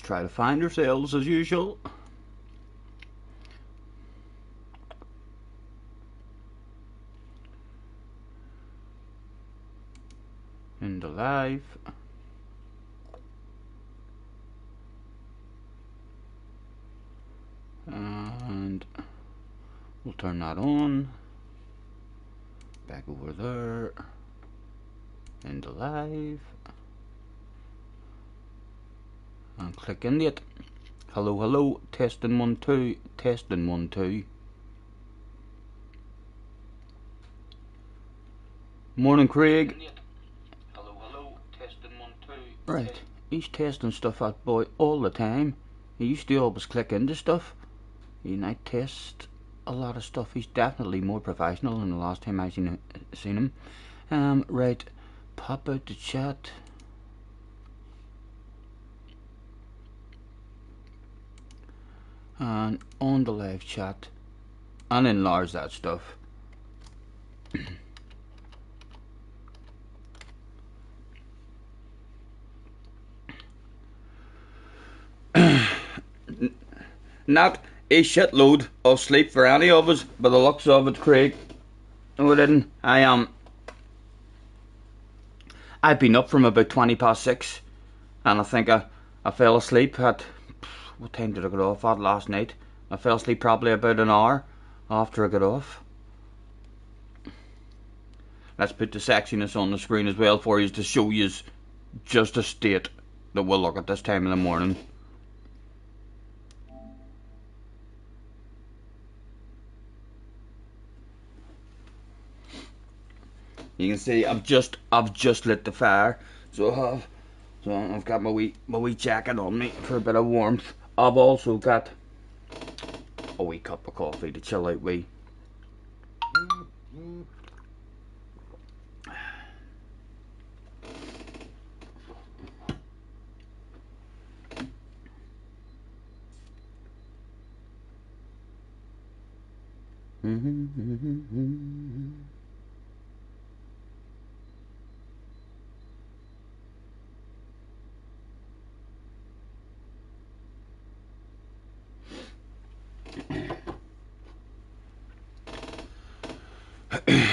try to find ourselves as usual. Into live. And we'll turn that on. Back over there. Into live. And click into it. Hello, hello. Testing 1 2. Testing 1 2. Morning, Craig. Hello, hello. Testing 1 2. Right. He's testing stuff out, boy, all the time. He used to always click into stuff. He now tests a lot of stuff. He's definitely more professional than the last time I seen him. Right. Pop out the chat. And on the live chat. And enlarge that stuff. Not a shitload of sleep for any of us, by the looks of it, Craig. No, I didn't. I've been up from about 6:20, and I think I fell asleep at, what time did I get off at last night? I fell asleep probably about an hour after I got off. Let's put the sexiness on the screen as well for you to show you just a state that we'll look at this time in the morning. You can see I've just lit the fire, so I've got my wee jacket on me for a bit of warmth. I've also got a wee cup of coffee to chill out with.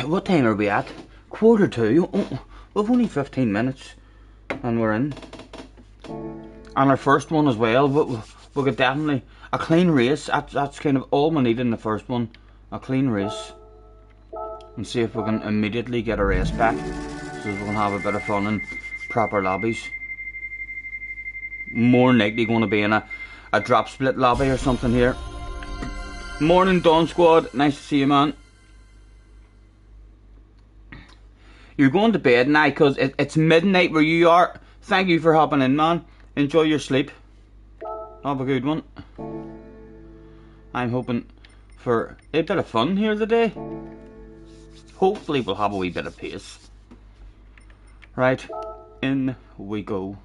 What time are we at? 1:45. Oh, we've only 15 minutes and we're in. And our first one as well. We could definitely a clean race. That's kind of all we need in the first one. A clean race. And see if we can immediately get a race back, so we can have a bit of fun in proper lobbies. More likely going to be in a drop split lobby or something here. Morning, Dawn Squad. Nice to see you, man. You're going to bed now because it's midnight where you are. Thank you for hopping in, man. Enjoy your sleep. Have a good one. I'm hoping for a bit of fun here today. Hopefully we'll have a wee bit of pace. Right, in we go.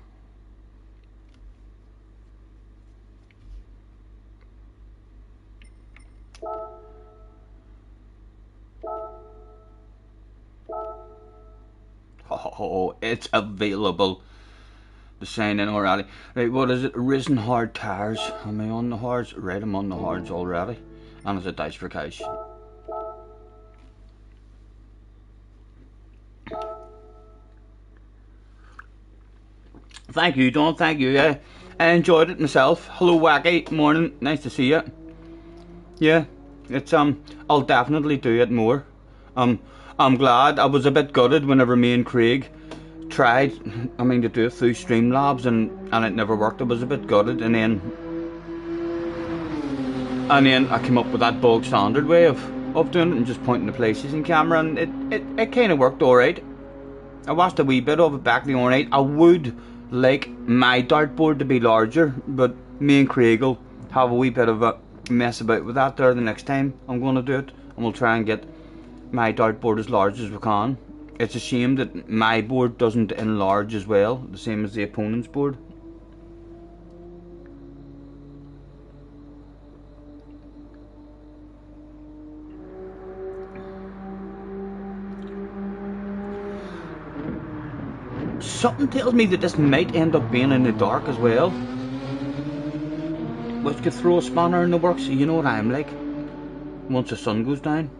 Oh, it's available. The sign in already. Right, what is it? Risen hard tires. Am I on the hards? Right, I'm on the hards already. And it's a dice for cash. Thank you, Don. Thank you. I enjoyed it myself. Hello, Wacky. Morning. Nice to see you. Yeah, it's I'll definitely do it more. I'm glad. I was a bit gutted whenever me and Craig tried, to do it through Streamlabs and it never worked. I was a bit gutted, and then I came up with that bog standard way of doing it and just pointing the places in camera, and it kind of worked alright. I watched a wee bit of it back the other night. I would like my dartboard to be larger, but me and Craig will have a wee bit of a mess about with that there the next time I'm going to do it, and we'll try and get my dartboard as large as we can. It's a shame that my board doesn't enlarge as well, the same as the opponent's board. Something tells me that this might end up being in the dark as well. which could throw a spanner in the works. You know what I'm like once the sun goes down.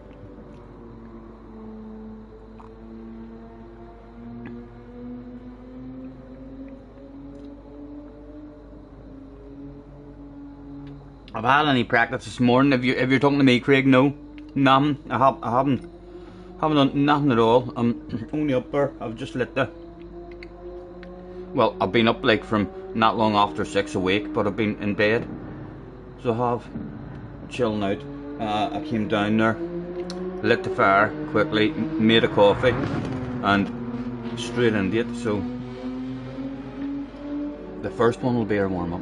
I've had any practice this morning. If you're talking to me, Craig, no, nothing. I haven't done nothing at all. I'm only up there. I've just lit the. Well, I've been up like from not long after 6 awake, but I've been in bed, so I have chilling out. I came down there, lit the fire quickly, made a coffee, and straight into it. So the first one will be our warm up.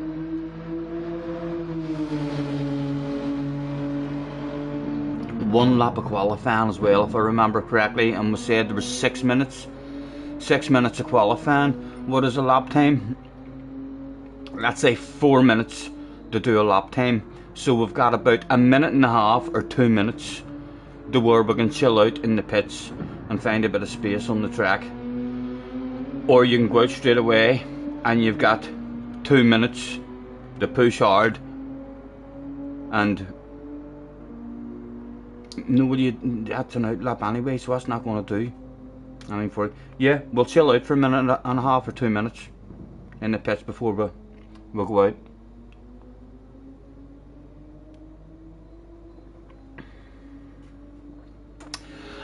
One lap of qualifying as well, if I remember correctly, and we said there was 6 minutes. 6 minutes of qualifying. What is a lap time? Let's say 4 minutes to do a lap time. So we've got about a minute and a half or 2 minutes to where we can chill out in the pits and find a bit of space on the track. Or you can go out straight away and you've got 2 minutes to push hard. And no, that's an outlap anyway, so that's not going to do. I mean, yeah, we'll chill out for a minute and a half or 2 minutes in the pits before we'll go out.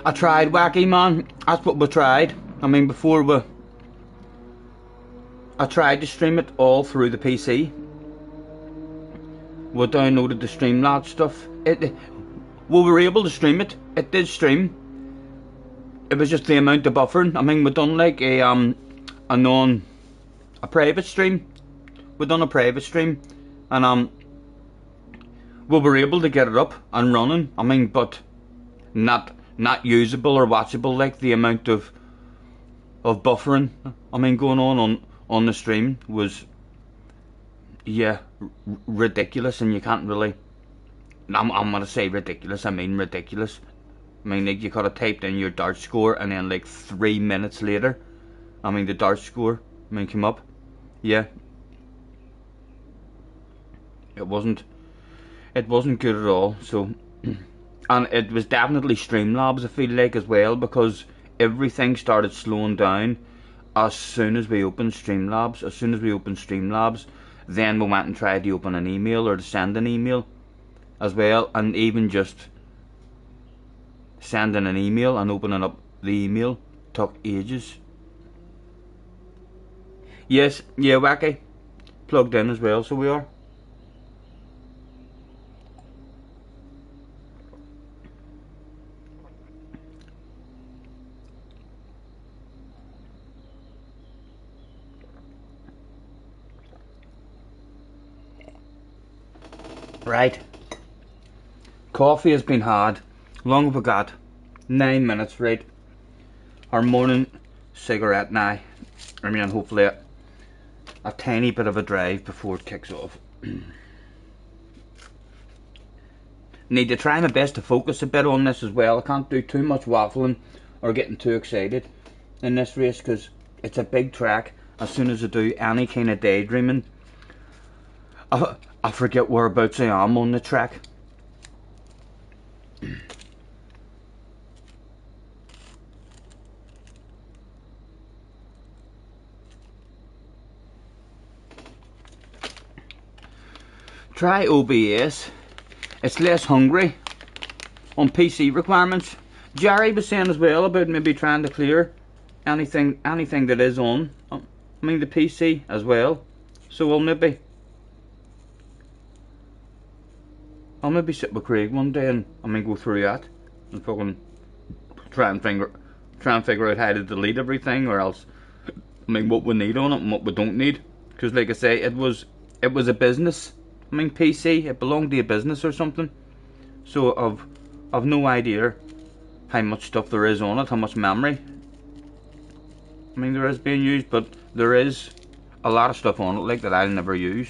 I tried, Wacky man. That's what we tried. I mean, I tried to stream it all through the PC. We downloaded the Streamlabs stuff. We were able to stream it. It did stream. It was just the amount of buffering. I mean, we done like a private stream. We done a private stream, and we were able to get it up and running. I mean, but not usable or watchable. Like the amount of buffering, I mean, going on the stream was, yeah, ridiculous. And you can't really. I'm gonna say ridiculous. I mean ridiculous. I mean, like, you could have typed in your dart score, and then like 3 minutes later, I mean, the dart score, I mean, came up. Yeah, it wasn't good at all. So, and it was definitely Streamlabs, I feel like, as well, because everything started slowing down as soon as we opened Streamlabs. Then we went and tried to open an email or to send an email as well, and even just sending an email and opening up the email took ages. Yes, yeah, Wacky, plugged in as well, so we are. Right, coffee has been had. Long have we got? 9 minutes, right? Our morning cigarette now. I mean, hopefully a tiny bit of a drive before it kicks off. Need to try my best to focus a bit on this as well. I can't do too much waffling or getting too excited in this race, because it's a big track. As soon as I do any kind of daydreaming, I forget whereabouts I am on the track. Try OBS. It's less hungry on PC requirements. Jerry was saying as well about maybe trying to clear anything that is on. I mean, the PC as well. So I'll maybe sit with Craig one day and go through that and fucking try and figure out how to delete everything, or else, I mean, what we need on it and what we don't need. Because like I say, it was a business. I mean, PC, it belonged to a business or something. So I've no idea how much stuff there is on it, how much memory. I mean, there is being used, but there is a lot of stuff on it like that I'll never use.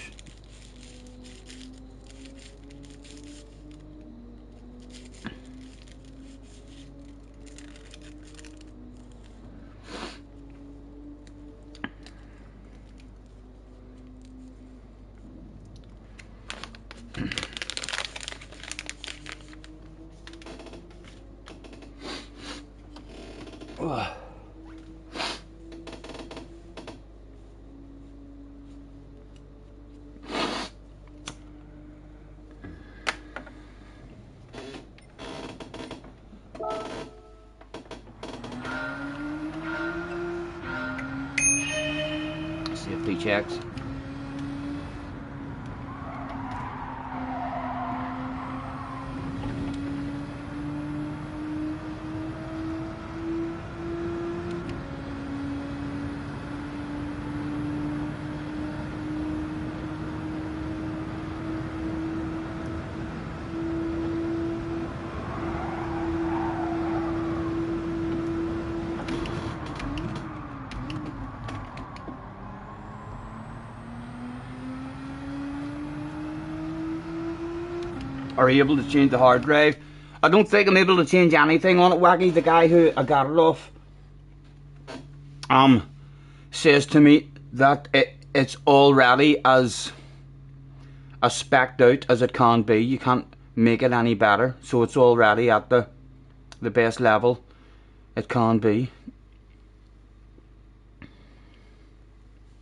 Safety checks. Are you able to change the hard drive? I don't think I'm able to change anything on it, Wacky. The guy who I got it off says to me that it's already as spec'd out as it can be. You can't make it any better, so it's already at the best level it can be.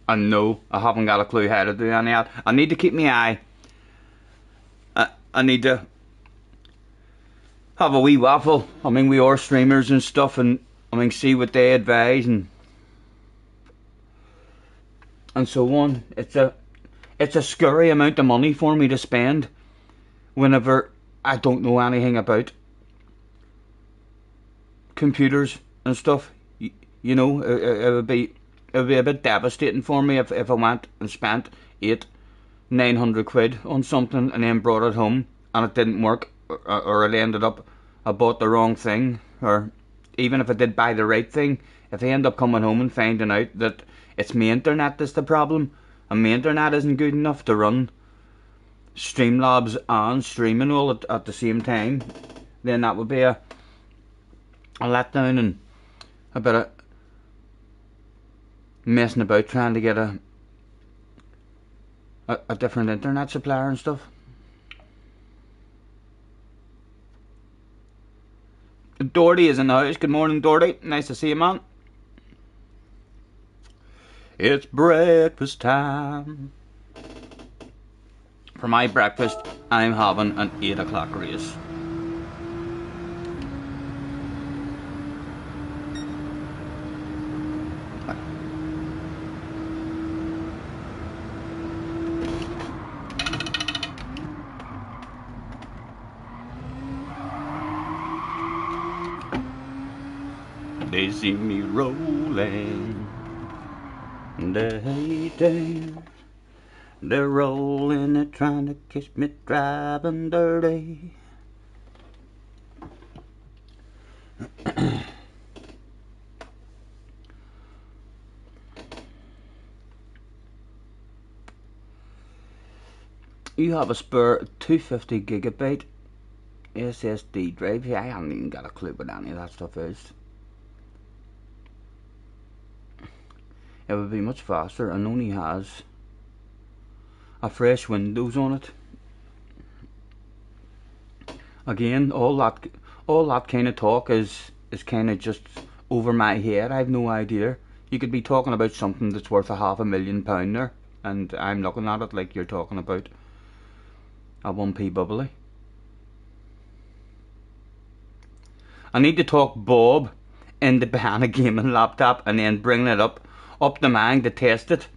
And no, I haven't got a clue how to do any of that. I need to keep my eye. I need to have a wee waffle. I mean, we are streamers and stuff, and I mean, see what they advise and so on. It's a scurry amount of money for me to spend whenever I don't know anything about computers and stuff. You know, it would be a bit devastating for me if I went and spent 900 quid on something and then brought it home and it didn't work, or it ended up I bought the wrong thing, or even if I did buy the right thing, if I end up coming home and finding out that it's my internet that's the problem and my internet isn't good enough to run Streamlabs and streaming all at the same time, then that would be a letdown and a bit of messing about trying to get a different internet supplier and stuff. Doherty is in the house. Good morning, Doherty. Nice to see you, man. It's breakfast time. For my breakfast, I'm having an 8 o'clock race. They see me rolling, they're rolling, they're trying to catch me driving dirty. You have a spare 250 gigabyte SSD drive. Yeah, I haven't even got a clue what any of that stuff is. It would be much faster and only has a fresh Windows on it. Again, all that kind of talk is kind of just over my head. I have no idea. You could be talking about something that's worth £500,000 there, and I'm looking at it like you're talking about a 1p bubbly. I need to talk Bob into buying a gaming laptop and then bringing it up the mang to test it.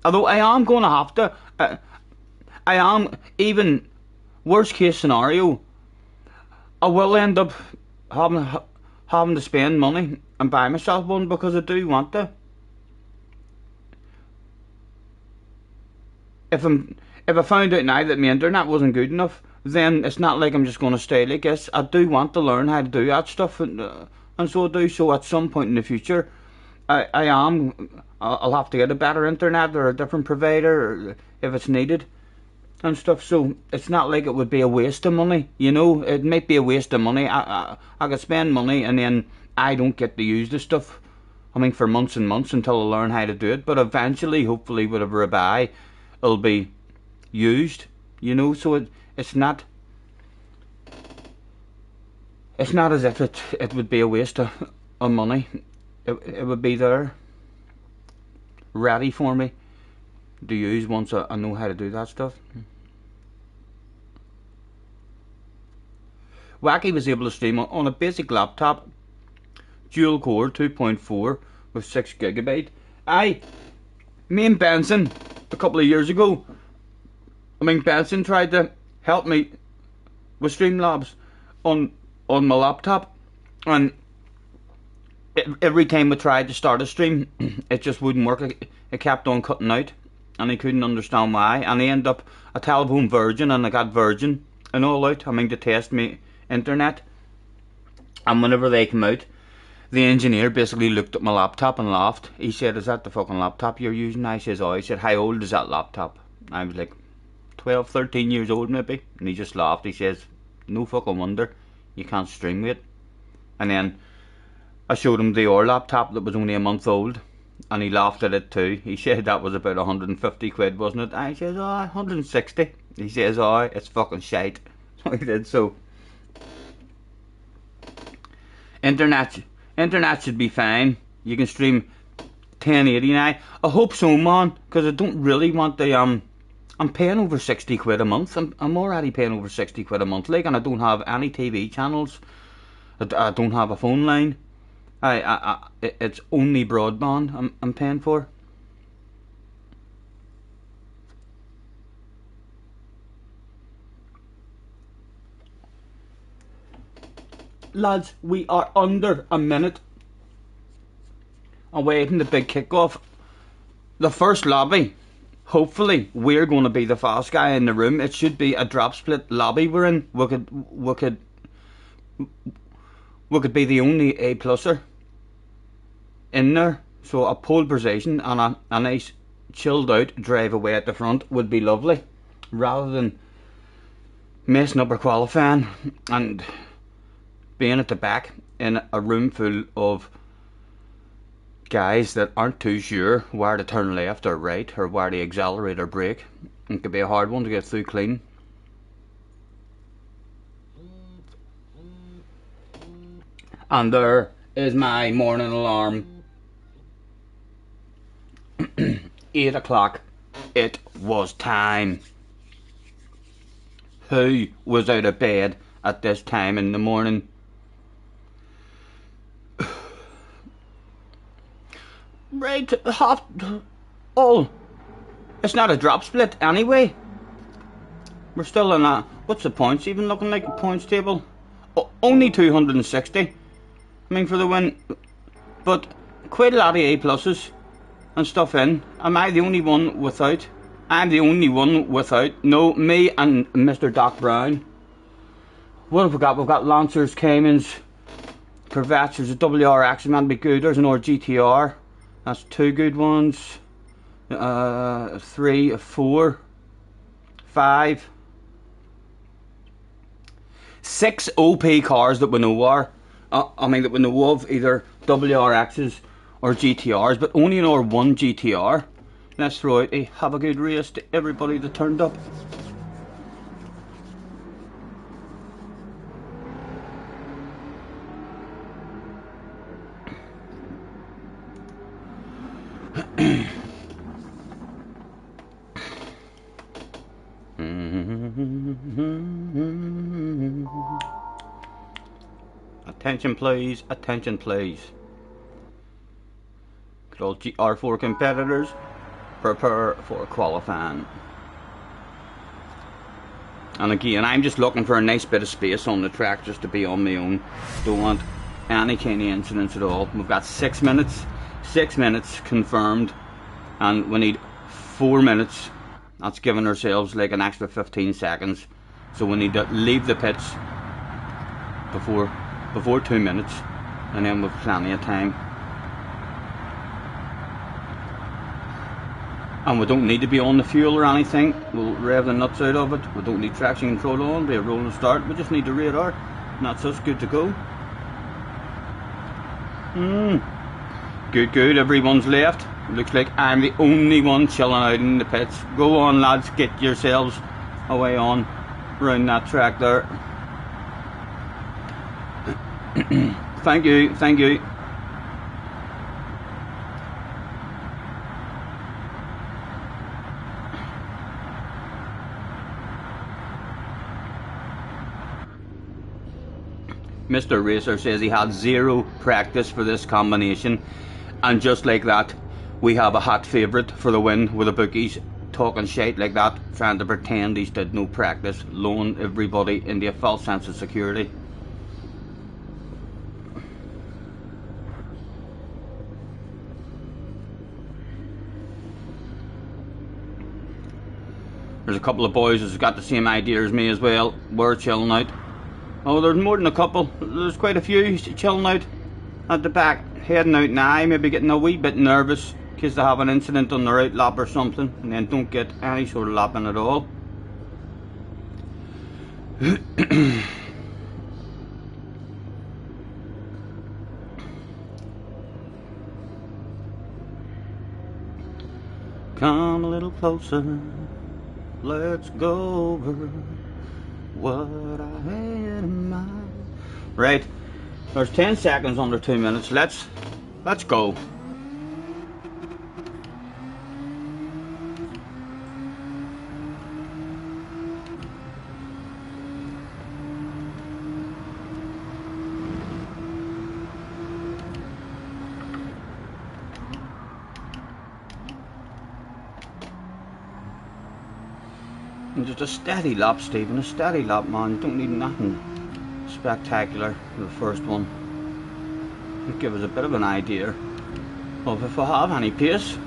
Although I am going to have to, I am, even worst case scenario, I will end up having to spend money and buy myself one because I do want to. If I found out now that my internet wasn't good enough, then it's not like I'm just going to stay like this. I do want to learn how to do that stuff, and so I do. So at some point in the future, I'll have to get a better internet or a different provider if it's needed and stuff. So it's not like it would be a waste of money, you know. It might be a waste of money. I could spend money and then I don't get to use the stuff, I mean, for months and months until I learn how to do it. But eventually, hopefully, whatever I buy, it'll be used you know. So it's not as if it would be a waste of money. It would be there, ready for me to use once I know how to do that stuff. Wacky was able to stream on a basic laptop, dual core 2.4 with 6 GB. Me and Benson a couple of years ago, Benson tried to help me with Streamlabs on my laptop, and every time we tried to start a stream, it just wouldn't work. It kept on cutting out, and he couldn't understand why. And he ended up a telephone Virgin, and I got Virgin and all out. To test me internet. And whenever they came out, the engineer basically looked at my laptop and laughed. He said, "Is that the fucking laptop you're using?" I says, "Oh." He said, "How old is that laptop?" I was like 12, 13 years old maybe. And he just laughed. He says, "No fucking wonder you can't stream with it." And then I showed him the other laptop that was only a month old, and he laughed at it too. He said that was about 150 quid, wasn't it? I says, "Oh, 160. He says, "Oh, it's fucking shite." So he did. So internet should be fine. You can stream 1080 now. I hope so, man, because I don't really want the I'm paying over 60 quid a month. I'm already paying over 60 quid a month, like, and I don't have any TV channels. I don't have a phone line. It's only broadband I'm paying for. Lads, we are under a minute away from the big kickoff. The first lobby, hopefully we're going to be the fast guy in the room. It should be a drop split lobby we're in. We could be the only A-pluser in there. So a pole position and a nice chilled out drive away at the front would be lovely, rather than messing up our qualifying and being at the back in a room full of guys that aren't too sure where to turn left or right, or where to accelerate or brake. It could be a hard one to get through clean. And there is my morning alarm. 8 o'clock. It was time. Who was out of bed at this time in the morning? Right, it's not a drop split anyway. We're still in a, what's the points even looking like, a points table? Only 260, for the win, but quite a lot of A pluses and stuff in. Am I the only one without? I'm the only one without. No, me and Mr. Doc Brown. What have we got? We've got Lancers, Caymans, Corvettes. There's a WRX, man, be good. There's an GTR. That's 2 good ones. 3, 4, 5, 6 OP cars that we know are. That we know of, either WRXs or GTRs, but only know one GTR. Let's throw out a have a good race to everybody that turned up. Attention please, attention please. Good old GR4 competitors, prepare for qualifying. And again, I'm just looking for a nice bit of space on the track just to be on my own. Don't want any kind of incidents at all. We've got 6 minutes, 6 minutes confirmed, and we need 4 minutes. That's giving ourselves like an extra 15 seconds. So we need to leave the pits before 2 minutes, and then we've plenty of time. And we don't need to be on the fuel or anything. We'll rev the nuts out of it. We don't need traction control on, be a rolling start. We just need the radar, and that's us good to go. Good, everyone's left. Looks like I'm the only one chilling out in the pits. Go on lads, get yourselves away on round that track there. Thank you, thank you. Mr. Racer says he had zero practice for this combination, and just like that we have a hot favourite for the win with the bookies talking shite like that, trying to pretend he's did no practice, lulling everybody into a false sense of security. There's a couple of boys who's got the same idea as me as well. We're chilling out. Oh, there's more than a couple. There's quite a few chilling out at the back, heading out now, maybe getting a wee bit nervous in case they have an incident on their out lap or something, and then don't get any sort of lapping at all. Come a little closer, let's go over what I had in mind. Right, there's 10 seconds under 2 minutes. Let's go. And just a steady lap, Stephen, a steady lap, man. You don't need nothing spectacular for the first one. It'll give us a bit of an idea of if we have any pace.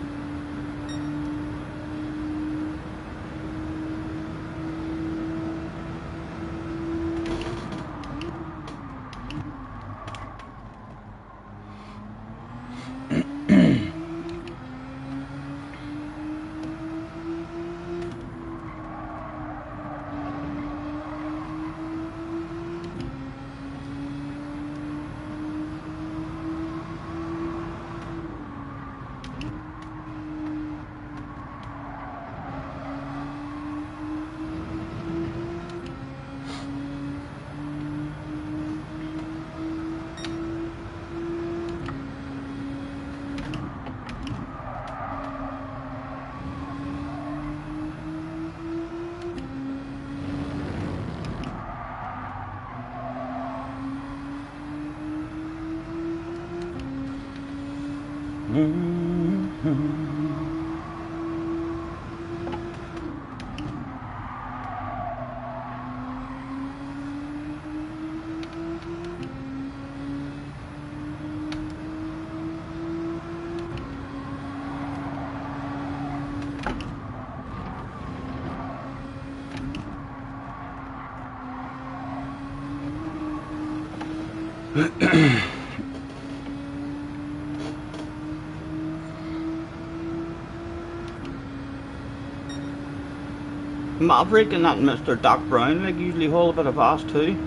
Maverick and that Mr. Doc Brown, like, usually hold a bit of ass too.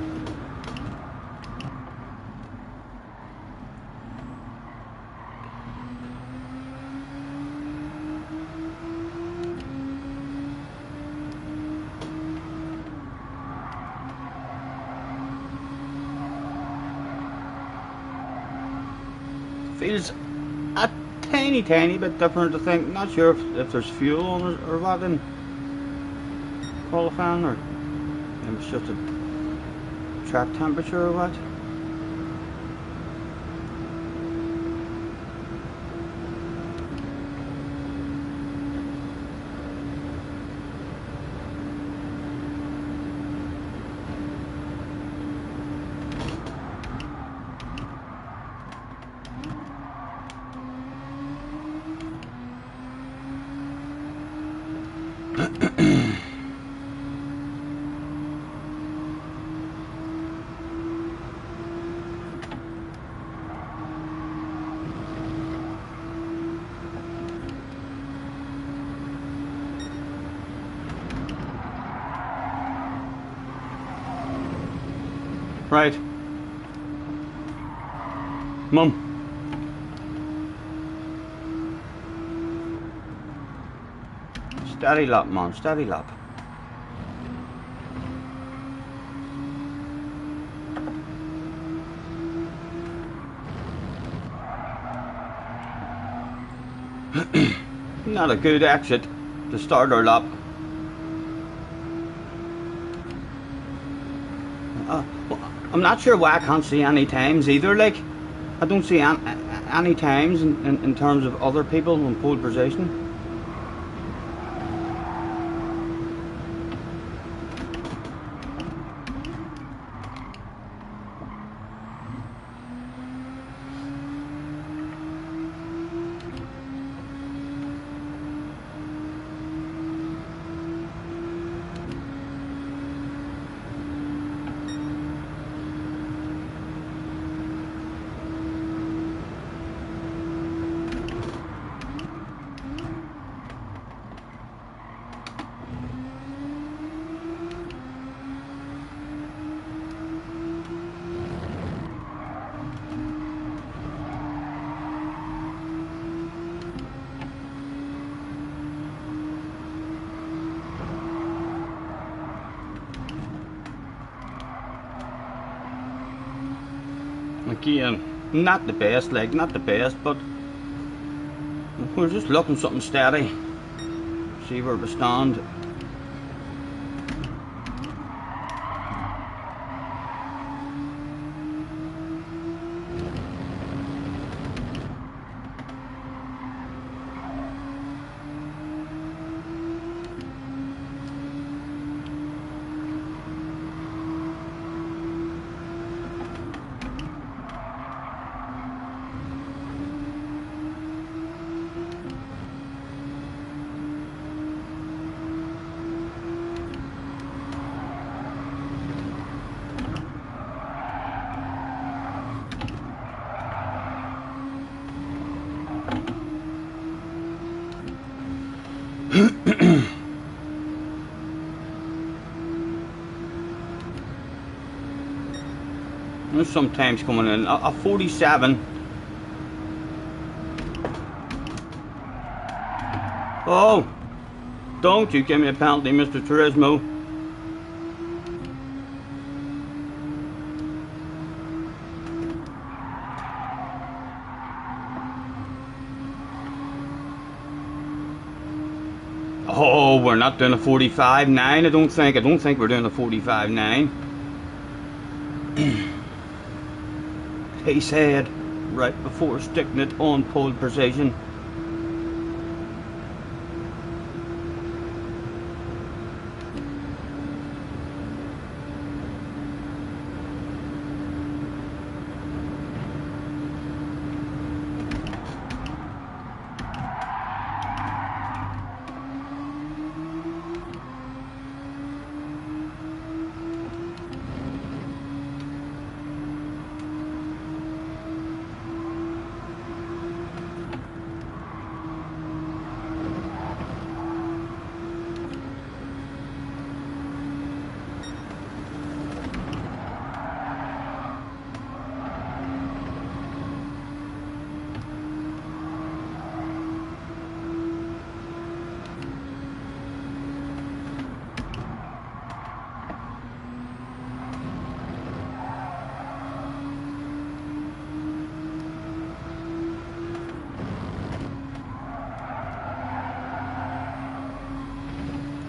Feels a tiny bit different, I think. Not sure if there's fuel on it or what in qualifying, or it was just a track temperature or what. Right. Mum. Steady lap, man, steady lap. Not a good exit to start our lap. I'm not sure why I can't see any times either. Like, I don't see any times in terms of other people in pole position. Again, not the best, like, not the best, but we're just looking something steady. See where we stand. There's sometimes coming in a 47. Oh, don't you give me a penalty, Mr. Turismo. Oh, we're not doing a 45.9. I don't think we're doing a 45.9. He said right before sticking it on pole position.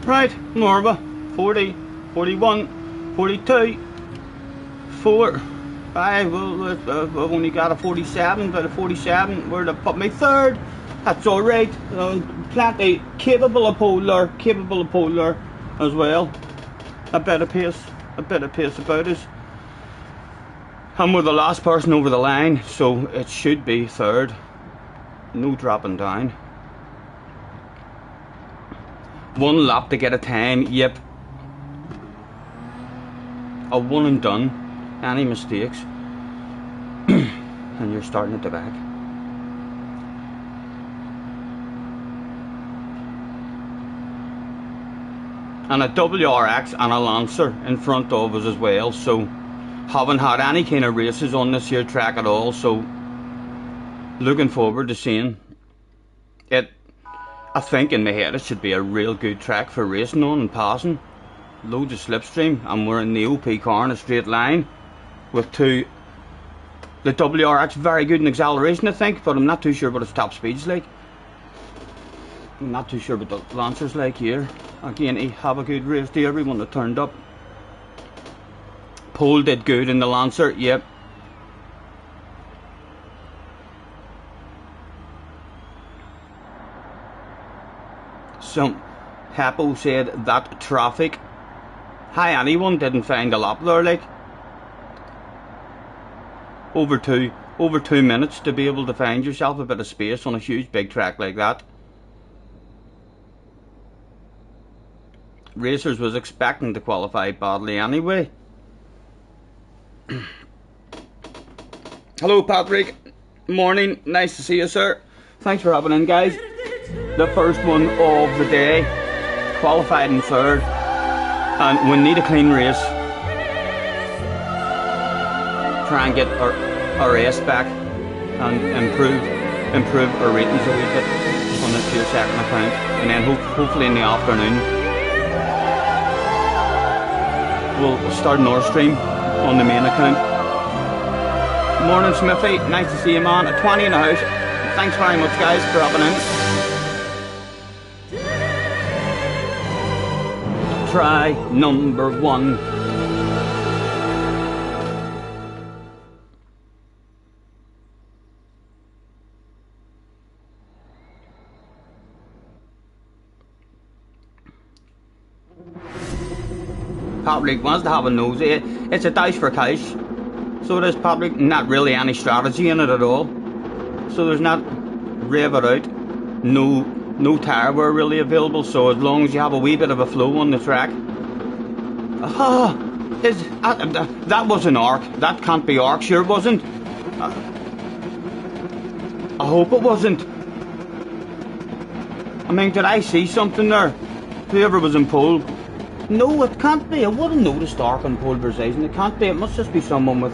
Right, Norma, 40, 41, 42, 4, 5, well, I've only got a 47, but a 47, where to put me third, that's alright, plenty capable of pole there as well, a bit of pace about us. And we're the last person over the line, so it should be third, no dropping down. One lap to get a time, yep. A one and done. Any mistakes and you're starting at the back. And a WRX and a Lancer in front of us as well, so haven't had any kind of races on this here track at all, so looking forward to seeing it. I think in my head it should be a real good track for racing on and passing. Loads of slipstream, and we're in the OP car in a straight line with the WRX very good in acceleration, I think, but I'm not too sure what its top speed's like. I'm not too sure what the Lancer's like here. Again, he have a good race to everyone that turned up. Pole did good in the Lancer, yep. Some Heppo said that traffic. Hi, anyone didn't find a lap there, like over 2 minutes to be able to find yourself a bit of space on a huge big track like that. Racers was expecting to qualify badly anyway. Hello Patrick, morning, nice to see you sir. Thanks for having in guys. The first one of the day, qualified in third, and we need a clean race. Try and get our race back and improve our ratings a wee bit on the 2-second account, and then hopefully in the afternoon we'll start North Stream on the main account. Morning Smithy, nice to see you man. At 20 in the house. Thanks very much guys for having in. Try number 1. Patrick wants to have a nosy. It's a dice for cash. So it is Patrick, not really any strategy in it at all. So there's not rev it out. No tyre wear really available, so as long as you have a wee bit of a flow on the track. That was an arc. That can't be arc, sure wasn't. I hope it wasn't. I mean, did I see something there? Whoever was in pole. No, it can't be. I wouldn't noticed arc on pole position. It can't be. It must just be someone with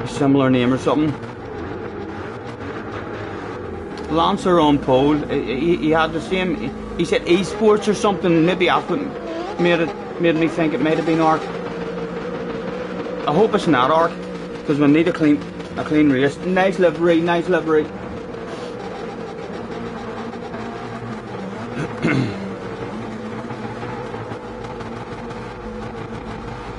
a similar name or something. Lancer on pole. He had the same. He said esports or something. Maybe that's what made me think it might have been arc. I hope it's not arc, because we need a clean race. Nice livery, nice livery.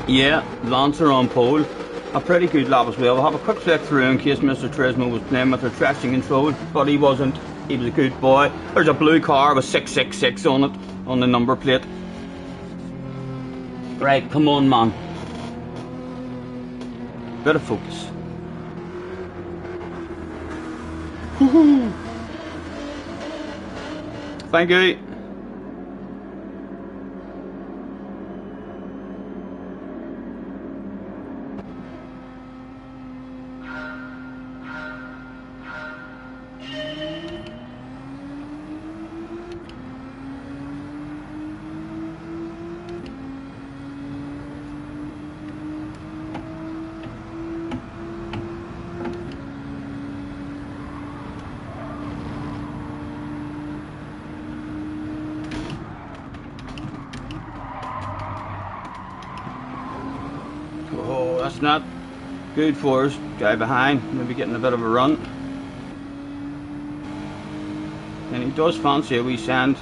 Yeah, Lancer on pole. A pretty good lap as well. We'll have a quick flick through in case Mr. Trismo was playing with her traction control, but he wasn't. He was a good boy. There's a blue car with 666 on it, on the number plate. Right, come on man. Bit of focus. Thank you. Oh, that's not good for us. Guy behind, maybe getting a bit of a run. And he does fancy a wee sand.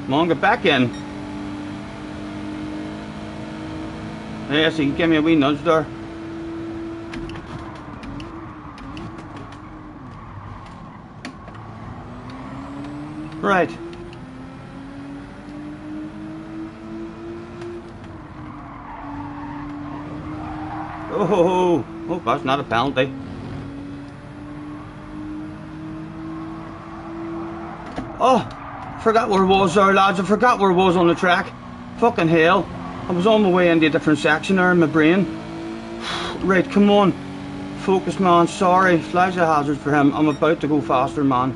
Come on, get back in. Yes, he can give me a wee nudge there. Right. Oh, that's not a penalty. Oh, forgot where I was there, lads. I forgot where I was on the track. Fucking hell. I was on my way into a different section there in my brain. Right, come on. Focus, man. Sorry. Flags a hazard for him. I'm about to go faster, man.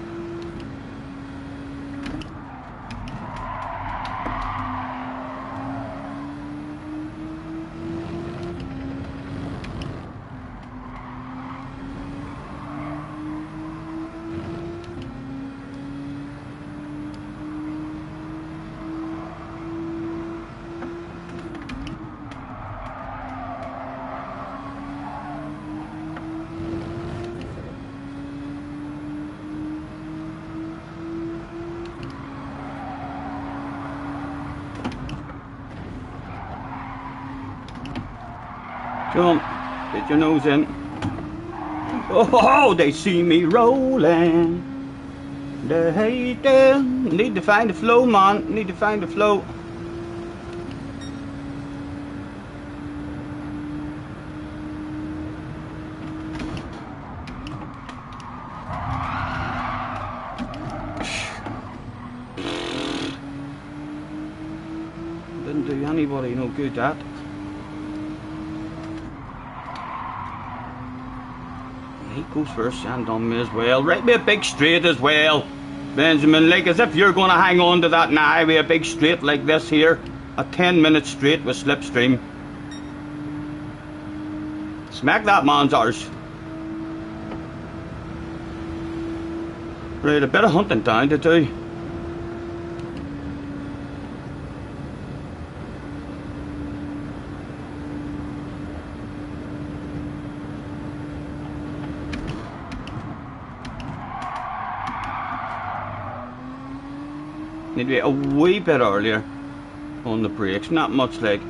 Come on, get your nose in. Oh, they see me rolling. They hate them. Need to find the flow, man. Need to find the flow. Didn't do anybody no good, that. He goes for a sand on me as well. Right with a big straight as well. Benjamin, like as if you're going to hang on to that now with a big straight like this here. A 10-minute straight with slipstream. Smack that man's arse. Right, a bit of hunting down to do. Need to be a wee bit earlier on the brakes, not much like.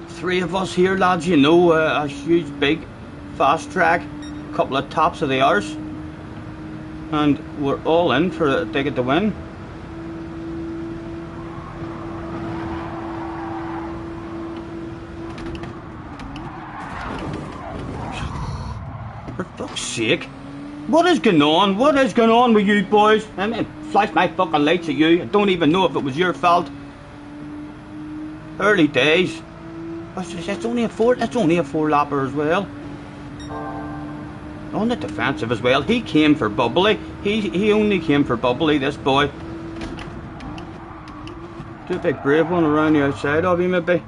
Three of us here, lads, you know, a huge big fast track, a couple of tops of the hours, and we're all in for a ticket to win. For fuck's sake, what is going on? What is going on with you boys? I mean, flash my fucking lights at you. I don't even know if it was your fault. Early days. That's only a four lapper as well. On the defensive as well. He came for bubbly. He only came for bubbly, this boy. Do a big brave one around the outside of him, maybe.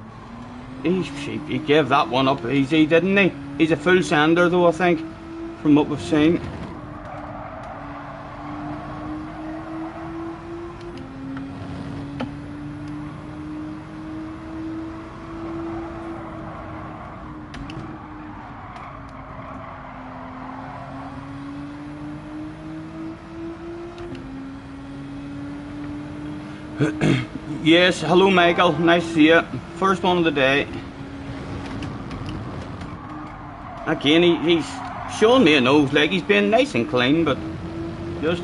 He gave that one up easy, didn't he? He's a full sender though, I think, from what we've seen. Yes, hello Michael, nice to see you. First one of the day. Again, he's showing me a nose, like he's been nice and clean, but just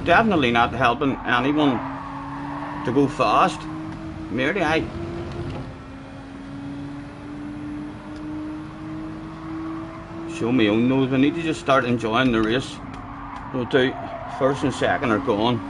definitely not helping anyone to go fast. Merely I show me own nose. I need to just start enjoying the race. No doubt, first and second are gone.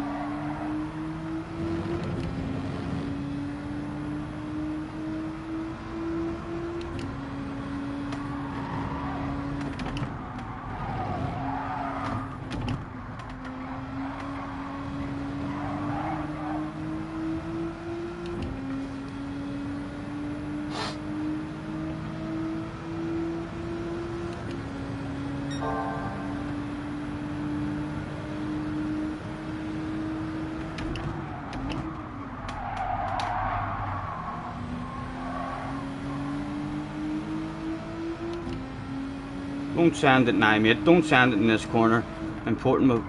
Don't sand it now, mate. Don't sand it in this corner. Important move.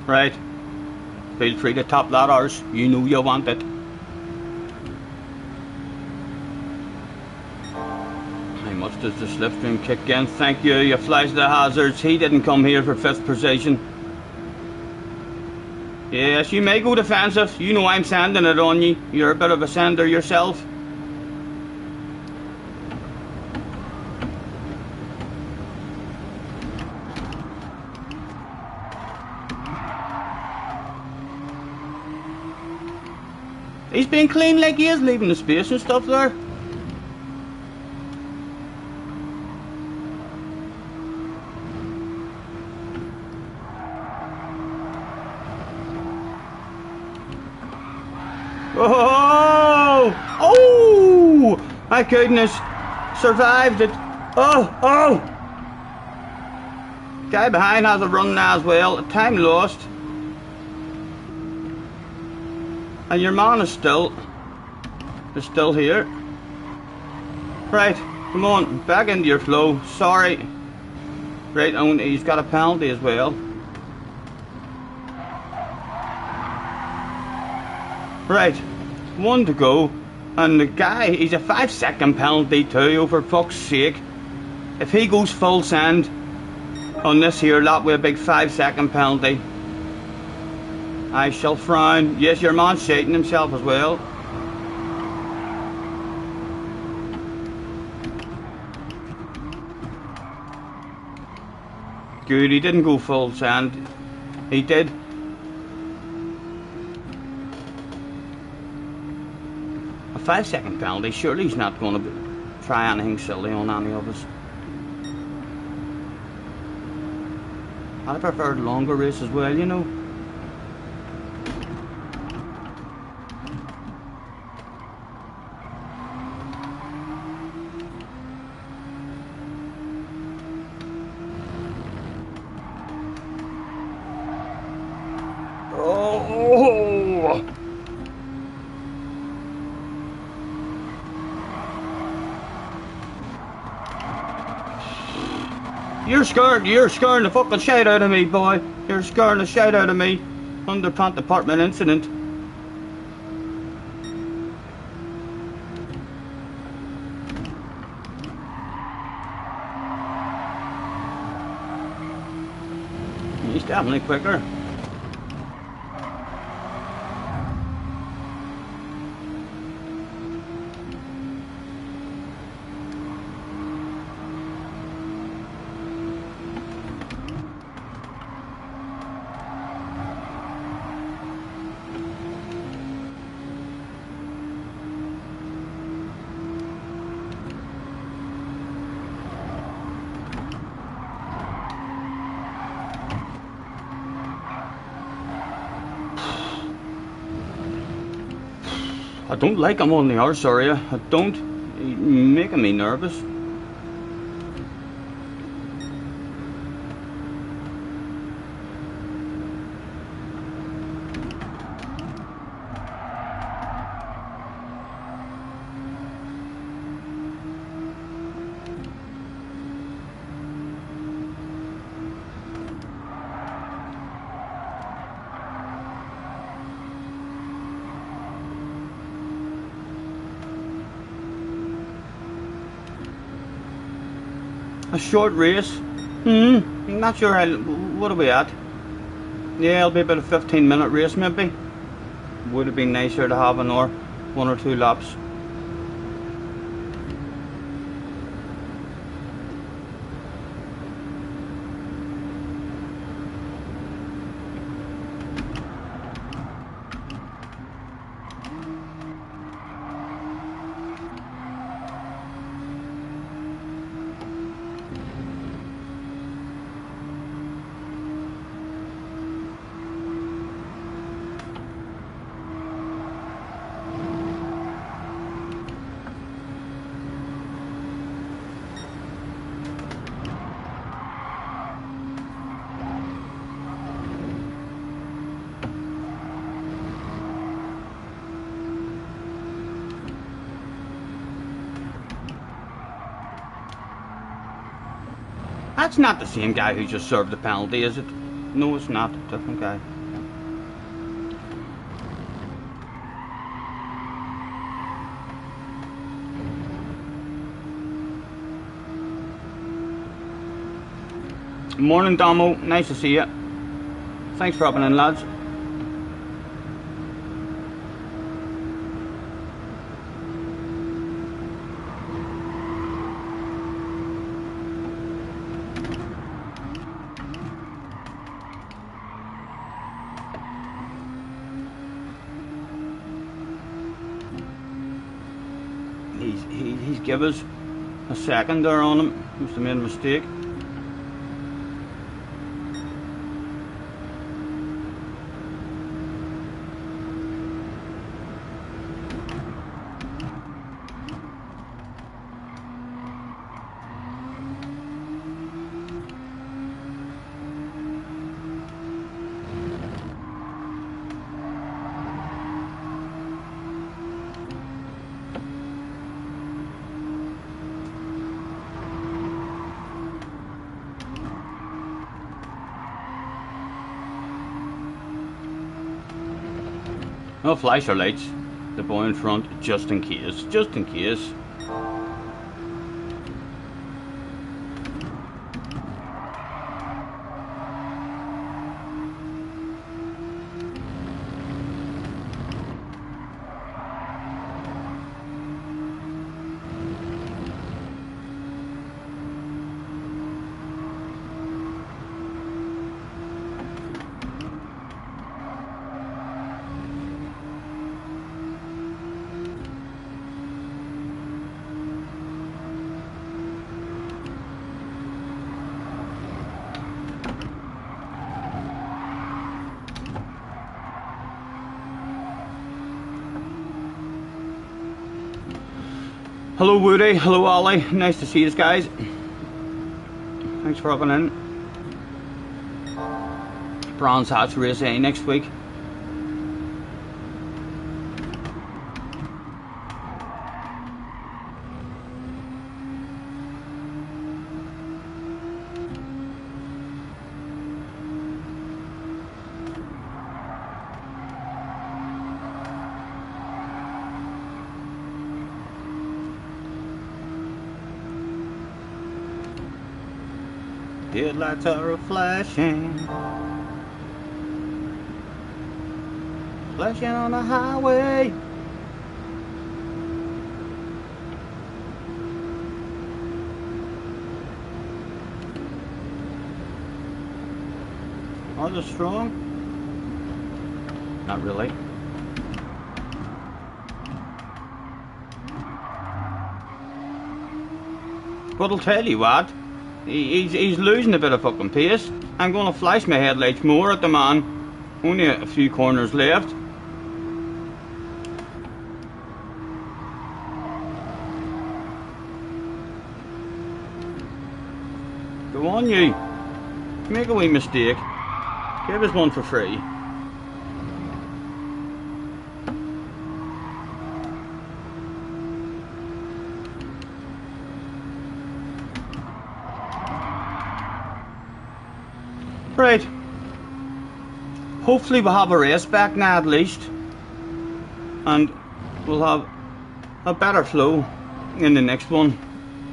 Right. Feel free to top that arse. You know you want it. How much does the slipstream kick in? Thank you. You flash the hazards. He didn't come here for 5th position. Yes, you may go defensive. You know I'm sanding it on you. You're a bit of a sander yourself. He's being clean like he is, leaving the space and stuff there. Oh! Oh! My goodness! Survived it! Oh! Oh! Guy behind has a run now as well. Time lost. And your man is still here. Right, come on, back into your flow. Sorry. Right, and he's got a penalty as well. Right, 1 to go. And the guy, he's a 5-second penalty too, oh, for fuck's sake. If he goes full send on this here lap with a big 5-second penalty, I shall frown. Yes, your man's shaking himself as well. Good, he didn't go full send. He did. A 5-second penalty, surely he's not going to try anything silly on any of us. I prefer longer race as well, you know. Oh! You're scaring the fucking shit out of me, boy. You're scaring the shit out of me. Underpant department incident. He's definitely quicker. I don't like him on the arse area. I don't. He's making me nervous. A short race? I'm not sure how. What are we at? Yeah, it'll be about a 15-minute race maybe. Would have been nicer to have another 1 or 2 laps. That's not the same guy who just served the penalty, is it? No, it's not. Different guy. Morning, Damo. Nice to see you. Thanks for hopping in, lads. he's give us a second there on him. Must have made a mistake. No flash our lights, the boy in front, just in case, just in case. Hello Woody, hello Ollie, nice to see you guys. Thanks for hopping in. Bronze Hats Race A next week. Headlights are flashing, flashing on the highway. Are they strong? Not really. But I'll tell you what. He's losing a bit of fucking pace. I'm going to flash my headlights more at the man. Only a few corners left. Go on you. Make a wee mistake. Give us one for free. Right. Hopefully we'll have a race back now at least. And we'll have a better flow in the next one.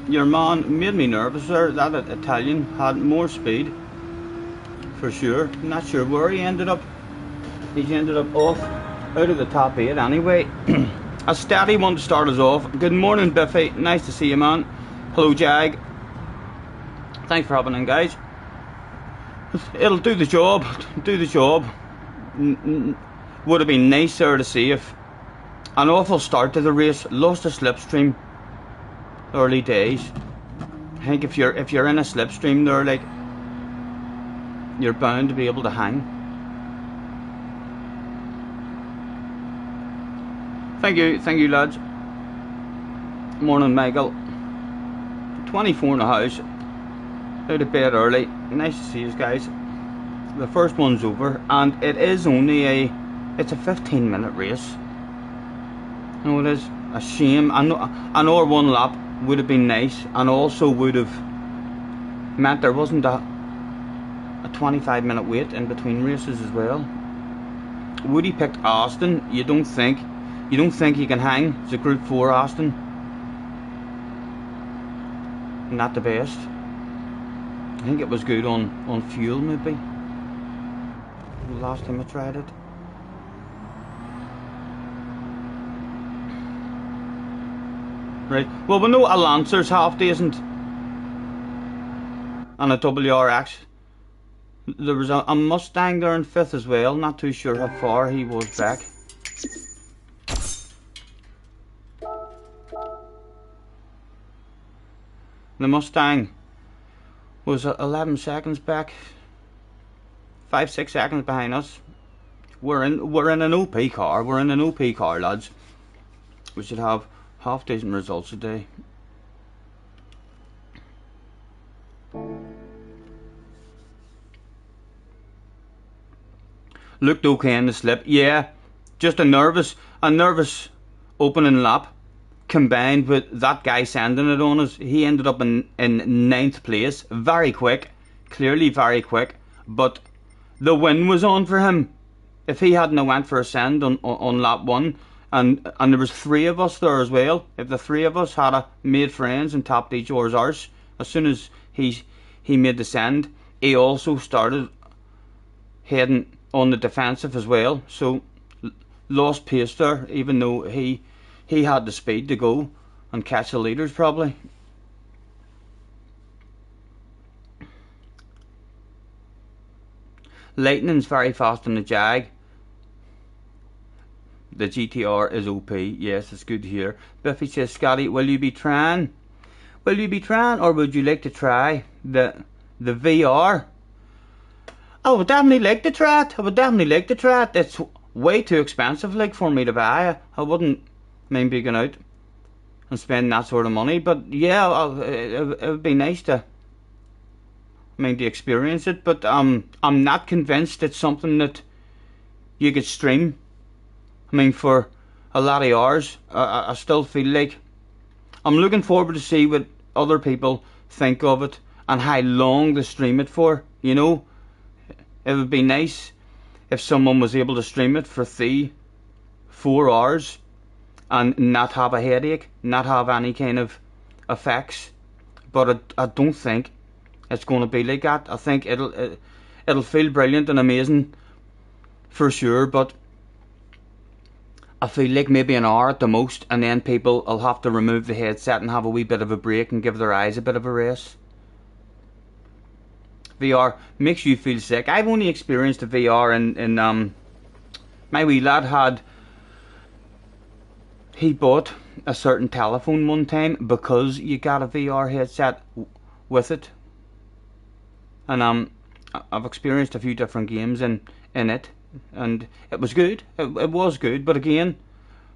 Your man made me nervous there. That Italian had more speed. For sure. Not sure where he ended up. He ended up off out of the top 8 anyway. A steady one to start us off. Good morning Biffy. Nice to see you man. Hello Jag. Thanks for hopping in guys. It'll do the job, do the job. Would have been nicer to see if an awful start to the race, lost a slipstream early days. I think if you're in a slipstream there, like, you're bound to be able to hang. Thank you lads. Morning Michael. 24 in the house. Out of bed early. Nice to see you guys. The first one's over and it is only it's a 15-minute race. No, it is a shame. I know our one lap would have been nice and also would have meant there wasn't a 25-minute wait in between races as well. Woody picked Austin. You don't think he can hang? It's a Group 4 Austin. Not the best. I think it was good on fuel maybe. The last time I tried it. Right. Well, we know a Lancer's half decent. And a WRX. There was a Mustang there in 5th as well. Not too sure how far he was back. The Mustang was 11 seconds back, 5-6 seconds behind us. We're in an OP car. We're in an OP car, lads. We should have half decent results today. Looked okay in the slip. Yeah, just a nervous opening lap, combined with that guy sending it on us. He ended up in 9th place. Very quick, clearly very quick. But the win was on for him. If he hadn't went for a send on lap 1, and there was 3 of us there as well. If the 3 of us had made friends and tapped each other's arse, as soon as he made the send, he also started heading on the defensive as well. So lost pace there, even though he had the speed to go and catch the leaders probably. Lightning's very fast on the Jag. The GTR is OP. Yes, it's good to hear. Biffy says, Scotty, will you be trying? Will you be trying, or would you like to try the VR? I would definitely like to try it. I would definitely like to try it. It's way too expensive, like, for me to buy. I wouldn't mind being out and spending that sort of money. But yeah, it would be nice to, to experience it. But I'm not convinced it's something that you could stream. For a lot of hours. I still feel like I'm looking forward to see what other people think of it and how long they stream it for. You know, it would be nice if someone was able to stream it for 3-4 hours and not have a headache, not have any kind of effects. But I don't think it's going to be like that. I think it'll feel brilliant and amazing for sure, but I feel like maybe an hour at the most, and then people will have to remove the headset and have a wee bit of a break and give their eyes a bit of a rest. VR makes you feel sick. I've only experienced the VR in my wee lad he bought a certain telephone one time because you got a VR headset with it, and I've experienced a few different games in it. And it was good. It was good, but again,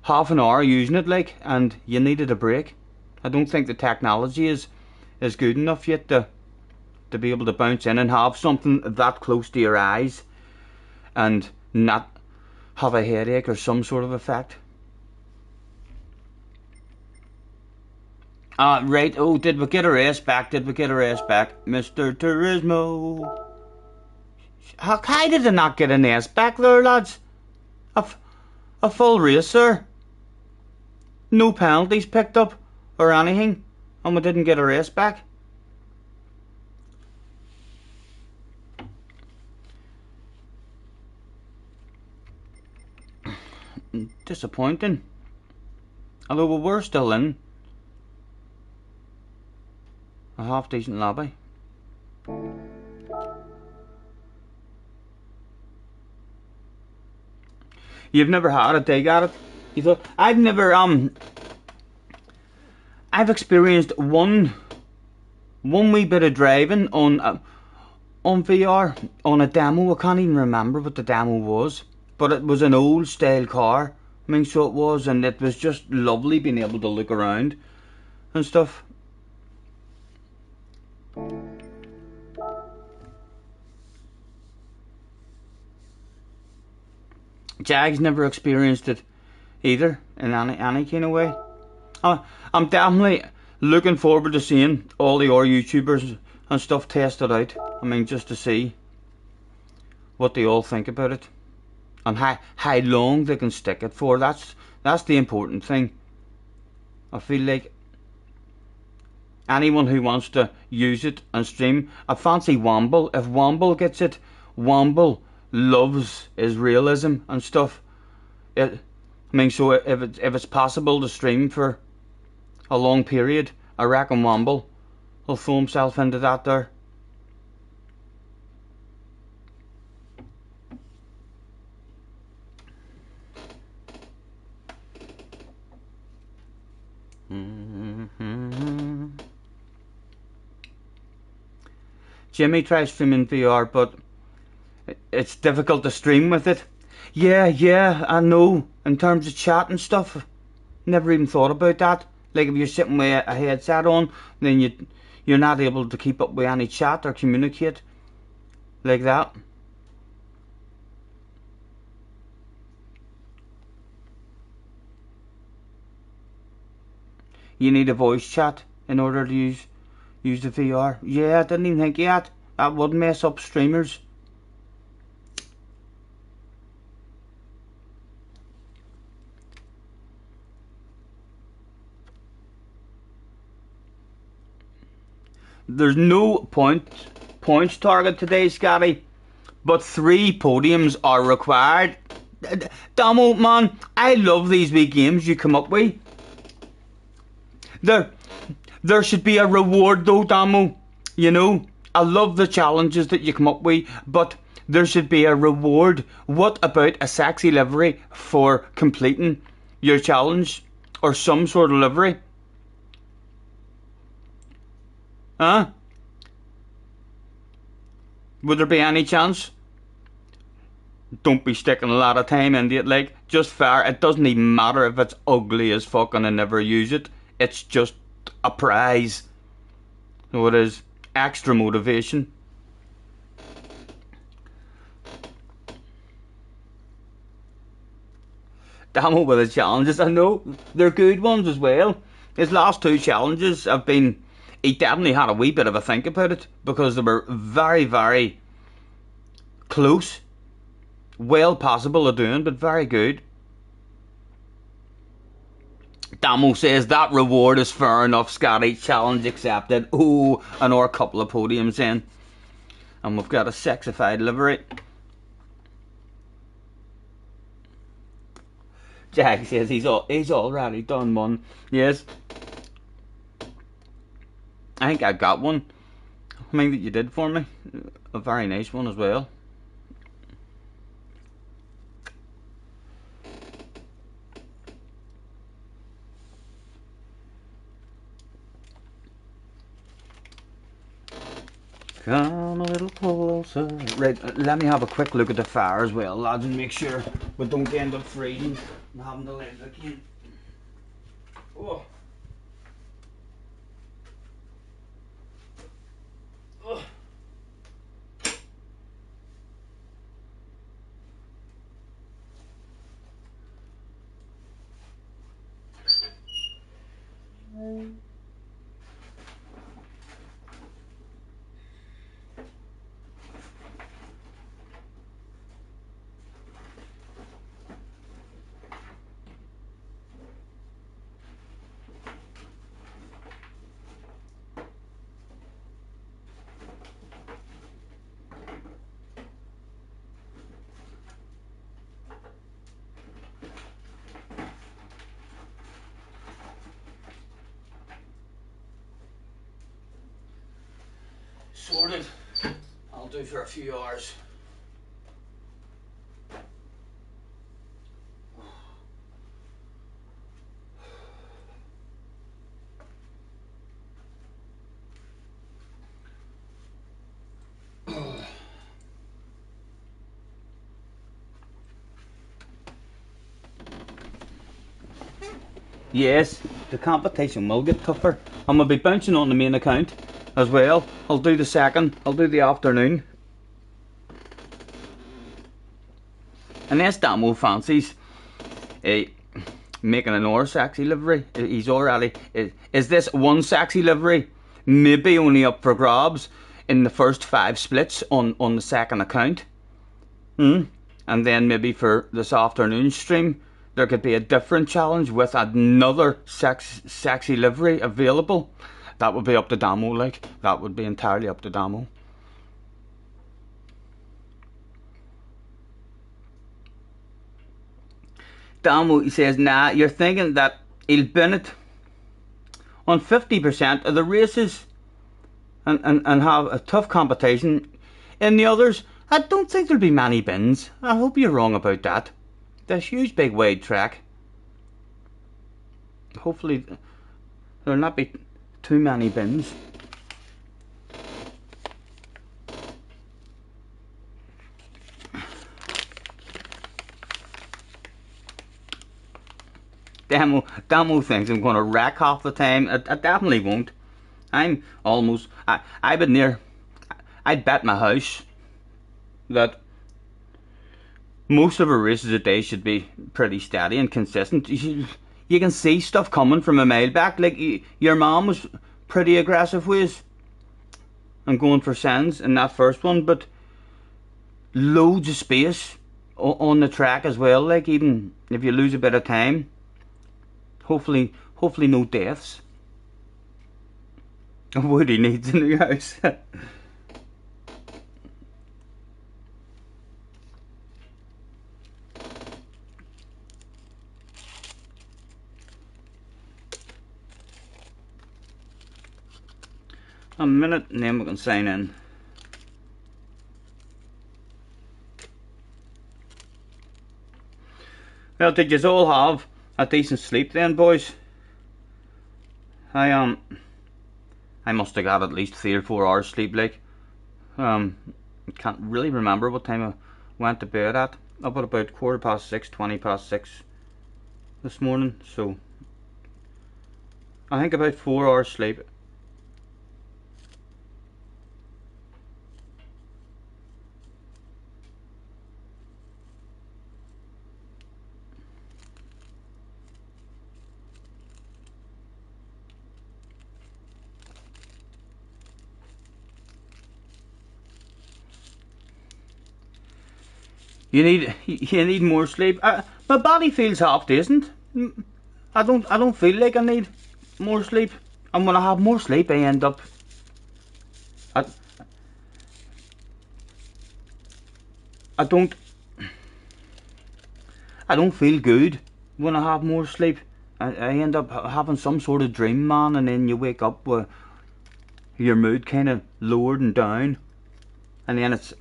half an hour using it, and you needed a break. I don't think the technology is good enough yet to be able to bounce in and have something that close to your eyes and not have a headache or some sort of effect. Right. Oh, did we get a race back? Mr. Turismo. How did I not get an ace back there, lads? A full race, sir. No penalties picked up or anything, and we didn't get a race back. Disappointing. Although we were still in a half decent lobby. You've never had a dig at it? You thought? I've never I've experienced one wee bit of driving on VR on a demo. I can't even remember what the demo was, but it was an old style car. So it was, and it was just lovely being able to look around and stuff. Jag's never experienced it either in any kind of way. I'm definitely looking forward to seeing all the other YouTubers and stuff test it out. Just to see what they all think about it and how long they can stick it for. That's the important thing. I feel like anyone who wants to use it and stream, I fancy Womble. If Womble gets it, Womble loves his realism and stuff. So if it's possible to stream for a long period, I reckon Womble will throw himself into that there. Jimmy tries streaming VR, but it's difficult to stream with it. Yeah, I know. In terms of chat and stuff, never even thought about that. Like if you're sitting with a headset on, then you're not able to keep up with any chat or communicate like that. You need a voice chat in order to use the VR. Yeah, I didn't even think of that. That would mess up streamers. There's no points target today, Scotty, but 3 podiums are required. Damo, man, I love these wee games you come up with. There should be a reward though, Damo. You know, I love the challenges that you come up with, but there should be a reward. What about a sexy livery for completing your challenge? Or some sort of livery? Huh? Would there be any chance? Don't be sticking a lot of time into it, like, just fair. It doesn't even matter if it's ugly as fuck and I never use it. It's just a prize. So it is extra motivation. Damn it with the challenges. I know they're good ones as well. His last 2 challenges have been. He definitely had a wee bit of a think about it because they were very, very close. Well possible of doing, but very good. Damo says that reward is fair enough, Scotty. Challenge accepted. Oh, another couple of podiums in. And we've got a sexified livery. Jack says he's already done one. Yes. I think I got one. I mean that you did for me. A very nice one as well. Come a little closer. Right, let me have a quick look at the fire as well, lads, and make sure we don't end up freezing and having to live again. Oh. Oh. Sorted. I'll do for a few hours. Yes, the competition will get tougher. I'm going to be bouncing on the main account as well. I'll do the second, I'll do the afternoon. Unless Damo fancies making another sexy livery. He's already... Is this one sexy livery maybe only up for grabs in the first 5 splits on the second account? And then maybe for this afternoon stream there could be a different challenge with another sexy livery available. That would be up to Damo, like. That would be entirely up to Damo. Damo, he says, nah, you're thinking that he'll bin it on 50% of the races and have a tough competition in the others. I don't think there'll be many bins. I hope you're wrong about that. This huge big wide track. Hopefully there'll not be too many bins. Demo thinks I'm going to wreck half the time. I definitely won't. I would near, I'd bet my house that most of her races a day should be pretty steady and consistent. You can see stuff coming from a mile back. Like, your mom was pretty aggressive with and going for sends in that first one, but loads of space on the track as well. Like, even if you lose a bit of time, hopefully no deaths. Woody needs a new house. A minute and then we can sign in. Well, did you all have a decent sleep then, boys? I must have got at least 3 or 4 hours sleep. Like, I can't really remember what time I went to bed at. Up at about 6:15, 6:20 this morning. So I think about 4 hours sleep. You need more sleep. My body feels half decent. I don't feel like I need more sleep. And when I have more sleep, I end up. I, I don't. I don't feel good when I have more sleep. I end up having some sort of dream, man, and then you wake up with your mood kind of lowered and down, and then it's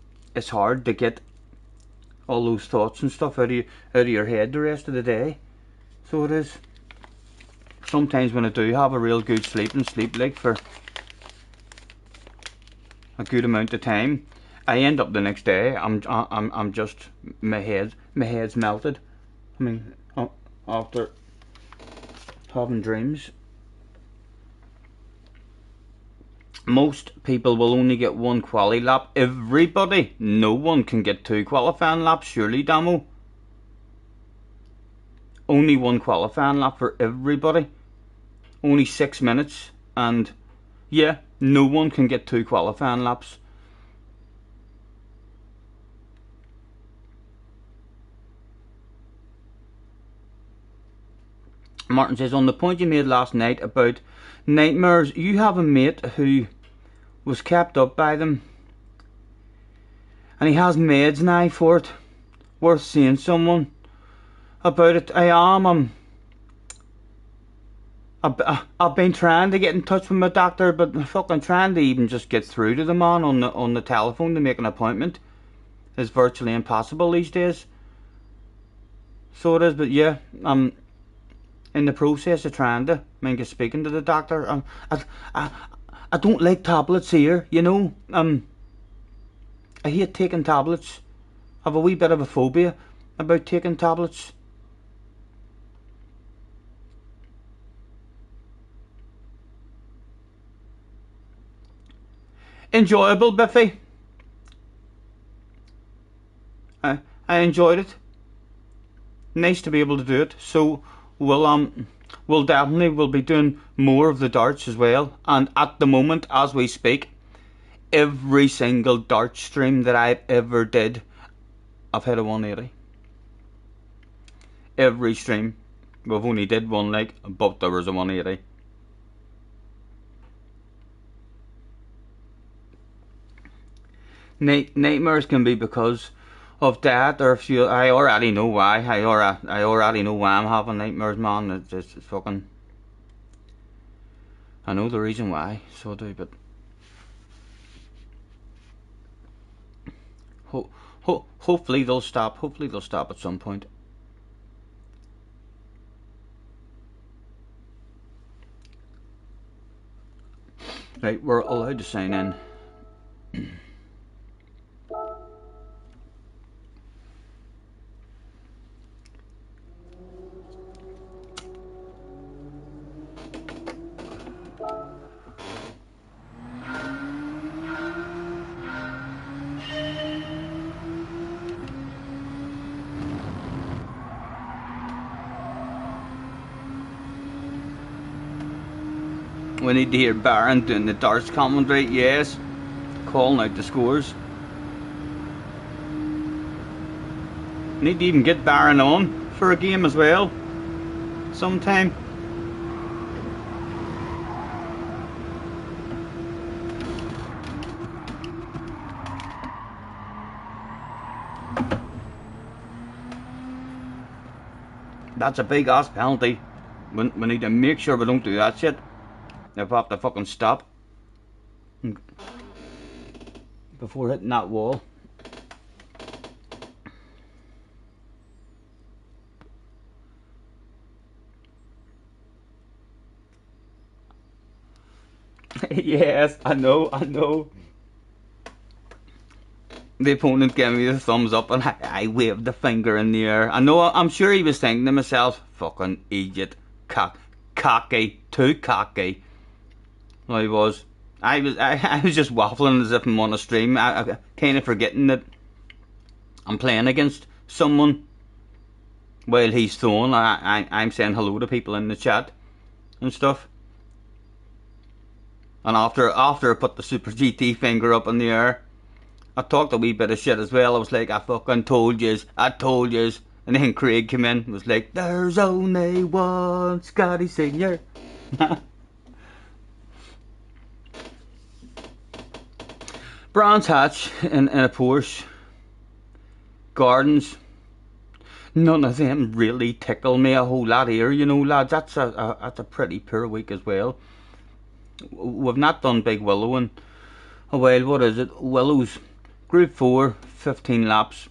hard to get all those thoughts and stuff out of your head the rest of the day. So it is. Sometimes when I do have a real good sleep and sleep like for a good amount of time, I end up the next day. I'm just my head's melted. I mean, after having dreams. Most people will only get 1 quali lap. Everybody, no one can get 2 qualifying laps, surely, Damo? Only 1 qualifying lap for everybody. Only 6 minutes, and yeah, no one can get 2 qualifying laps. Martin says, on the point you made last night about nightmares, you have a mate who was kept up by them, and he has meds now for it. Worth seeing someone about it. I've been trying to get in touch with my doctor, but fucking trying to even just get through to the man on the telephone to make an appointment is virtually impossible these days. So it is, but yeah, I'm in the process of trying to get speaking to the doctor. I don't like tablets here, you know. I hate taking tablets. I have a wee bit of a phobia about taking tablets. Enjoyable, Biffy. I enjoyed it. Nice to be able to do it. So we'll definitely be doing more of the darts as well. And at the moment, as we speak, every single dart stream that I've ever did, I've hit a 180. Every stream. We've only did one leg, but there was a 180. Nightmares can be because of that, or if you, I already know why. I already know why I'm having nightmares, man. It's fucking. I know the reason why, so I do, but hopefully they'll stop. Hopefully they'll stop at some point. Right, we're allowed to sign in. We need to hear Baron doing the darts commentary, yes. Calling out the scores. Need to even get Baron on for a game as well. Sometime. That's a big ass penalty. We need to make sure we don't do that shit. If we have to fucking stop before hitting that wall. Yes, I know. The opponent gave me the thumbs up and I waved the finger in the air. I'm sure he was thinking to himself, fucking idiot, cocky, too cocky. Well, he was. I was just waffling as if I'm on a stream, I kind of forgetting that I'm playing against someone while he's throwing. I'm saying hello to people in the chat and stuff. And after I put the Super GT finger up in the air, I talked a wee bit of shit as well. I was like, I fucking told yous. And then Craig came in and was like, there's only one Scotty Senior. Brands Hatch in a Porsche. Gardens. None of them really tickle me a whole lot here, you know, lads. That's a pretty poor week as well. We've not done Big Willow in a while. What is it? Willow's Group 4, 15 laps,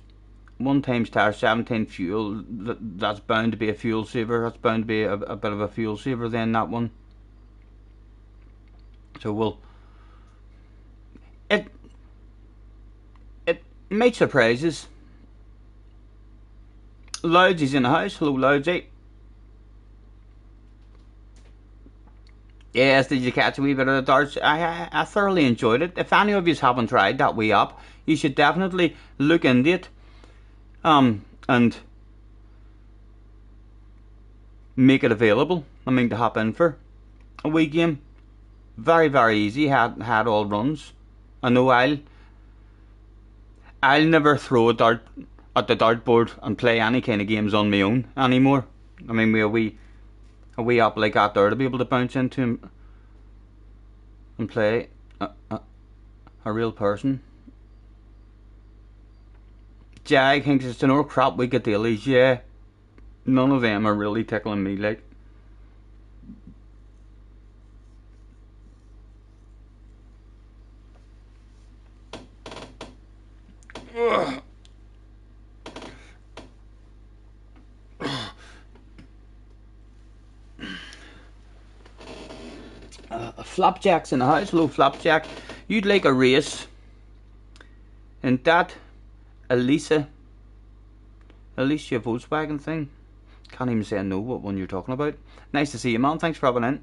1 times tire, 17 fuel. That's bound to be a fuel saver. That's bound to be a bit of a fuel saver then, that one. So it might surprise us. Loudsy's in the house. Hello, Loudsy. Yes, did you catch a wee bit of the darts? I thoroughly enjoyed it. If any of you haven't tried that wee app, you should definitely look into it. And make it available. I mean, to hop in for a wee game. Very, very easy. Had all runs. I know I'll never throw a dart at the dartboard and play any kind of games on my own anymore. I mean, we a wee app like that there to be able to bounce into and play a real person. Jag thinks it's an old crap week of dailies. Yeah, none of them are really tickling me like. Flapjack's in the house. Hello, Flapjack. You'd like a race in that Alicia Volkswagen thing? Can't even say I know what one you're talking about. Nice to see you, man. Thanks for having in.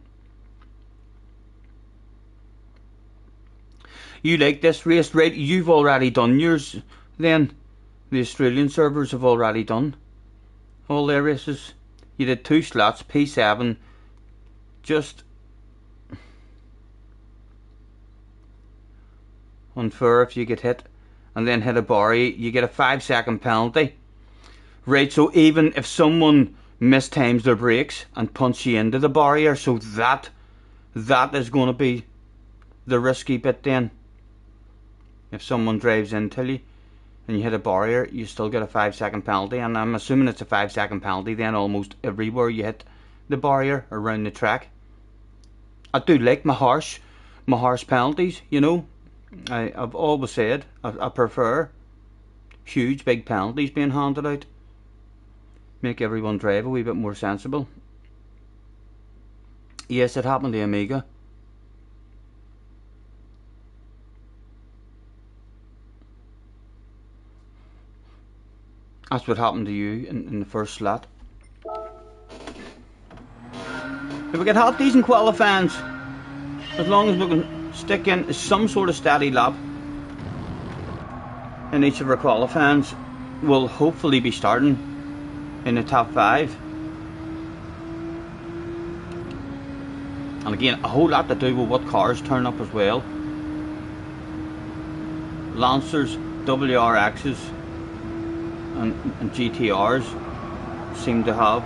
You like this race, right? You've already done yours then. The Australian servers have already done all their races. You did 2 slots, P7, just unfair if you get hit, and then hit a barrier, you get a 5-second penalty. Right, so even if someone mistimes their brakes and punch you into the barrier, so that is going to be the risky bit then. If someone drives into you and you hit a barrier, you still get a 5-second penalty, and I'm assuming it's a 5-second penalty then almost everywhere you hit the barrier around the track. I do like my harsh penalties, you know. I've always said I prefer huge big penalties being handed out. Make everyone drive a wee bit more sensible. Yes, it happened to Amiga. That's what happened to you in the first slot. If we get half decent qualifyings, as long as we can stick in some sort of steady lap in each of our qualifyings, we'll hopefully be starting in the top 5. And again, a whole lot to do with what cars turn up as well. Lancers, WRXs and GTRs seem to have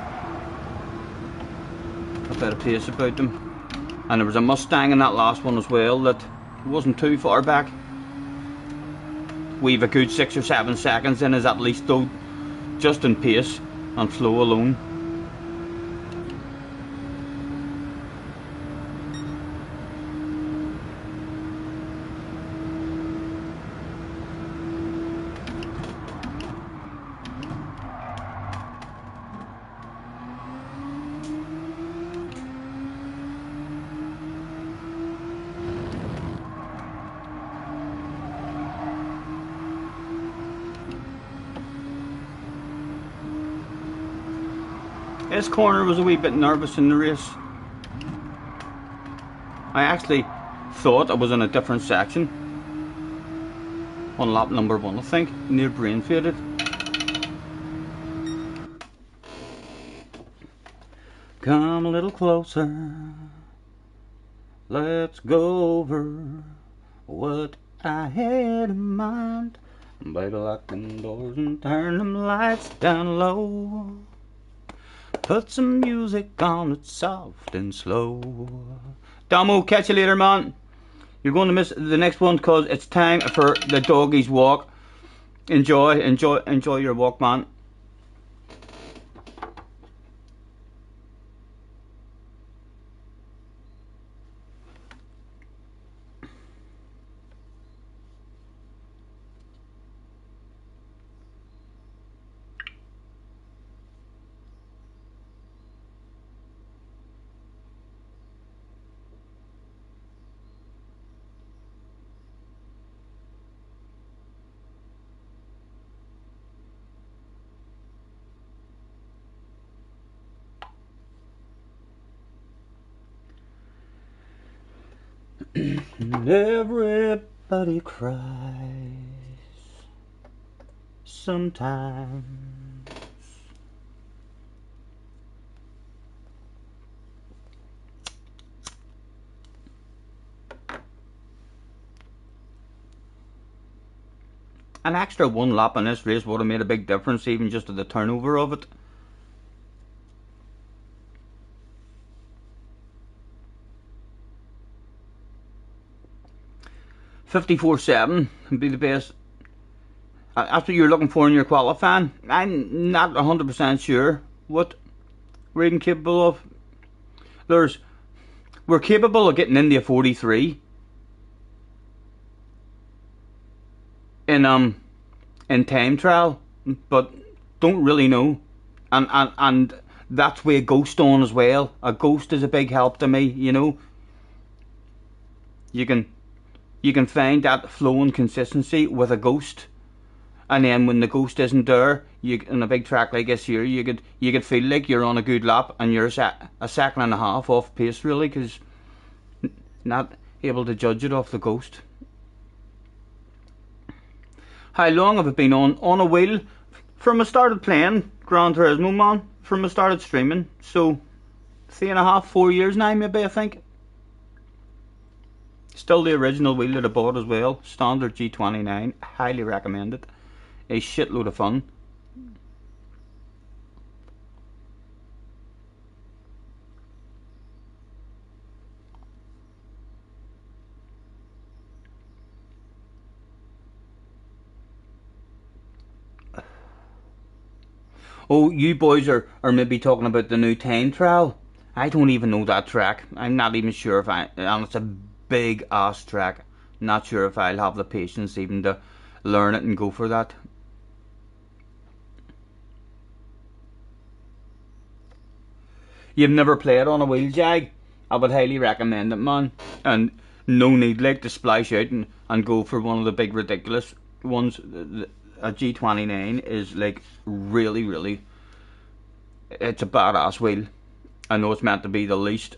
a bit of pace about them. And there was a Mustang in that last one as well that wasn't too far back. We've a good 6 or 7 seconds in us at least though, just in pace and flow alone. This corner was a wee bit nervous in the race. I actually thought I was in a different section on lap number 1, I think, near brain faded. Come a little closer, let's go over what I had in mind. Baby, lock them doors and turn them lights down low. Put some music on it soft and slow. Damo, catch you later, man. You're going to miss the next one because it's time for the doggies walk. Enjoy your walk, man. And everybody cries sometimes. An extra 1 lap in this race would have made a big difference, even just to the turnover of it. .54.7 would be the best. That's what you're looking for in your qualifying. I'm not 100% sure what we're even capable of. We're capable of getting into a 43 in time trial, but don't really know. And that's where Ghost on as well. A Ghost is a big help to me, you know. You can find that flow and consistency with a Ghost, and then when the Ghost isn't there, in a big track like this here, you could feel like you're on a good lap and you're a second and a half off pace, really, because not able to judge it off the Ghost. How long have I been on a wheel? From I started playing Gran Turismo, man. From I started streaming, so 3.5, 4 years now, maybe, I think. Still the original wheel that I bought as well, standard G29, highly recommend it. A shitload of fun. Oh, you boys are maybe talking about the new time trial. I don't even know that track. I'm not even sure if and it's a big ass track. Not sure if I'll have the patience even to learn it and go for that. You've never played on a wheel jag? I would highly recommend it, man. And no need like to splash out and go for one of the big ridiculous ones. A G29 is like really, it's a badass wheel. I know it's meant to be the least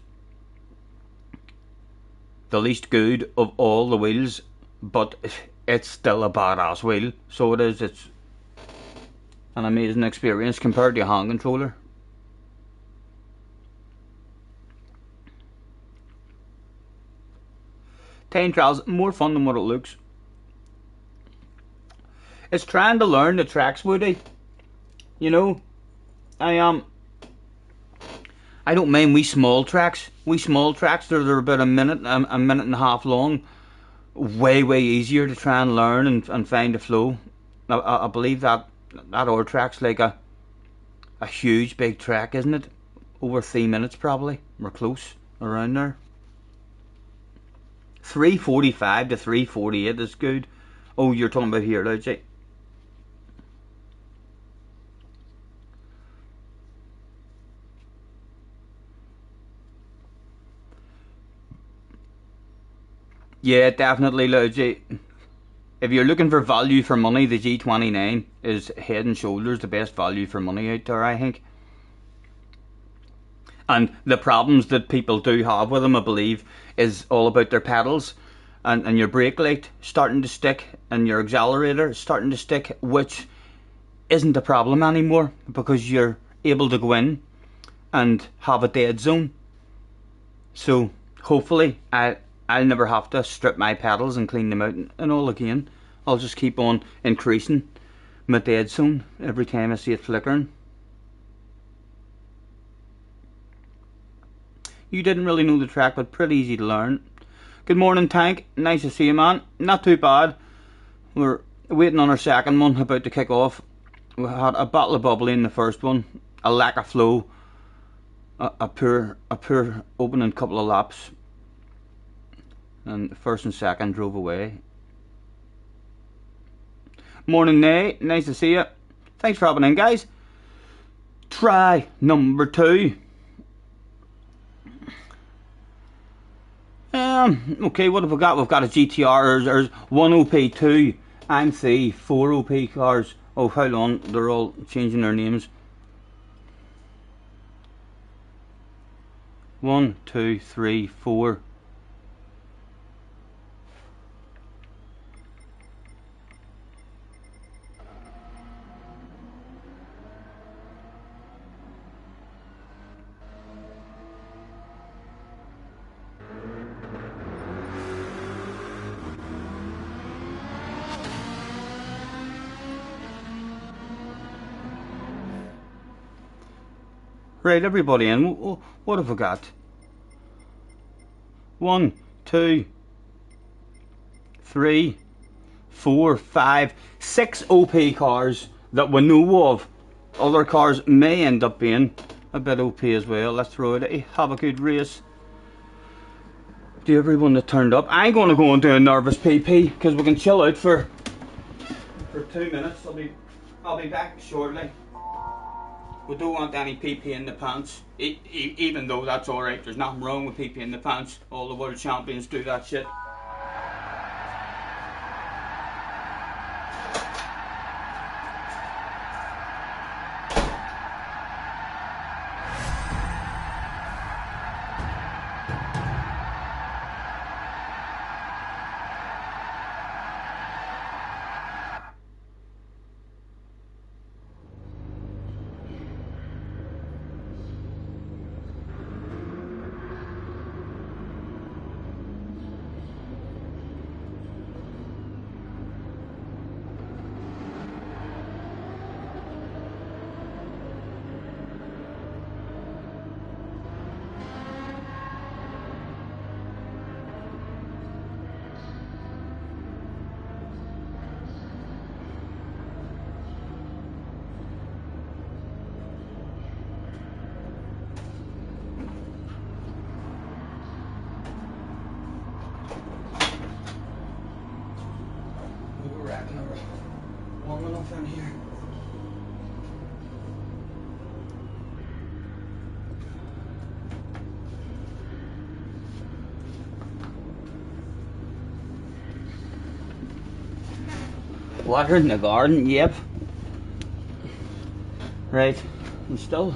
good of all the wheels, but it's still a badass wheel. So it is. It's an amazing experience compared to a hand controller. Time trial's more fun than what it looks. It's trying to learn the tracks, Woody. You know, I don't mind wee small tracks. Wee small tracks, they're about a minute and a half long. Way easier to try and learn and find the flow. I believe that our track's like a huge big track, isn't it? Over 3 minutes probably. We're close around there. 3:45 to 3:48 is good. Oh, you're talking about here, Luigi. Yeah, definitely, Luigi. If you're looking for value for money, the G29 is head and shoulders the best value for money out there, I think. And the problems that people do have with them, I believe, is all about their pedals and your brake light starting to stick and your accelerator starting to stick, which isn't a problem anymore because you're able to go in and have a dead zone. So hopefully I'll never have to strip my pedals and clean them out and all again. I'll just keep on increasing my dead zone every time I see it flickering. You didn't really know the track, but pretty easy to learn. Good morning, Tank. Nice to see you, man. Not too bad. We're waiting on our second one, about to kick off. We had a bottle of bubbly in the first one, a lack of flow, a poor opening couple of laps, and the first and second drove away. Morning, Nay. Nice to see you. Thanks for hopping in, guys. Try number 2. Okay, what have we got? We've got a GTR. There's 1 OP2. I'm 3, 4 OP cars. Oh, hold on. They're all changing their names. 1, 2, 3, 4. Right, everybody in. What have we got? 1, 2, 3, 4, 5, 6 OP cars that we know of. Other cars may end up being a bit OP as well. Let's throw it at you. Have a good race. To everyone that turned up. I'm going to go and do a nervous PP because we can chill out for 2 minutes. I'll be back shortly. We don't want any PP in the pants, even though that's alright. There's nothing wrong with PP in the pants. All the world champions do that shit. Warm enough in here. Water in the garden, yep. Right, and still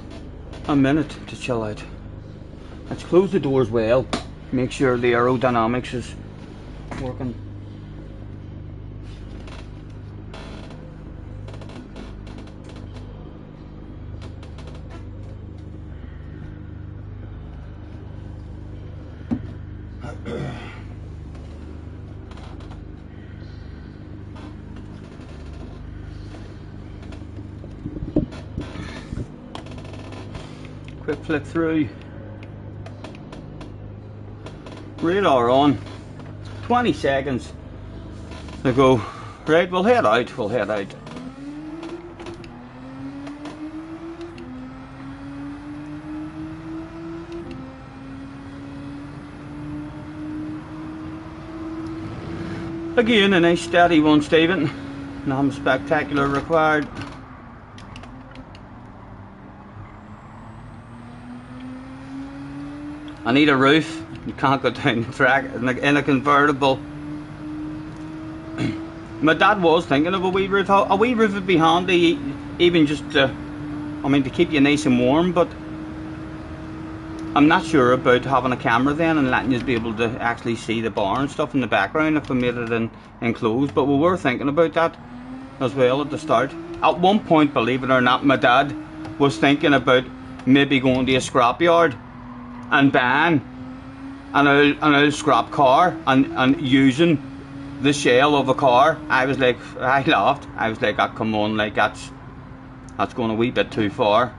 a minute to chill out. Let's close the doors well, make sure the aerodynamics is working. Quick flick through. Radar on. 20 seconds to go. Right, we'll head out. We'll head out. Again, a nice steady one, Stephen. Nothing spectacular required. I need a roof. You can't go down the track in a convertible. My dad was thinking of a wee roof. A wee roof would be handy, even just to, to keep you nice and warm, but I'm not sure about having a camera then and letting you be able to actually see the bar and stuff in the background if we made it enclosed, but we were thinking about that as well at the start. At one point, believe it or not, my dad was thinking about maybe going to a scrapyard and buying an old scrap car and using the shell of a car. I laughed. I was like, oh, come on, like that's going a wee bit too far.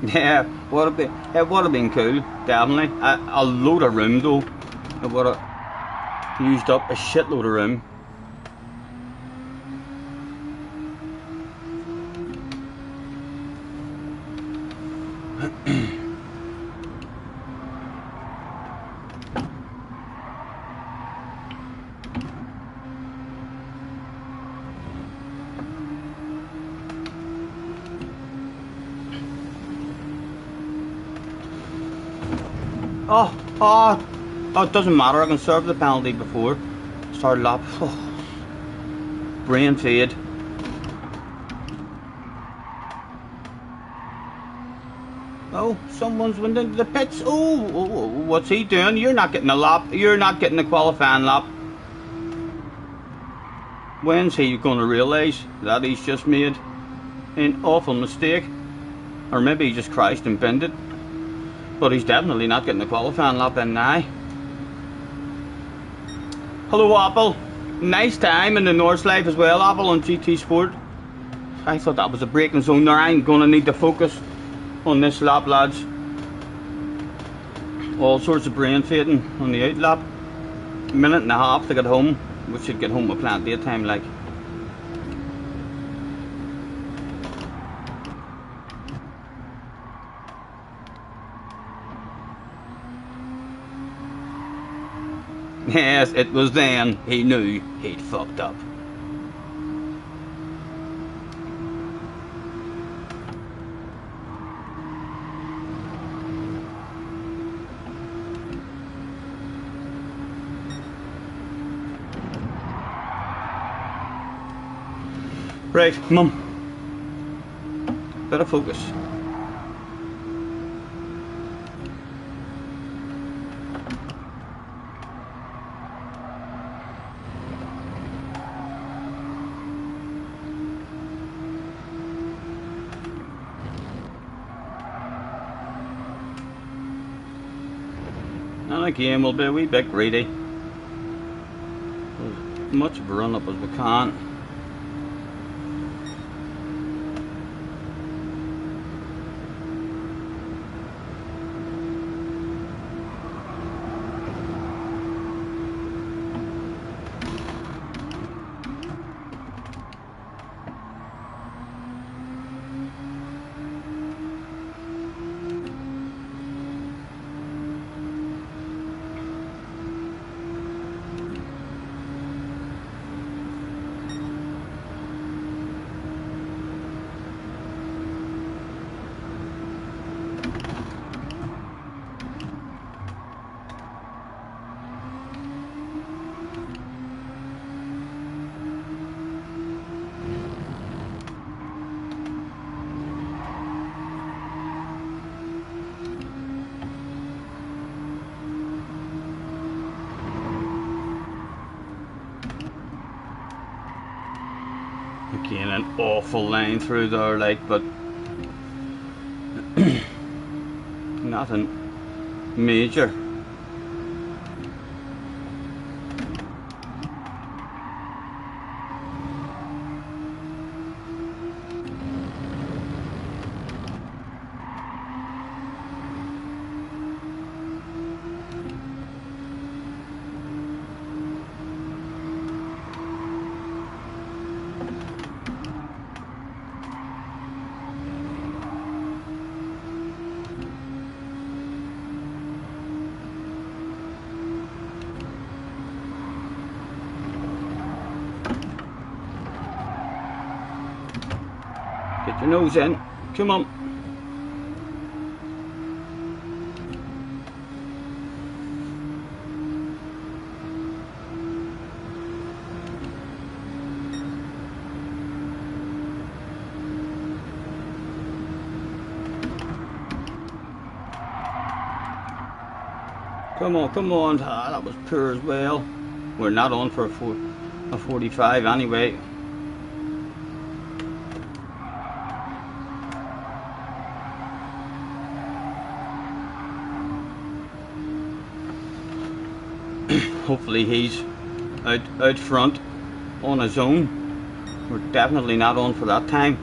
Yeah, it would have been cool, definitely. A load of room though. It would have used up a shitload of room. Oh, it doesn't matter. I can serve the penalty before start lap. Oh, brain fade. Oh, someone's went into the pits. Oh, what's he doing? You're not getting a lap. You're not getting a qualifying lap. When's he going to realise that he's just made an awful mistake? Or maybe he just crashed and binned it. But he's definitely not getting a qualifying lap in now. Hello, Apple. Nice time in the North Life as well, Apple, on GT Sport. I thought that was a braking zone there. I'm going to need to focus on this lap, lads. All sorts of brain fading on the out lap. A minute and a half to get home. We should get home with plenty of time, like. Yes, it was then he knew he'd fucked up. Right, Mum. Better focus. And again, we'll be a wee bit greedy. As much of a run up as we can. Again, an awful line through there, like, but nothing major. Get your nose in. Come on. Come on, come on. Ah, that was poor as well. We're not on for a 45 anyway. Hopefully he's out front on his own. We're definitely not on for that time.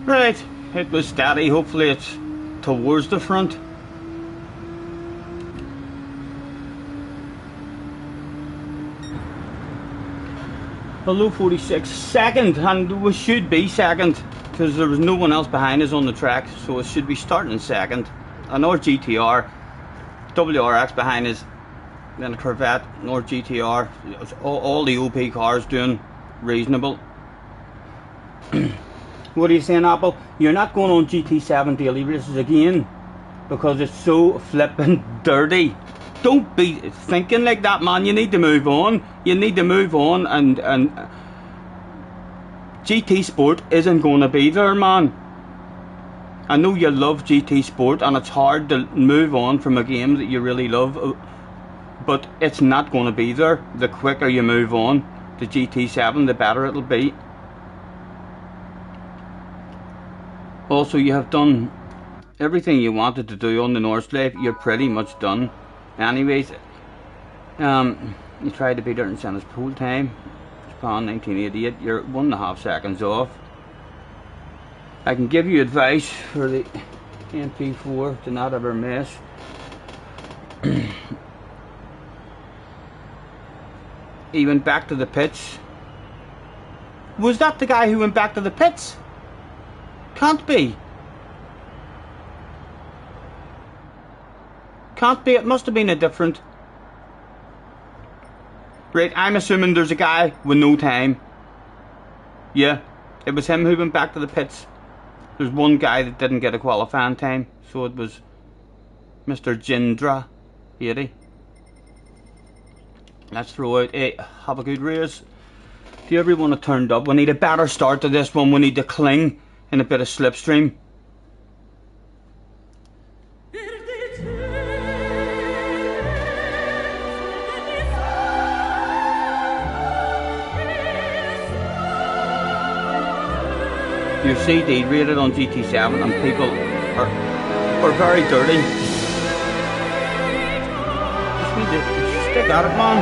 Right, it was steady. Hopefully it's towards the front. Hello 46, second, and we should be second because there was no one else behind us on the track, so it should be starting second. Another GTR, WRX behind us, then a Corvette, another GTR. All the OP cars doing reasonable. What are you saying, Apple? You're not going on GT7 daily races again because it's so flippin' dirty. Don't be thinking like that, man. You need to move on. You need to move on, and GT Sport isn't going to be there, man. I know you love GT Sport and it's hard to move on from a game that you really love, but it's not going to be there. The quicker you move on to GT7, the better it'll be. Also, you have done everything you wanted to do on the Nordschleife. You're pretty much done. Anyways, you tried to beat Ayrton Senna's pole time. Japan 1988. You're 1.5 seconds off. I can give you advice for the MP4 to not ever miss. He went back to the pits. Was that the guy who went back to the pits? Can't be. Can't be. It must have been a different. Right, I'm assuming there's a guy with no time. Yeah, it was him who went back to the pits. There's one guy that didn't get a qualifying time, so it was Mr. Jindra 80. Let's throw out a have a good race. Do everyone have turned up? We need a better start to this one. We need to cling in a bit of slipstream. Your CD rated on GT7 and people are very dirty. Just need to Stick at it, man.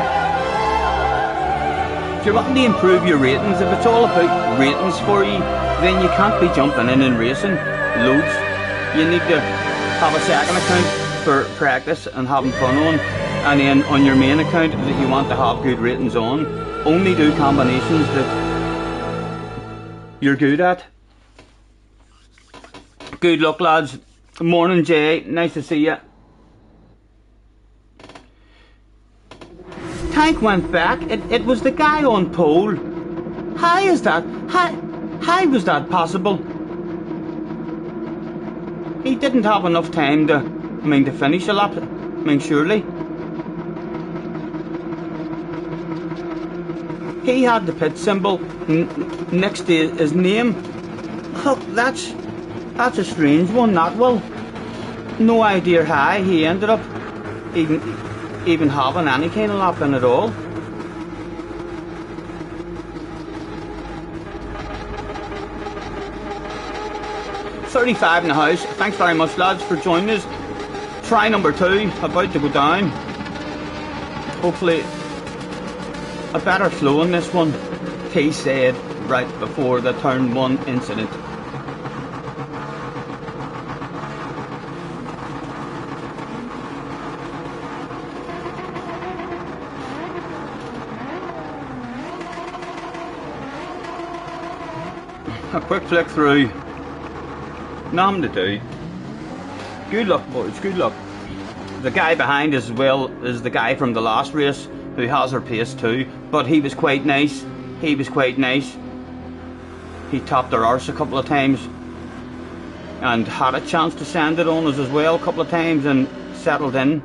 If you're wanting to improve your ratings, if it's all about ratings for you, then you can't be jumping in and racing loads. You need to have a second account for practice and having fun on, and then on your main account that you want to have good ratings on, only do combinations that you're good at. Good luck, lads. Morning, Jay. Nice to see you. Tank went back. It was the guy on pole. How is that? How was that possible? He didn't have enough time to finish a lap. Surely. He had the pit symbol next to his name. Look, that's a strange one, that will. No idea how he ended up even having any kind of lap in at all. $35 in the house. Thanks very much, lads, for joining us. Try number 2, about to go down. Hopefully a better flow on this one, he said right before the turn 1 incident. A quick flick through. Nothing to do. Good luck, boys, good luck. The guy behind as well is the guy from the last race who has her pace too, but he was quite nice. He topped her arse a couple of times and had a chance to send it on us as well a couple of times and settled in.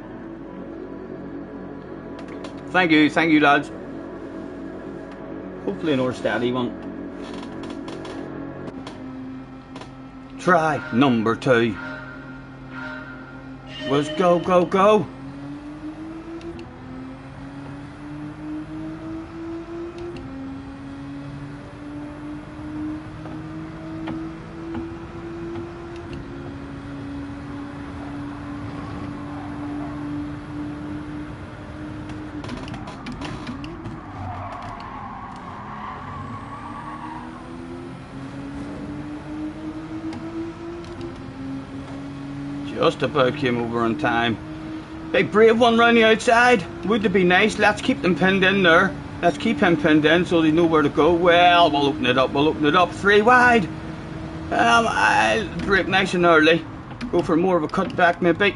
Thank you lads. Hopefully another steady one. Try number 2 was go, go, go. Just about came over on time. Big brave one round the outside. Would it be nice? Let's keep them pinned in there. Let's keep him pinned in so they know where to go. Well, we'll open it up. 3 wide. I'll break nice and early. Go for more of a cutback maybe.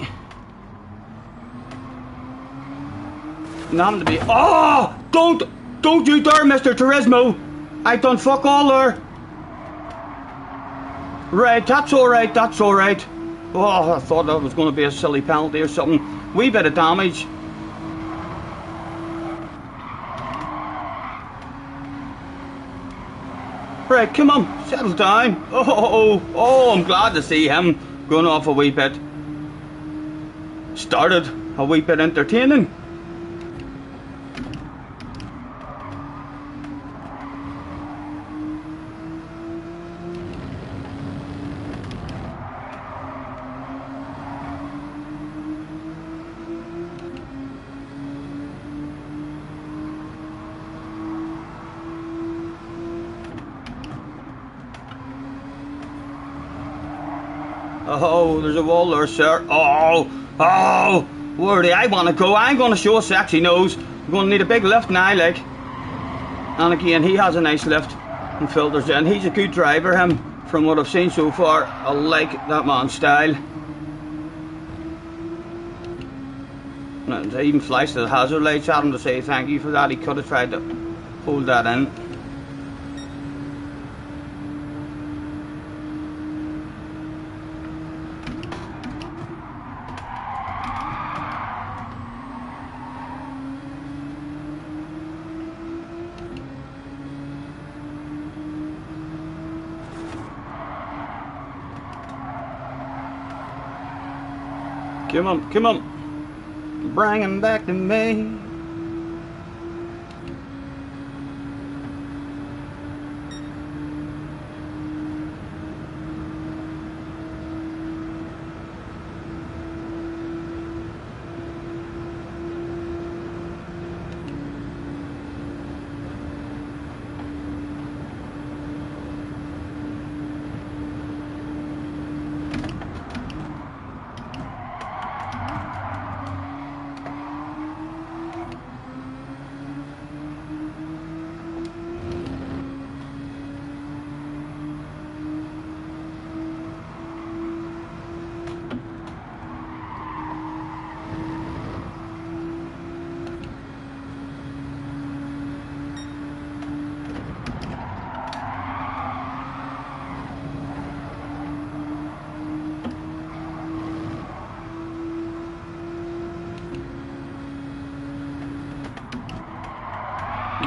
Nothing to be. Oh! Don't you dare, Mr. Turismo. I done fuck all there. Right, that's alright. Oh, I thought that was going to be a silly penalty or something. Wee bit of damage. Right, come on, settle down. Oh, I'm glad to see him going off a wee bit. Started a wee bit entertaining. Oh, there's a wall there, sir. Oh, where do I want to go? I'm going to show a sexy nose. I'm going to need a big lift now, like. And again, he has a nice lift and filters in. He's a good driver, him, from what I've seen so far. I like that man's style. And I even flashed the hazard lights at him to say thank you for that. He could have tried to hold that in. Come on. Bring him back to me.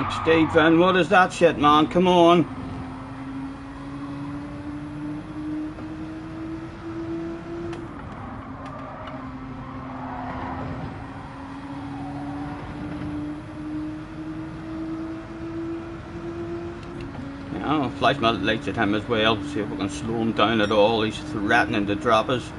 Stephen, what is that shit, man? Come on. I'll flash my lights at him as well, see if we can slow him down at all. He's threatening to drop us.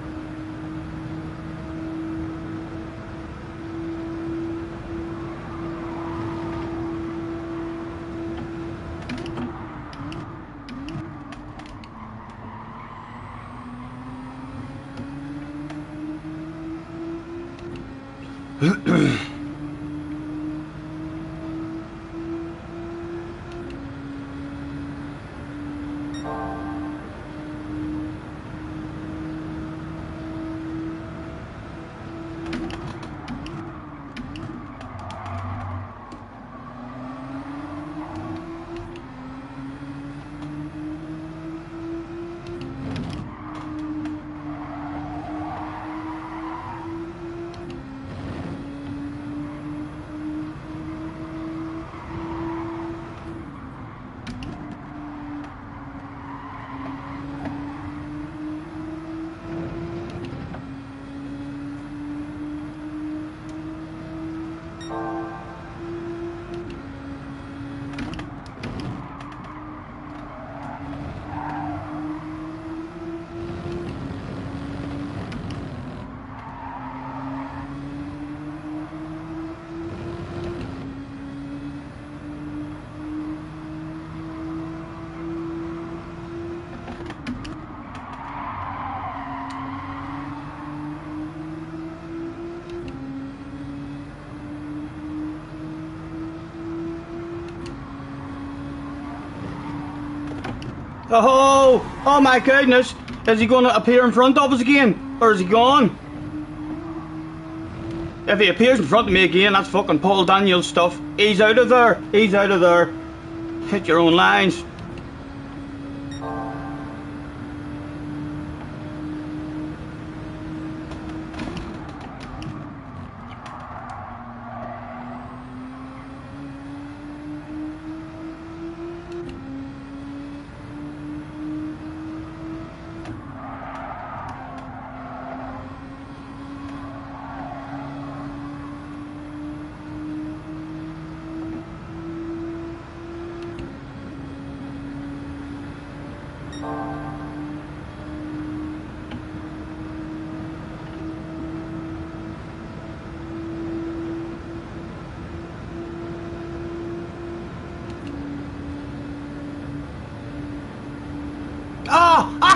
Oh, oh my goodness. Is he going to appear in front of us again? Or is he gone? If he appears in front of me again, that's fucking Paul Daniels stuff. He's out of there. He's out of there. Hit your own lines.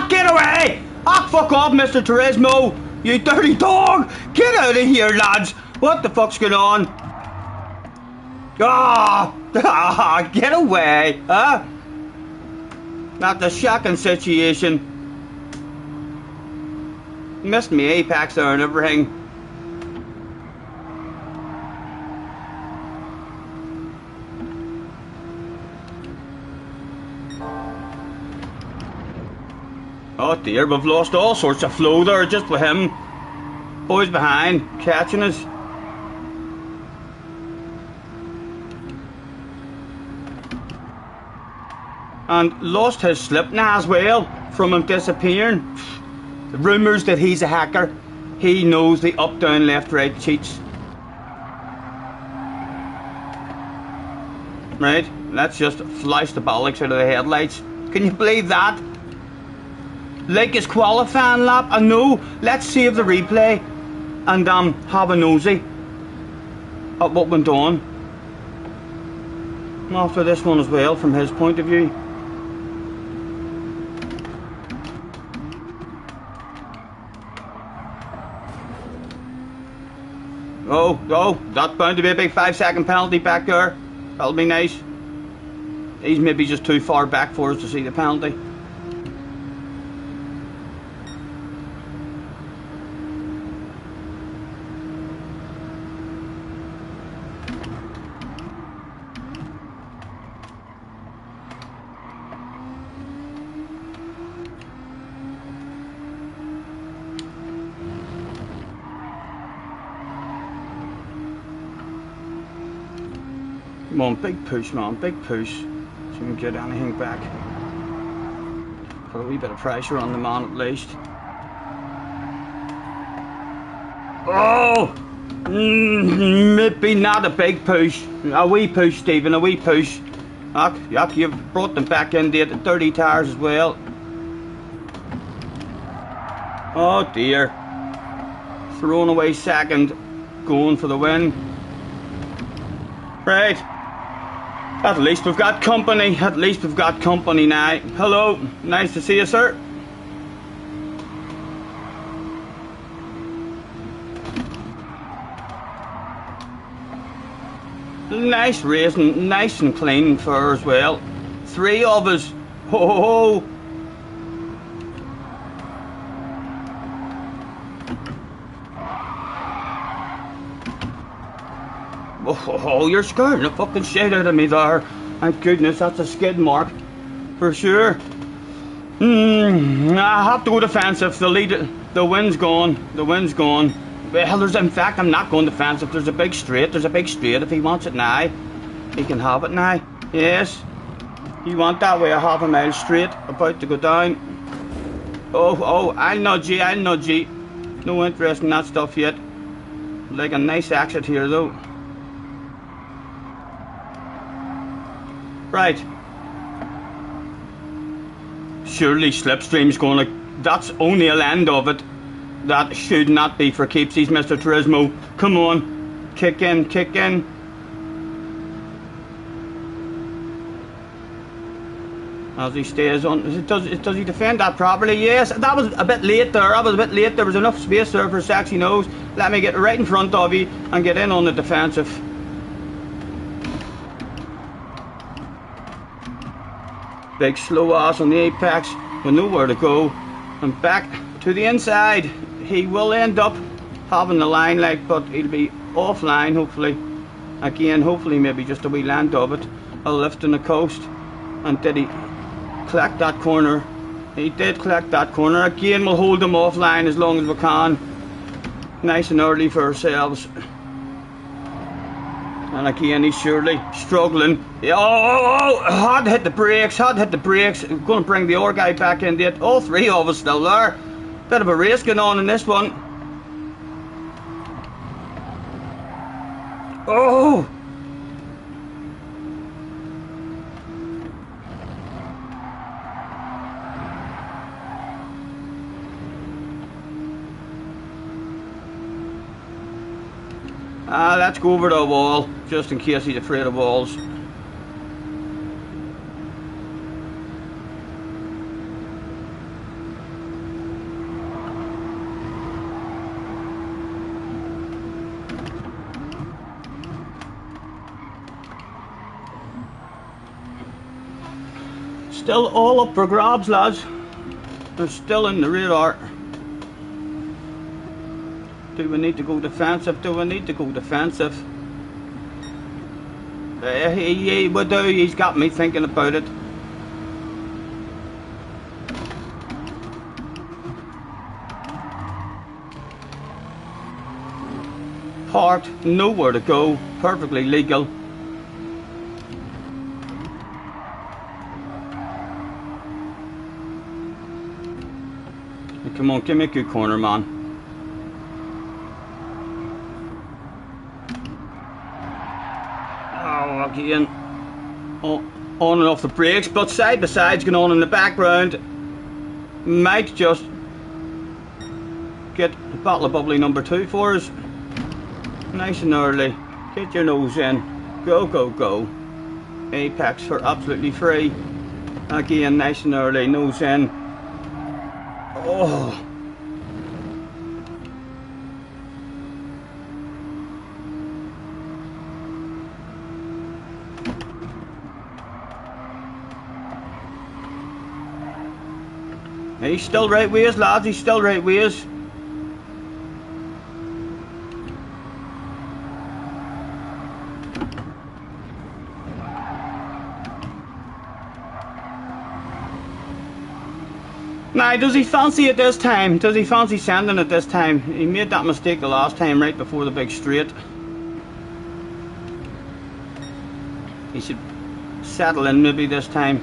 Get away! Fuck off, Mr. Turismo! You dirty dog! Get out of here, lads! What the fuck's going on? Get away! Huh? That's a shocking situation. Missed me apex there and everything. Oh dear, we've lost all sorts of flow there just with him. Boys behind, catching us. And lost his slip now as well from him disappearing. The rumours that he's a hacker. He knows the up, down, left, right cheats. Right, let's just flash the bollocks out of the headlights. Can you believe that? Like his qualifying lap, I know. Let's save the replay and have a nosy at what went on after this one as well from his point of view. Oh, that's bound to be a big 5-second penalty back there. That'll be nice. He's maybe just too far back for us to see the penalty. Come on, big push, man, big push. So we can get anything back. Put a wee bit of pressure on the man at least. Oh! Maybe not a big push. A wee push, Stephen, a wee push. Yuck, you've brought them back in there, the dirty tires as well. Oh dear. Thrown away second. Going for the win. Right. At least we've got company. At least we've got company now. Hello. Nice to see you, sir. Nice racing. Nice and clean for her as well. 3 of us. Ho ho ho. Oh, you're scaring the fucking shit out of me there. Thank goodness, that's a skid mark. For sure. I have to go defensive. The lead, the wind's gone. The wind's gone. Well, in fact, I'm not going defensive. There's a big straight. There's a big straight. If he wants it now, he can have it now. Yes. You want that way, a half a mile straight. About to go down. Oh, I'll nudge you. I'll nudge you. No interest in that stuff yet. Like a nice exit here, though. Right. Surely Slipstream's gonna... That's only a end of it. That should not be for keepsies, Mr. Turismo. Come on. Kick in, kick in. As he stays on... Does he defend that properly? Yes. That was a bit late there. That was a bit late. There was enough space there for Sexy Nose. Let me get right in front of you and get in on the defensive. Big slow ass on the apex with nowhere to go, and back to the inside. He will end up having the line, like, but he'll be offline hopefully. Again, hopefully maybe just a wee land of it. A lift on the coast. And did he collect that corner? He did collect that corner. Again, we'll hold him offline as long as we can. Nice and early for ourselves. And again, he's surely struggling. Oh, hard hit the brakes, hard hit the brakes. I'm going to bring the other guy back in there. All 3 of us still there. Bit of a race going on in this one. Oh! Let's go over the wall, just in case he's afraid of walls. Still all up for grabs, lads. They're still in the radar. Do we need to go defensive? Do we need to go defensive? He would do. He's got me thinking about it. Parked, nowhere to go. Perfectly legal. Come on, give me a good corner, man. Again, on and off the brakes, but side by side's going on in the background. Might just get a bottle of bubbly number 2 for us. Nice and early. Get your nose in. Go, go, go. Apex for absolutely free. Again, nice and early. Nose in. Oh. He's still right ways, lads, he's still right ways. Now, does he fancy it this time? Does he fancy sending it this time? He made that mistake the last time right before the big straight. He should settle in maybe this time.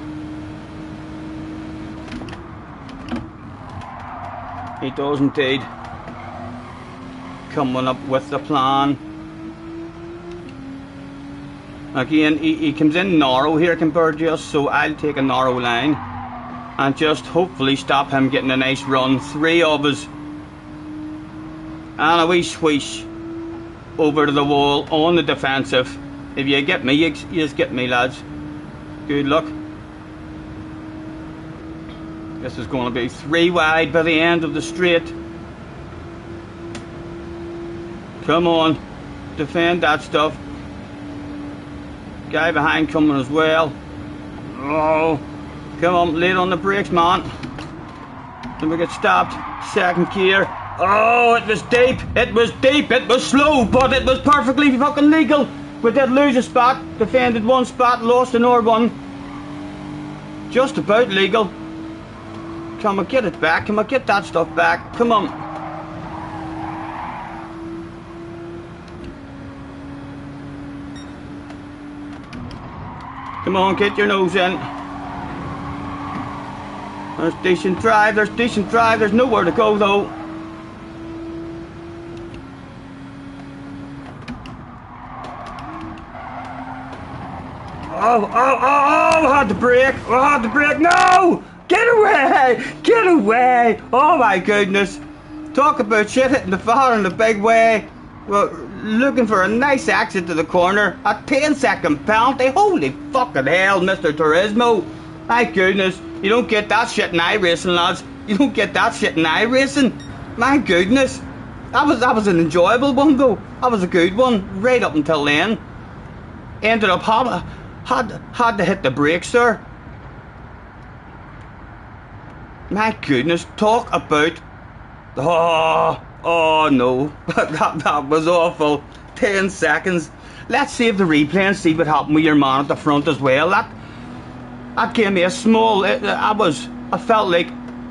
He does indeed. Coming up with the plan. Again, he comes in narrow here compared to us, so I'll take a narrow line and just hopefully stop him getting a nice run. 3 of us. And a wee swish over to the wall on the defensive. If you get me, you just get me, lads. Good luck. This is going to be 3 wide by the end of the straight. Come on, defend that stuff. Guy behind coming as well. Oh, come on, late on the brakes, man. Then we get stopped. Second gear. Oh, it was deep. It was deep. It was slow, but it was perfectly fucking legal. We did lose a spot. Defended 1 spot, lost another 1. Just about legal. Come on, get it back. Come on, get that stuff back. Come on. Come on, get your nose in. There's decent drive, there's nowhere to go though. Oh, I had to brake, no! Get away, oh my goodness. Talk about shit hitting the fire in a big way. Well, looking for a nice exit to the corner. A 10-second penalty. Holy fucking hell, Mr. Turismo. My goodness. You don't get that shit in iRacing, lads. You don't get that shit in iRacing. My goodness. That was an enjoyable one, though. That was a good one. Right up until then. Ended up had to hit the brakes there. My goodness. Talk about... Oh no, that was awful. 10 seconds. Let's save the replay and see what happened with your man at the front as well. That gave me a small... I felt like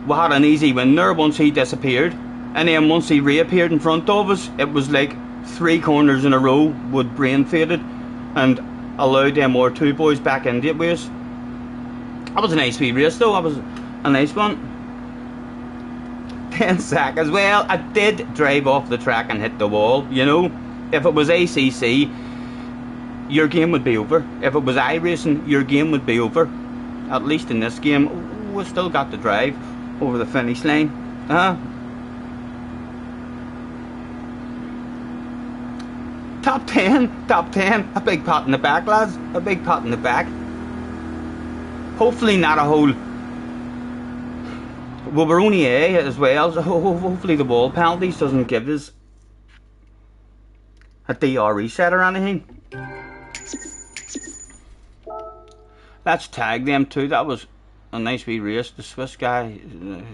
we had an easy win there once he disappeared. And then once he reappeared in front of us, it was like 3 corners in a row would brain faded and allowed them or 2 boys back into it with us. That was a nice wee race though. That was a nice one. 10 seconds. Well, I did drive off the track and hit the wall, you know. If it was ACC, your game would be over. If it was iRacing, your game would be over. At least in this game, we still got to drive over the finish line. Top 10. A big pat in the back, lads. A big pat in the back. Hopefully not a whole... Well, we're only A as well, so hopefully the wall penalties doesn't give us a DR reset or anything. Let's tag them too. That was a nice wee race. The Swiss guy,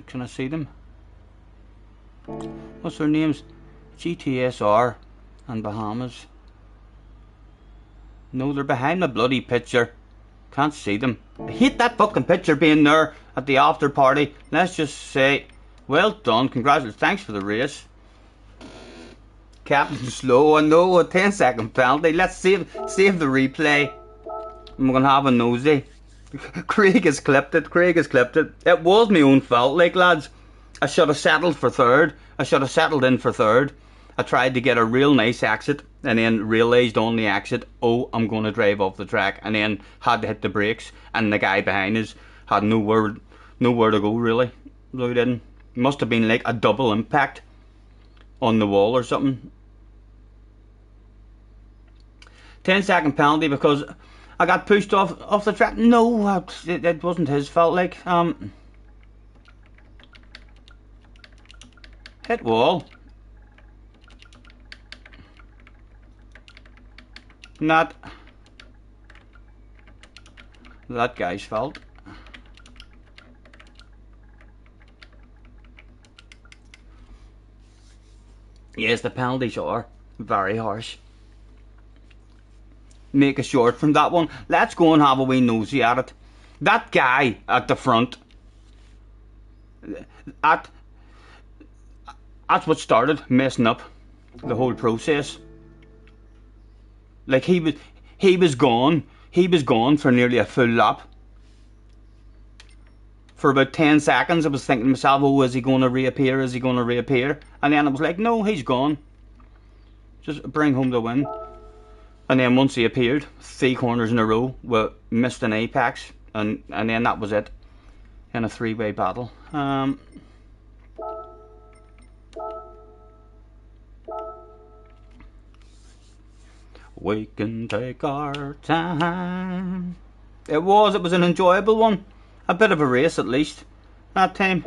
can I see them? What's their names? GTSR and Bahamas. No, they're behind the bloody picture. Can't see them. I hate that fucking picture being there at the after party. Let's just say, well done, congratulations, thanks for the race. Captain slow, I know, a 10-second penalty. Let's save the replay. I'm gonna have a nosy. Craig has clipped it. It was my own fault, like, lads. I should have settled for third. I should have settled in for third. I tried to get a real nice exit and then realised on the exit, oh, I'm going to drive off the track, and then had to hit the brakes, and the guy behind us had nowhere to go, really. So he didn't. Must have been like a double impact on the wall or something. 10-second penalty because I got pushed off the track. No, it wasn't his fault. Like, hit wall. Not that guy's fault. Yes, the penalties are very harsh. Make a short from that one. Let's go and have a wee nosy at it. That guy at the front, that's what started messing up the whole process. Like, he was gone. he was gone for nearly a full lap. For about 10 seconds I was thinking to myself, oh, is he going to reappear, is he going to reappear? And then I was like, no, he's gone. Just bring home the win. And then once he appeared, 3 corners in a row, we missed an apex, and then that was it in a 3-way battle. We can take our time. It was an enjoyable one. A bit of a race at least that time.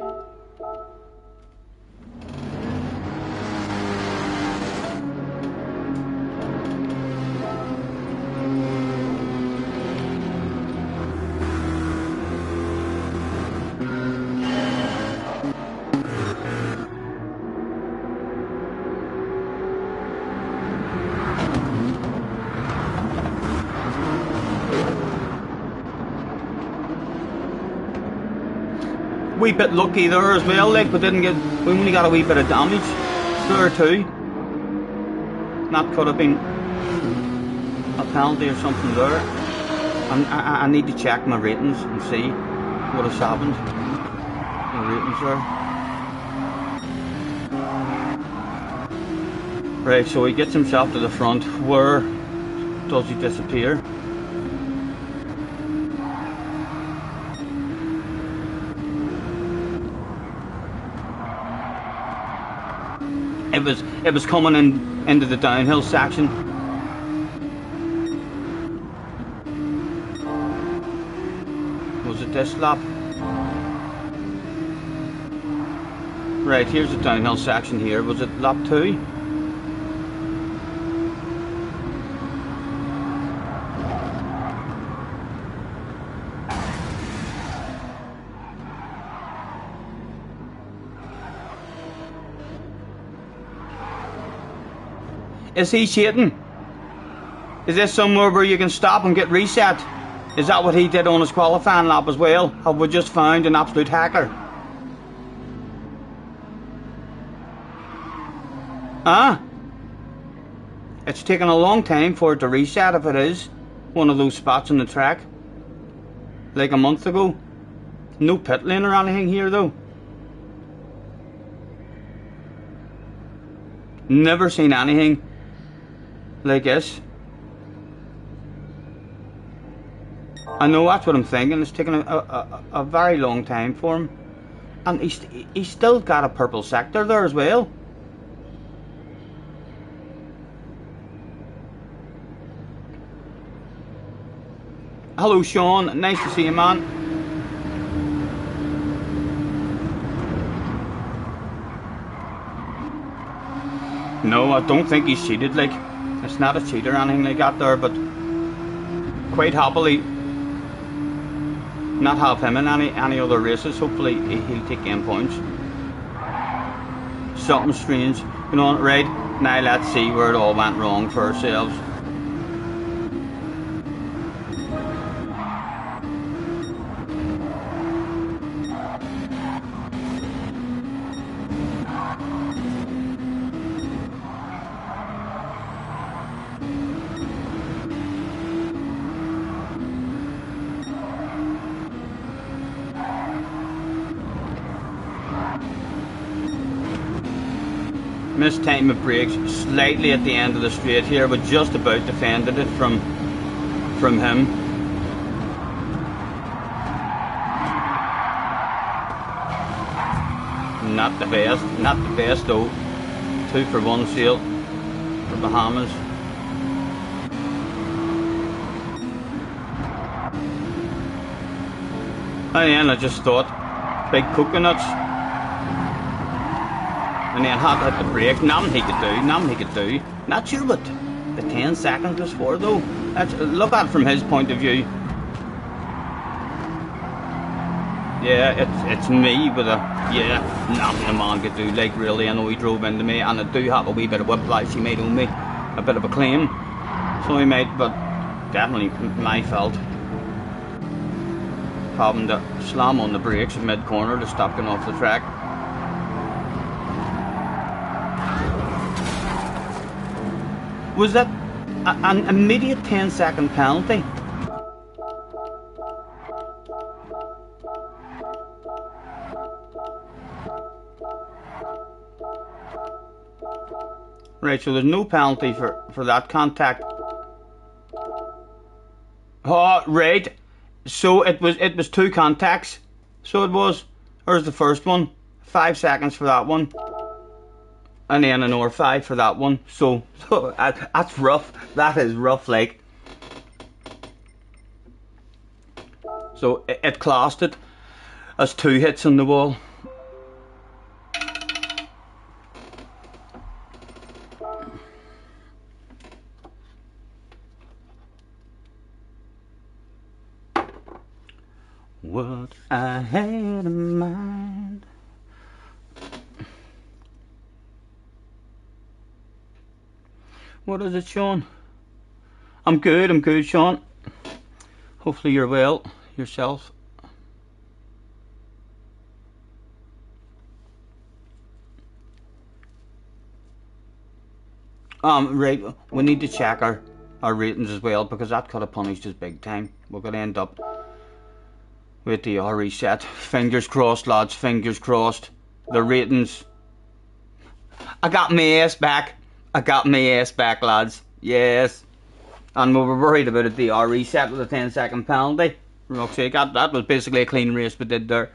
Wee bit lucky there as well, like we only got a wee bit of damage there too. That could have been a penalty or something there. I need to check my ratings and see what has happened. My ratings there. Right, so he gets himself to the front. Where does he disappear? It was coming into the downhill section. Was it this lap? Right, here's the downhill section here. Was it lap 2? Is he cheating? Is this somewhere where you can stop and get reset? Is that what he did on his qualifying lap as well? Have we just found an absolute hacker? Huh? It's taken a long time for it to reset if it is one of those spots on the track. Like a month ago. No pit lane or anything here though. Never seen anything like this. I know that's what I'm thinking. It's taken a very long time for him, and he's still got a purple sector there as well. Hello Sean, nice to see you, man. No, I don't think he's cheated, like, it's not a cheat or anything like that there, but quite happily not have him in any other races. Hopefully he'll take game points. Something strange going on. Right, now let's see where it all went wrong for ourselves. Missed time of brakes slightly at the end of the straight here, but just about defended it from him. Not the best though. 2 for 1 sale for Bahamas. And then I just thought, big coconuts. And then had to hit the brake. Nothing he could do. Not sure what the 10 seconds was for though. Look at it from his point of view. Yeah, it's me with nothing a man could do. Like really, I know he drove into me, and I do have a wee bit of whiplash. He made on me, a bit of a claim. So he made, but definitely my fault. Having to slam on the brakes at mid corner to stop getting off the track. Was that an immediate 10-second penalty? Right, so there's no penalty for that contact. Oh, right. So it was 2 contacts. So it was. There's the first one. 5 seconds for that one. And then another 5 for that one. So that's rough. That is rough, like. So it classed it as 2 hits on the wall. What I had in mind. What is it, Sean? I'm good, Sean. Hopefully you're well yourself. Right, we need to check our ratings as well, because that could have punished us big time. We're going to end up with the reset. Fingers crossed, lads, fingers crossed. The ratings. I got my ass back. I got my ass back, lads. Yes. And we were worried about it, the reset with a 10-second penalty. For fuck's sake, that was basically a clean race we did there.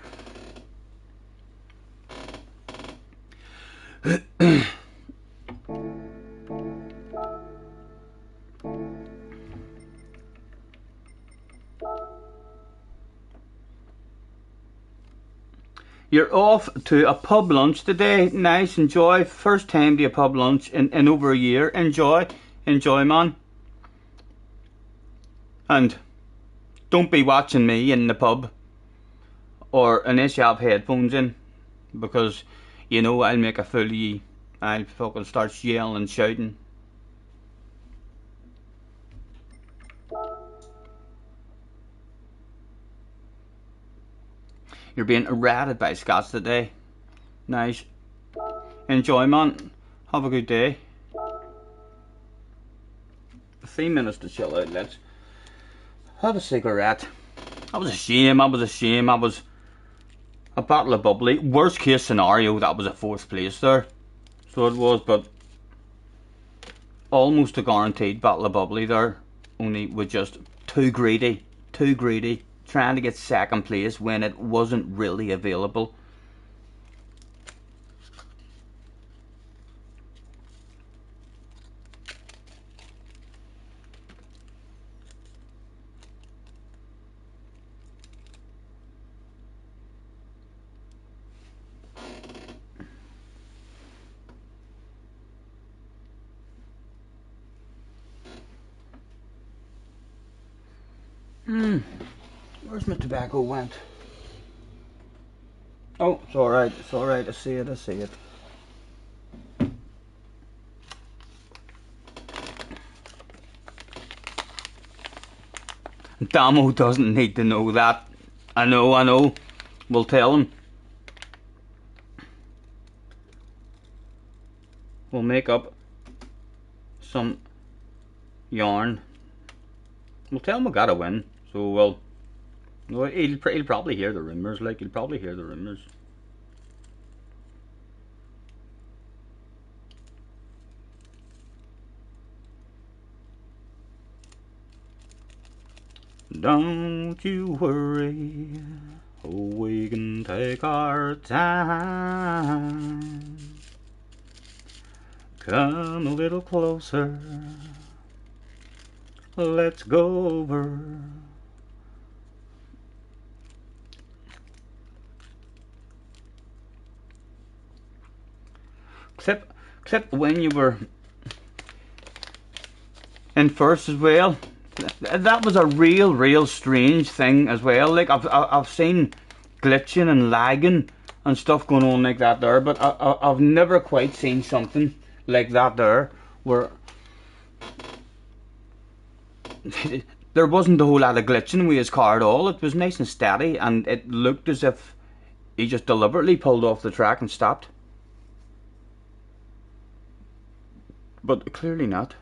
You're off to a pub lunch today. Nice, enjoy. First time to a pub lunch in over a year. Enjoy, man. And don't be watching me in the pub, or unless you have headphones in, because you know I'll make a fool of you. I'll fucking start yelling and shouting. You're being ratted by Scots today. Nice. Enjoy, man. Have a good day. 3 minutes to chill out, let's have a cigarette. That was a shame, I was a battle of bubbly. Worst case scenario, that was a 4th place there. So it was, but almost a guaranteed battle of bubbly there. Only with just too greedy. Trying to get 2nd place when it wasn't really available. Where's my tobacco went? Oh, it's alright, I see it. Damo doesn't need to know that. I know. We'll tell him. We'll make up some yarn. We'll tell him we gotta win. So well, he'll probably hear the rumours. Like, he'll probably hear the rumours. Don't you worry, we can take our time. Come a little closer, let's go over except when you were in first as well. That was a real strange thing as well. Like, I've seen glitching and lagging and stuff going on like that there, but I've never quite seen something like that there, where there wasn't a whole lot of glitching with his car at all. It was nice and steady, and it looked as if he just deliberately pulled off the track and stopped. But clearly not.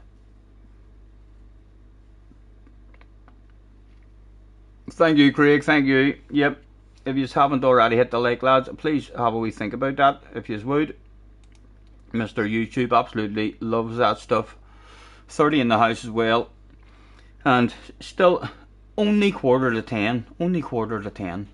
Thank you, Craig, thank you. Yep, if you haven't already hit the like, lads, please have a wee think about that, if you would. Mr. YouTube absolutely loves that stuff. 30 in the house as well. And still only quarter to 10. Only quarter to 10.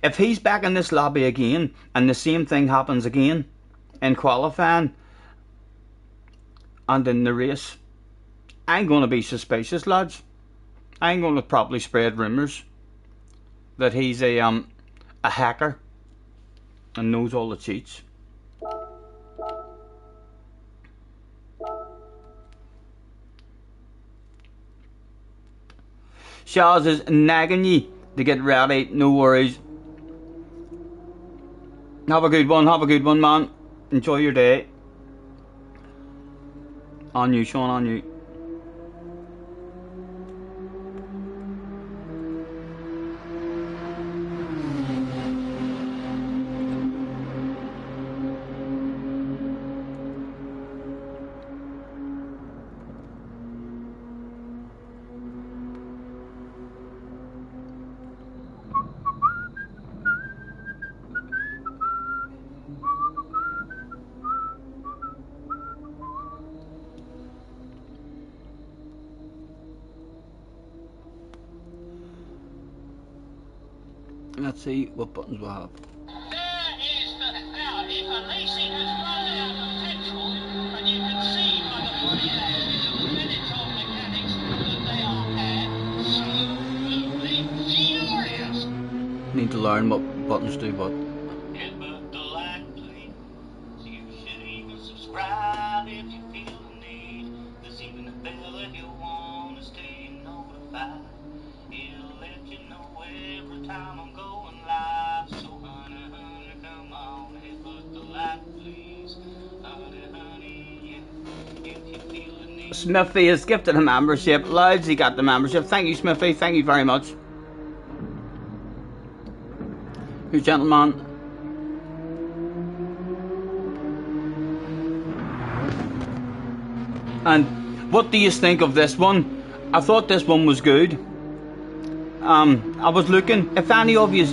If he's back in this lobby again and the same thing happens again in qualifying and in the race, I'm going to be suspicious, lads. I'm going to probably spread rumours that he's a hacker and knows all the cheats. Shaz is nagging you to get ready, no worries. Have a good one, man. Enjoy your day. On you, Sean, on you. Let's see what buttons we'll have. There is the now if a racing has run out of petrol, and you can see by the body language of the Benetton mechanics that they are absolutely furious. Need to learn what buttons do what. Hit the like, please. You should even subscribe if you feel the need. There's even a bell if you want to stay notified. It'll let you know every time I'm going live. So honey, honey, come on, hit the like, please. Honey, honey, yeah. If you feel the need. Smithy has gifted a membership. Lads, he got the membership. Thank you, Smithy. Thank you very much. You gentleman. And what do you think of this one? I thought this one was good. I was looking, if any of you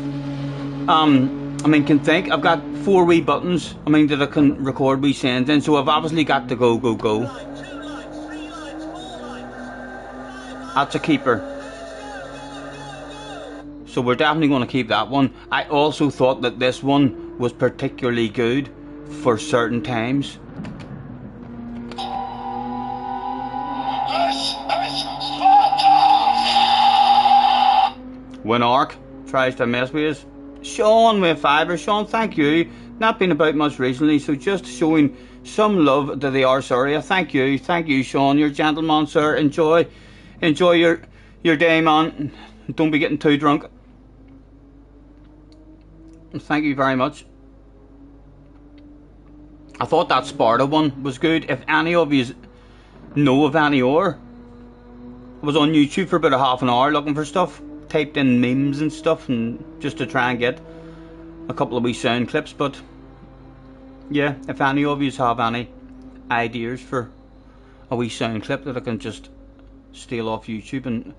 can think, I've got 4 wee buttons, that I can record wee sounds in, so I've obviously got the GoGoGo. That's a keeper. So we're definitely going to keep that one. I also thought that this one was particularly good for certain times. When Ark tries to mess with us. Sean with fibre. Sean, thank you. Not been about much recently, so just showing some love to the Arse area. Thank you, Sean. You're a gentleman, sir. Enjoy your day, man. Don't be getting too drunk. Thank you very much. I thought that Sparta one was good. If any of you know of any or, I was on YouTube for about a half an hour looking for stuff. Typed in memes and stuff, and just to try and get a couple of wee sound clips. But yeah, if any of you have any ideas for a wee sound clip that I can just steal off YouTube and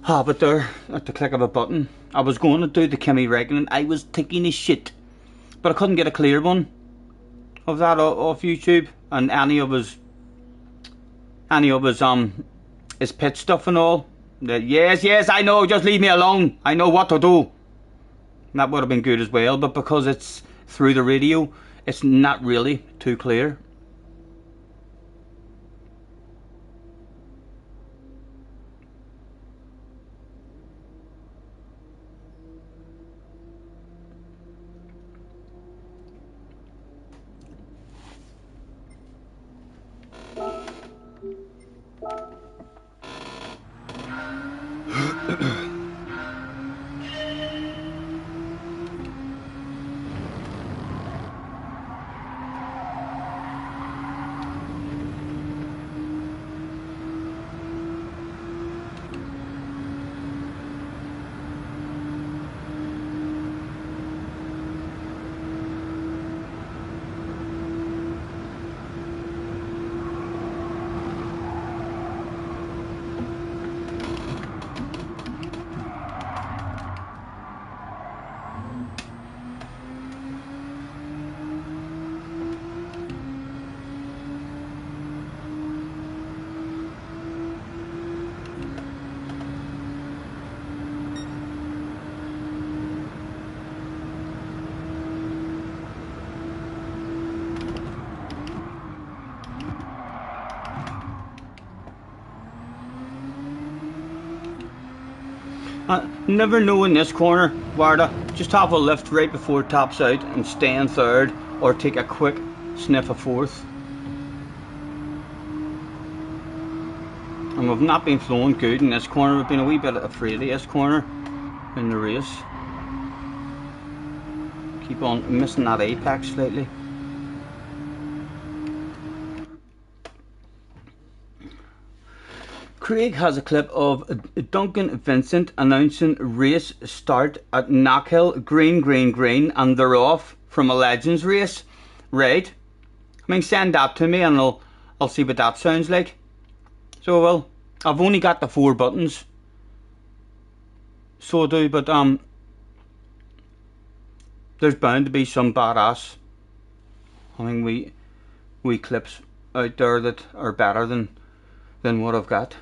have it there at the click of a button. I was going to do the Kimi Räikkönen. I was taking his shit, but I couldn't get a clear one of that off YouTube. And any of his pit stuff and all. Yes, I know, just leave me alone. I know what to do. That would have been good as well, but because it's through the radio, it's not really too clear. Never know in this corner where to just have a lift right before it tops out and stay in third, or take a quick sniff of fourth. And we've not been flowing good in this corner. We've been a wee bit afraid of this corner in the race. Keep on missing that apex slightly. Craig has a clip of Duncan Vincent announcing race start at Knockhill, green, and they're off from a Legends race. Right? I mean, send that to me and I'll see what that sounds like. So, well, I've only got the 4 buttons. So I do, but there's bound to be some badass, I mean, we clips out there that are better than what I've got.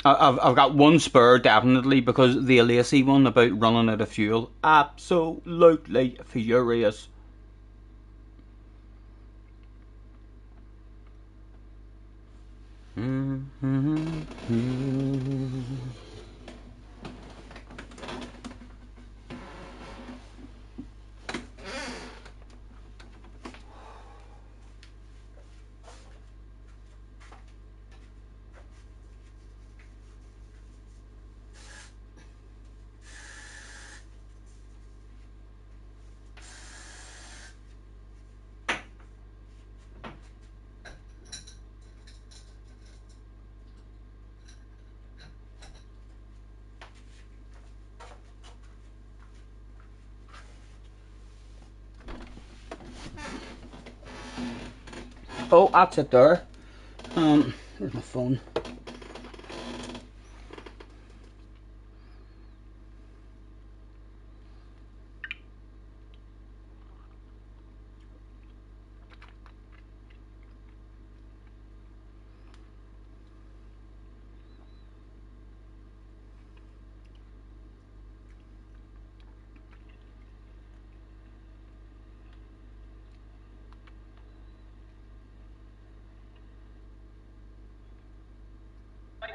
I've got one spur definitely, because the Lacey one about running out of fuel, absolutely furious. Oh, that's it there. Where's my phone?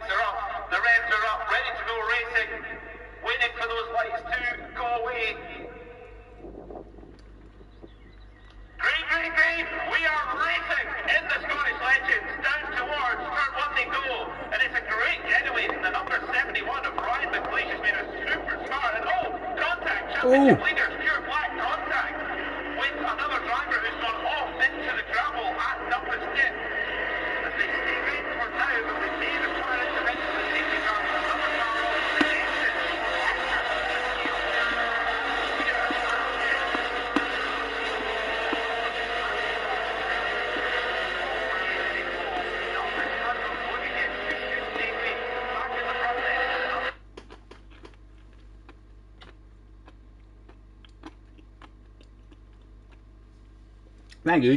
They're up, the Reds are up, ready to go racing, waiting for those lights to go away. Green, we are racing in the Scottish Legends, down towards turn 1 they go, and it's a great getaway from the number 71 of Ryan McLeish, has been a superstar, and contact, championship leaders, pure black contact, with another driver who's gone off into the gravel at Numbers Dip. As they stay ready for now, but they may require intervention from the safety car, another car off the exit.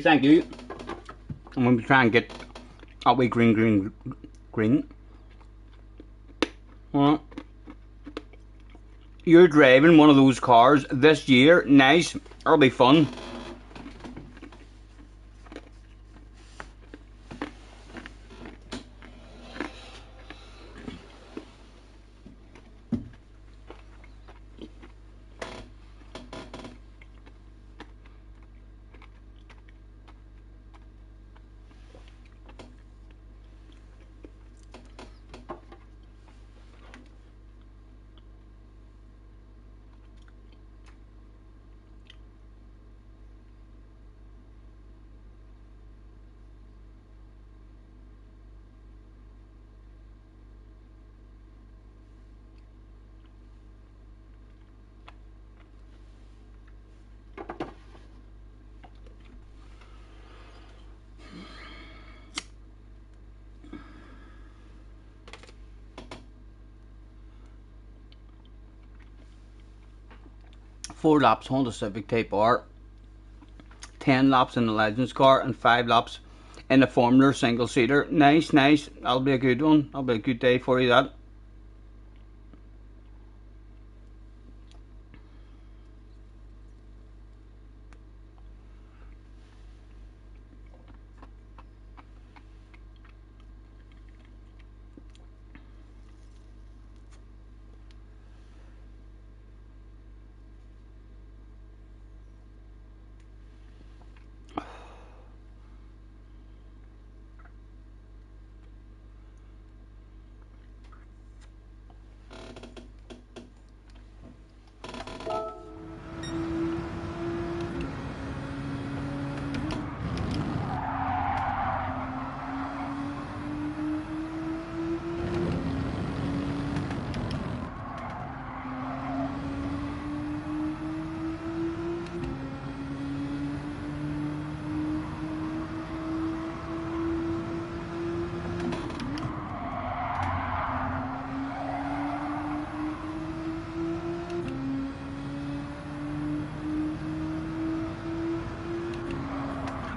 Thank you. I'm going to try and get that way green. Well, you're driving one of those cars this year, nice, that'll be fun. Four laps Honda Civic Type R, 10 laps in the Legends car, and 5 laps in the Formula single seater. Nice. That'll be a good one. That'll be a good day for you, that.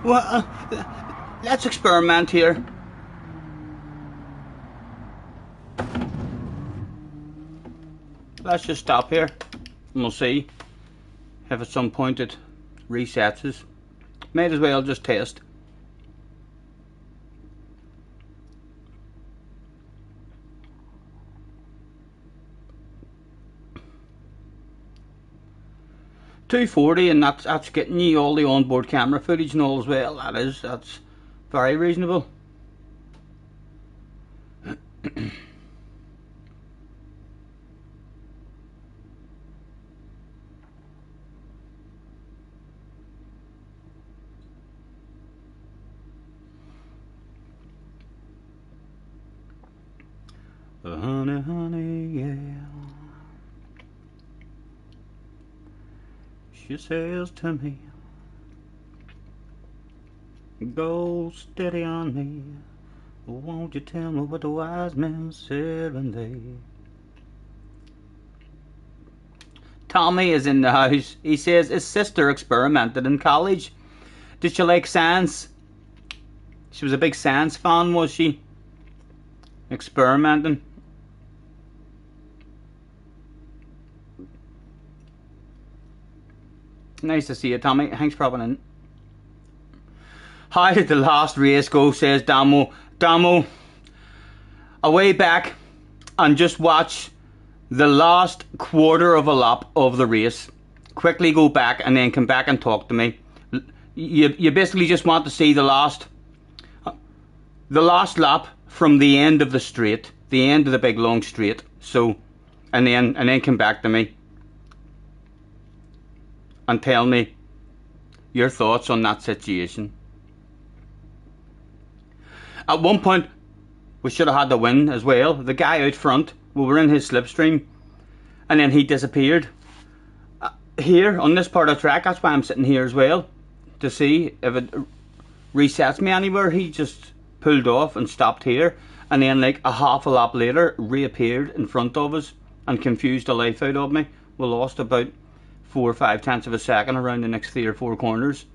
Well, let's experiment here. Let's just stop here and we'll see if at some point it resets us. Might as well just test. $240, and that's getting you all the onboard camera footage and all as well. That's very reasonable. Honey, honey, yeah. She says to me, go steady on me. Won't you tell me what the wise men said when they... Tommy is in the house. He says his sister experimented in college. Did she like science? She was a big science fan, was she? Experimenting. Nice to see you, Tommy. Thanks for popping in. How did the last race go, says Damo. Damo, away back and just watch the last quarter of a lap of the race. Quickly go back and then come back and talk to me. You basically just want to see the last lap from the end of the straight, the end of the big long straight. So, and then come back to me and tell me your thoughts on that situation. At one point, we should have had the win as well. The guy out front, we were in his slipstream, and then he disappeared. Here, on this part of the track, that's why I'm sitting here as well, to see if it resets me anywhere. He just pulled off and stopped here, and then like a half a lap later, reappeared in front of us and confused the life out of me. We lost about 4 or 5 tenths of a second around the next 3 or 4 corners.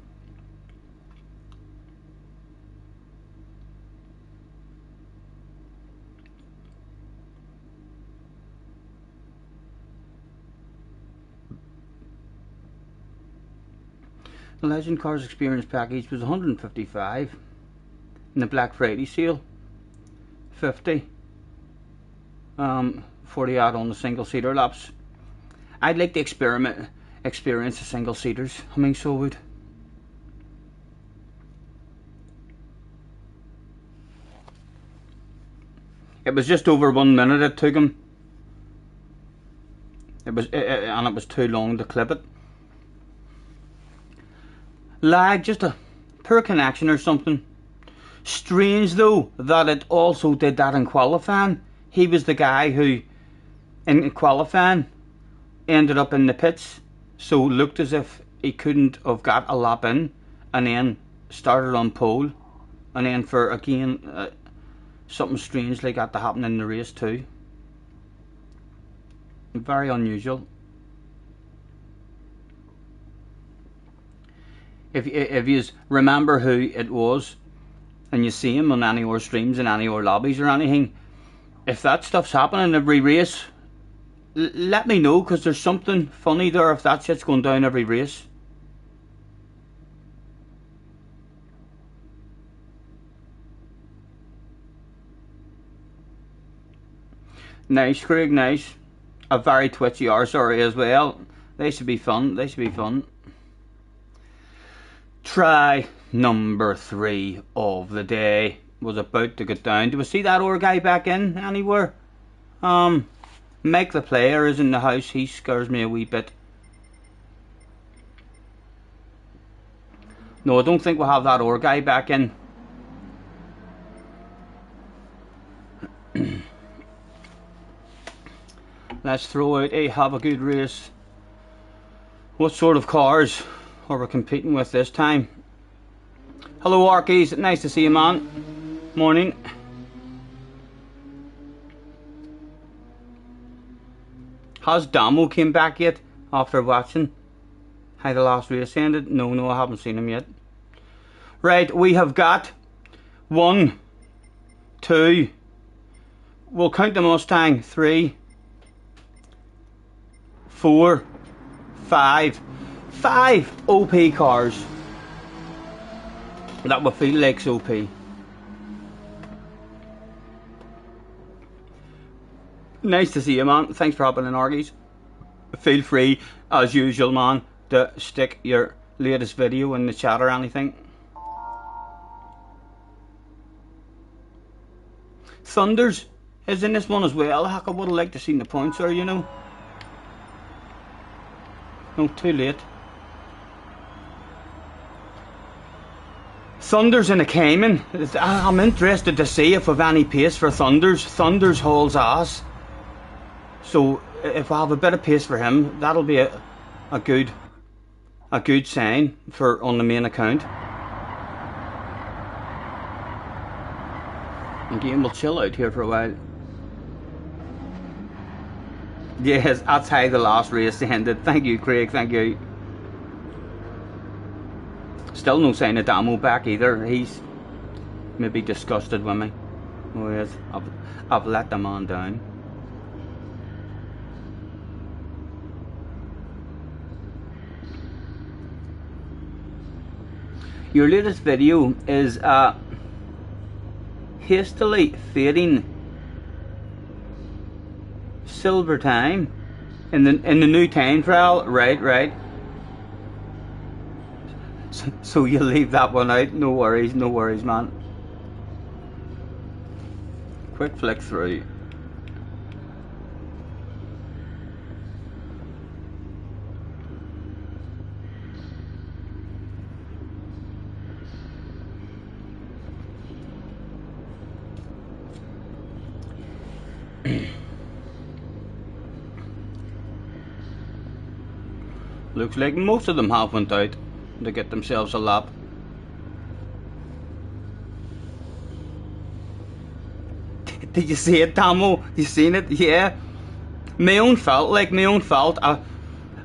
The Legend Cars Experience package was $155 in the Black Friday sale. 50. 40 odd on the single seater laps. I'd like to experience the single seaters. I mean, so would. It was just over 1 minute it took him. And it was too long to clip it. Lag, just a poor connection or something. Strange though that it also did that in qualifying. He was the guy who in qualifying ended up in the pits, so looked as if he couldn't have got a lap in, and then started on pole, and then for again something strange like that to happen in the race too. Very unusual. If you remember who it was and you see him on any or streams in any or lobbies or anything, if that stuff's happening every race, let me know, because there's something funny there if that shit's going down every race. Nice, Craig, nice. A very twitchy RSRA as well. They should be fun, they should be fun. Try number 3 of the day was about to get down. Do we see that old guy back in anywhere? Mike the player is in the house. He scares me a wee bit. No, I don't think we'll have that old guy back in. Let's throw out a have a good race. What sort of cars are we competing with this time? Hello Arkies, nice to see you, man. Morning. Has Damo came back yet after watching how the last race ended? No, I haven't seen him yet. Right, we have got 1, 2, we'll count the Mustang, 3, 4, 5. 5 OP cars that will feel like OP. Nice to see you, man. Thanks for hopping in, Argies. Feel free, as usual, man, to stick your latest video in the chat or anything. Thunders is in this one as well. Heck, I would have liked to see the points there, you know. No, too late. Thunders in a Cayman. I'm interested to see if we've any pace for Thunders. Thunders hauls ass. So if I have a bit of pace for him, that'll be a good sign for on the main account. And game will chill out here for a while. Yes, that's how the last race ended. Thank you, Craig. Thank you. Still no sign of Damo back either. He's maybe disgusted with me. Oh yes, I've let the man down. Your latest video is hastily fading silver time in the new time trial. Right. So you leave that one out. No worries, man. Quick flick through. Looks like most of them have went out to get themselves a lap. Did you see it, Damo? You seen it? Yeah. My own fault. I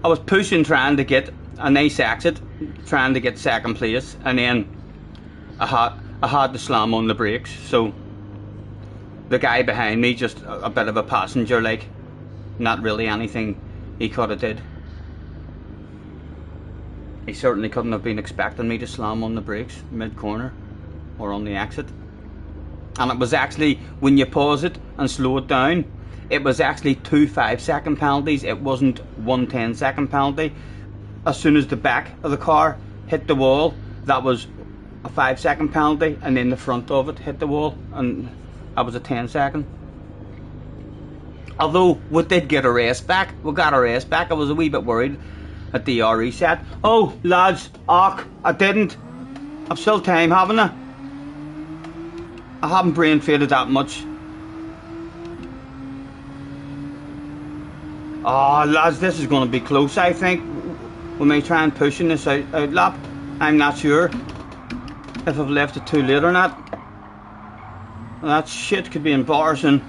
was pushing, trying to get a nice exit, trying to get second place, and then I had to slam on the brakes. So the guy behind me, just a bit of a passenger, like, not really anything he could have did. He certainly couldn't have been expecting me to slam on the brakes mid-corner or on the exit. And it was actually, when you pause it and slow it down, it was actually 2 5-second penalties. It wasn't 1 10-second penalty. As soon as the back of the car hit the wall, that was a 5-second penalty, and then the front of it hit the wall, and that was a 10-second. Although we did get a race back. We got a race back. I was a wee bit worried at the reset. Oh, lads, I didn't. I've still time, haven't I? I haven't brain faded that much. Oh, lads, this is going to be close, I think. We may try and pushing this out lap. I'm not sure if I've left it too late or not. That shit could be embarrassing.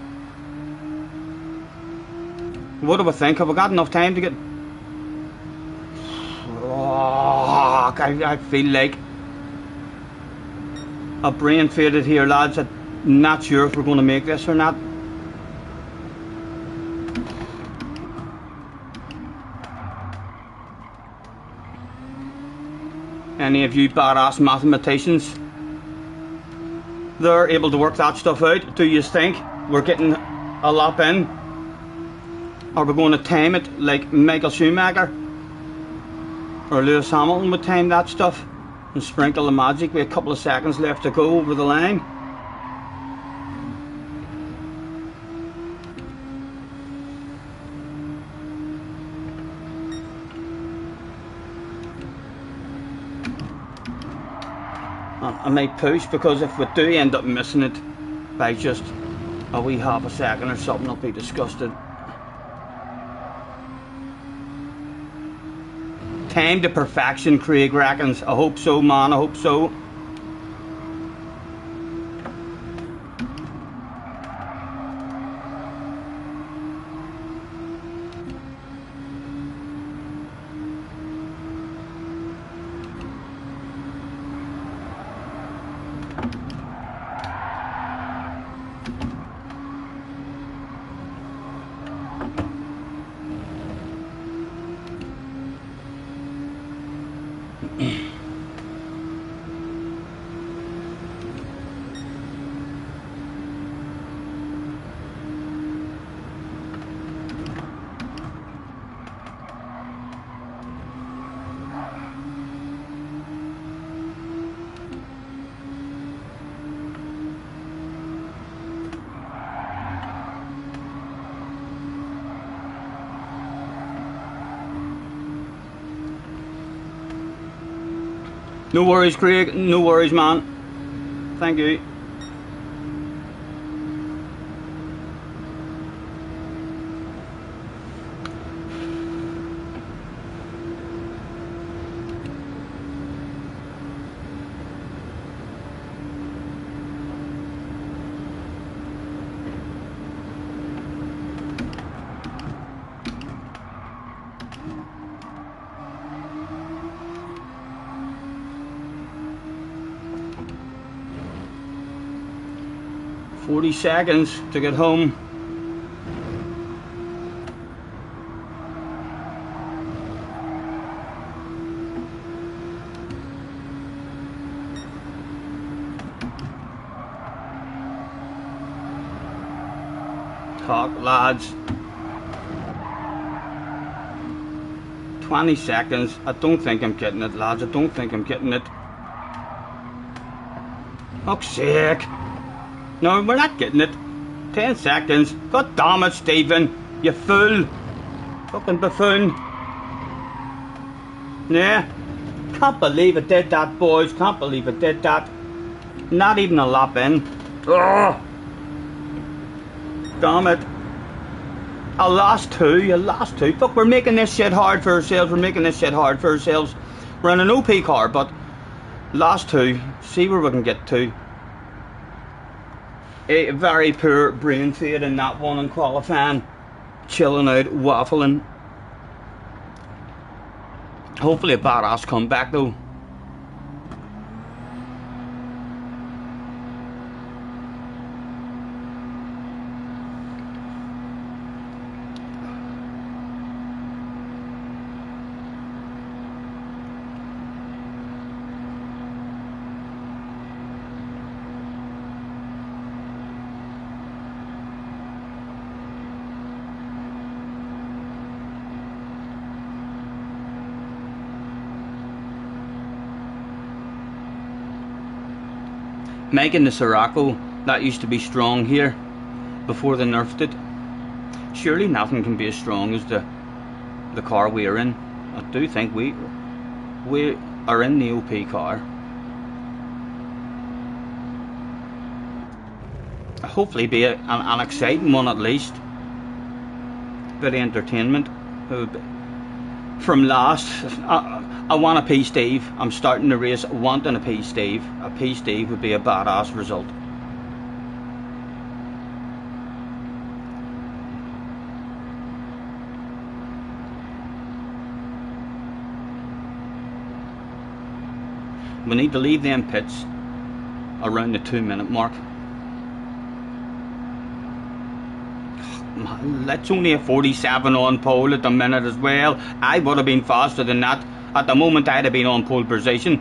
What do I think? Have I got enough time to get... Oh, I feel like a brain faded here, lads. I'm not sure if we're going to make this or not. Any of you badass mathematicians, they're able to work that stuff out. Do you think we're getting a lap in? Are we going to time it like Michael Schumacher or Lewis Hamilton would time that stuff and sprinkle the magic with a couple of seconds left to go over the line? I might push, because if we do end up missing it by just a wee half a second or something, I'll be disgusted. Time to perfection, Craig reckons. I hope so, man, I hope so. No worries, Craig. No worries, man. Thank you. "40 seconds to get home." Talk, lads. 20 seconds. I don't think I'm getting it, lads. I don't think I'm getting it. Fuck's sake. No, we're not getting it. 10 seconds. God damn it, Stephen. You fool. Fucking buffoon. Yeah. Can't believe it did that, boys. Can't believe it did that. Not even a lap in. Ugh. Damn it. I lost two. You lost two. Fuck, we're making this shit hard for ourselves. We're making this shit hard for ourselves. We're in an OP car, but last two. See where we can get to. A very poor brain fade in that one in qualifying. Chilling out, waffling. Hopefully a badass comeback though. Making the Sirocco, that used to be strong here before they nerfed it. Surely nothing can be as strong as the car we're in. I do think we are in the OP car. Hopefully be an exciting one at least. Bit of entertainment. From last, I want a P-Steve. I'm starting the race wanting a P-Steve. A P-Steve would be a badass result. We need to leave them pits around the 2-minute mark. That's only a 47 on pole at the minute as well. I would have been faster than that. At the moment I'd have been on pole position.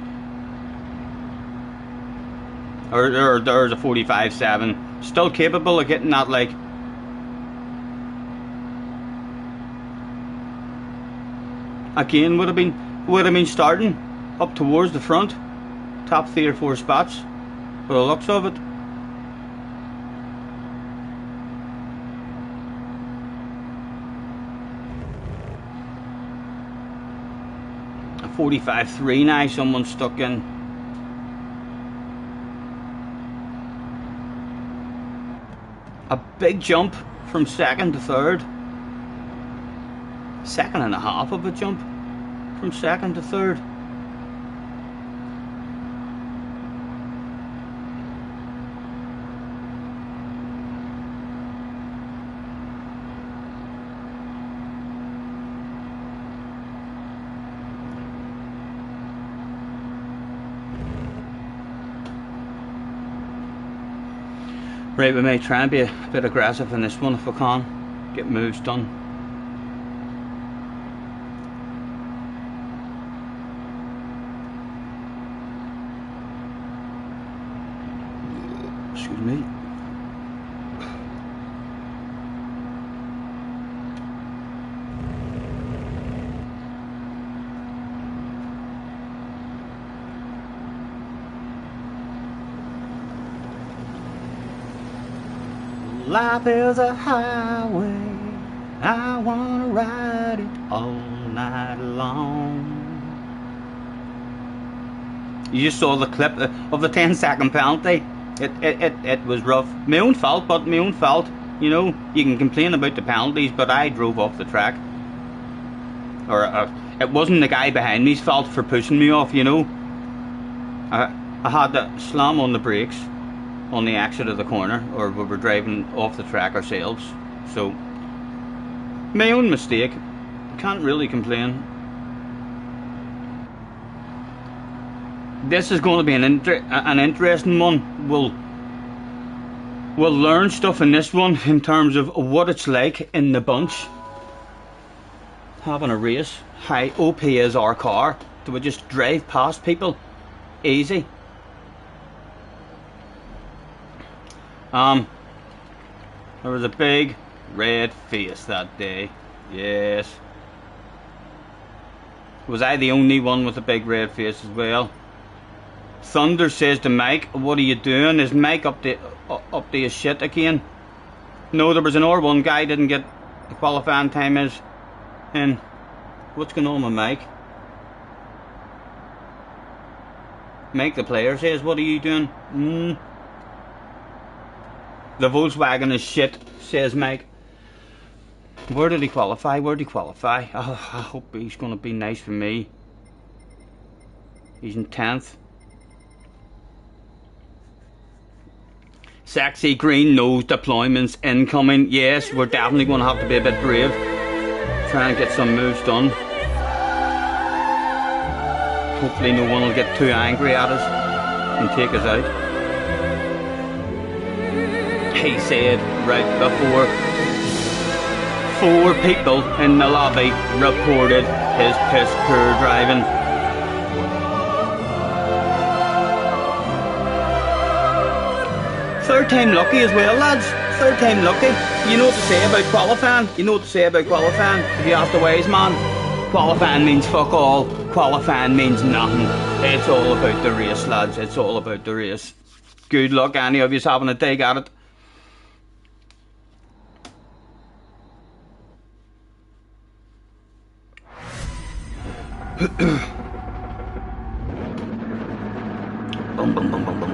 Or there's a 45.7. Still capable of getting that, like. Again, would have been starting up towards the front. Top 3 or 4 spots. For the looks of it. 45.3 now, someone's stuck in. A big jump from second to third. 2.5 of a jump from second to third. Right, we may try and be a bit aggressive in this one if we can. Get moves done. Excuse me. Life is a highway, I wanna ride it all night long. You just saw the clip of the 10-second penalty. It was rough. My own fault, but my own fault. You know, you can complain about the penalties, but I drove off the track. Or it wasn't the guy behind me's fault for pushing me off, you know. I had to slam on the brakes on the exit of the corner, or we were driving off the track ourselves. So, my own mistake. Can't really complain. This is going to be an interesting one. We'll learn stuff in this one in terms of what it's like in the bunch. Having a race. How OP is our car? Do we just drive past people? Easy. There was a big red face that day. Yes. Was I the only one with a big red face as well? Thunder says to Mike, what are you doing? Is Mike up to his shit again? No, there was an R1 guy didn't get the qualifying time is in. What's going on with Mike? Mike the player says, what are you doing? The Volkswagen is shit, says Mike. Where did he qualify? Where did he qualify? Oh, I hope he's going to be nice for me. He's in 10th. Sexy green nose deployments incoming. Yes, we're definitely going to have to be a bit brave. Try and get some moves done. Hopefully no one will get too angry at us and take us out. He said right before 4 people in the lobby reported his piss poor driving. Third time lucky as well, lads. Third time lucky. You know what to say about qualifying? You know what to say about qualifying? If you ask the wise man, qualifying means fuck all. Qualifying means nothing. It's all about the race, lads. It's all about the race. Good luck, any of you having a dig at it. Boom, boom, boom, boom, boom, boom.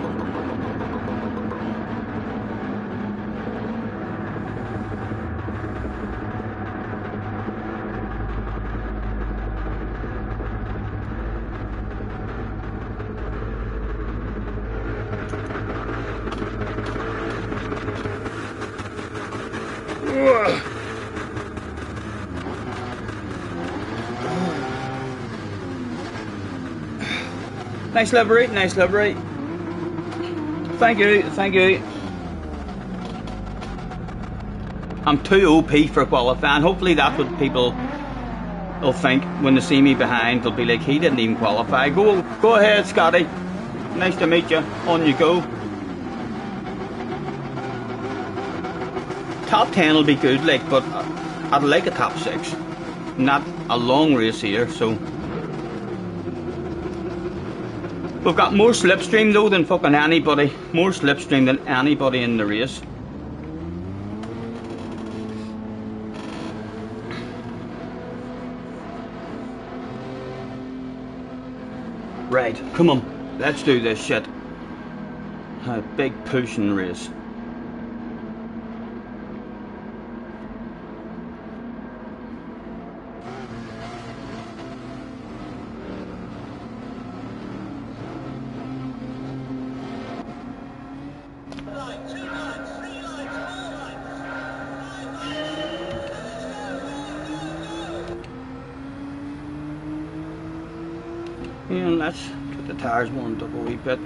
Nice livery, nice livery. Thank you, thank you. I'm too OP for qualifying. Hopefully that's what people will think when they see me behind. They'll be like, he didn't even qualify. Go ahead, Scotty. Nice to meet you. On you go. Top 10 will be good, like, but I'd like a top 6. Not a long race here, so. We've got more slipstream though than fucking anybody. More slipstream than anybody in the race. Right, come on. Let's do this shit. A big pushing race. Yeah, let's get the tyres warmed up a wee bit.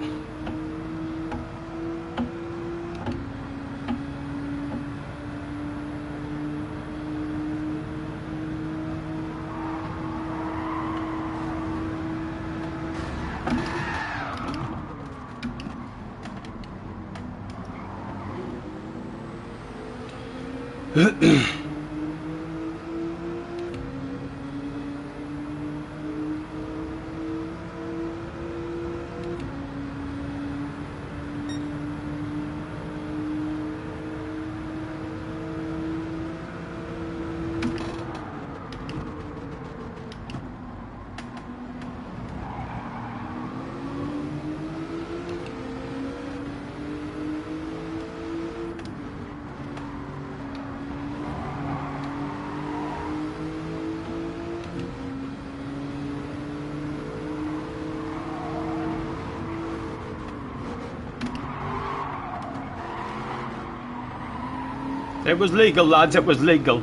It was legal, lads, it was legal.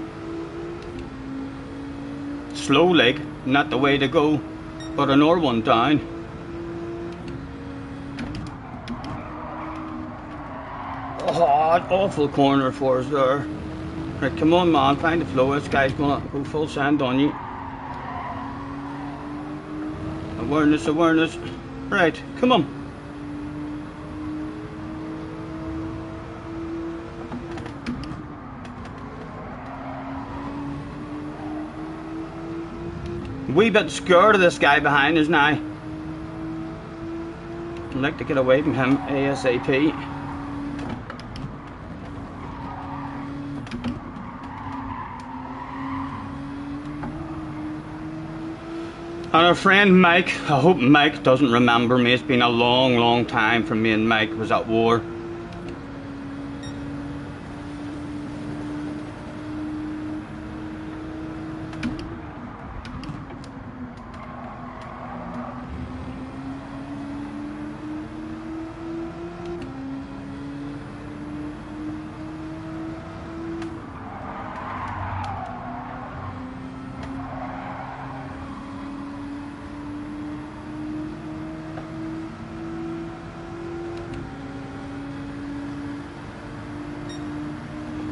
Slow leg, not the way to go, but another one down. Oh, awful corner for us there. Right, come on man, find the flow, this guy's gonna go full sand on you. Awareness, awareness. Right, come on. Wee bit scared of this guy behind us now. I'd like to get away from him ASAP. And our friend Mike, I hope Mike doesn't remember me. It's been a long, long time from me and Mike was at war.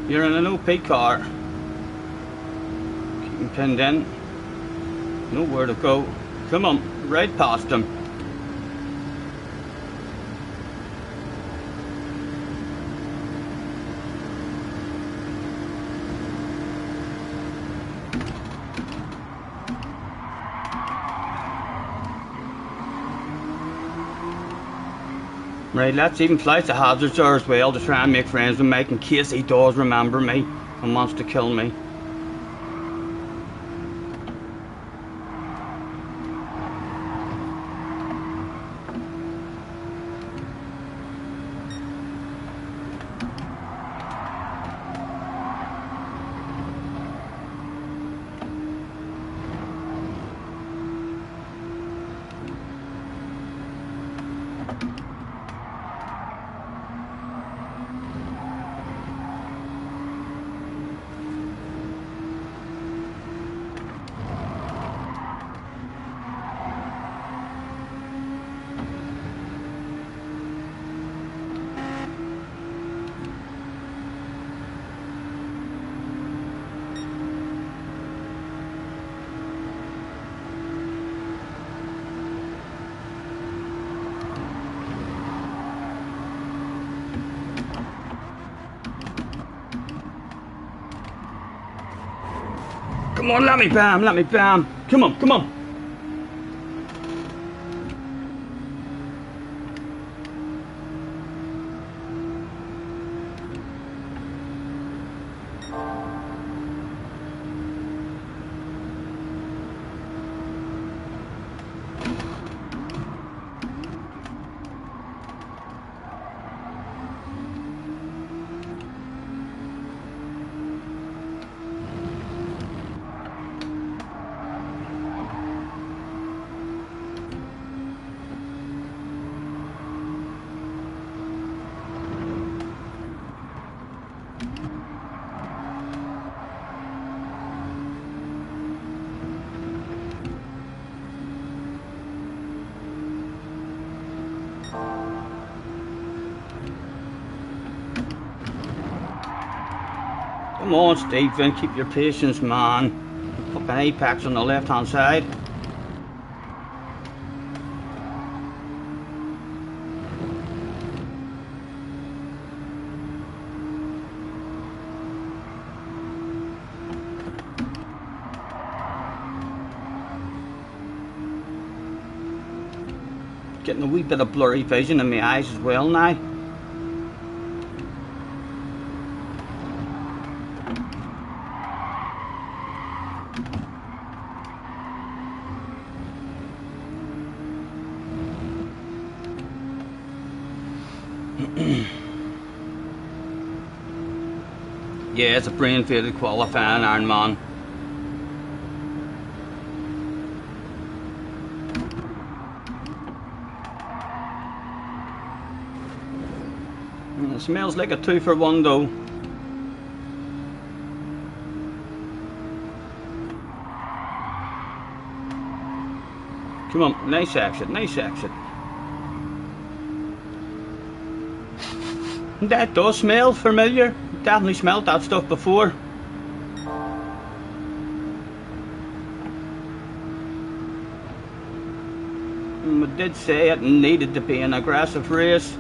You're in an OP car. Keep him pinned in. Nowhere to go. Come on, right past him. Right, let's even fly the hazards there as well to try and make friends with Mike in case he does remember me and wants to kill me. Come on, let me bam, let me bam. Come on, come on. Come on, Stephen, keep your patience, man. Fucking apex on the left hand side. Getting a wee bit of blurry vision in my eyes as well now. Yeah, it's a brain faded qualifying Iron Man. It smells like a 2-for-1 though. Come on, nice exit, nice exit. That does smell familiar. Definitely smelled that stuff before. I did say it needed to be an aggressive race.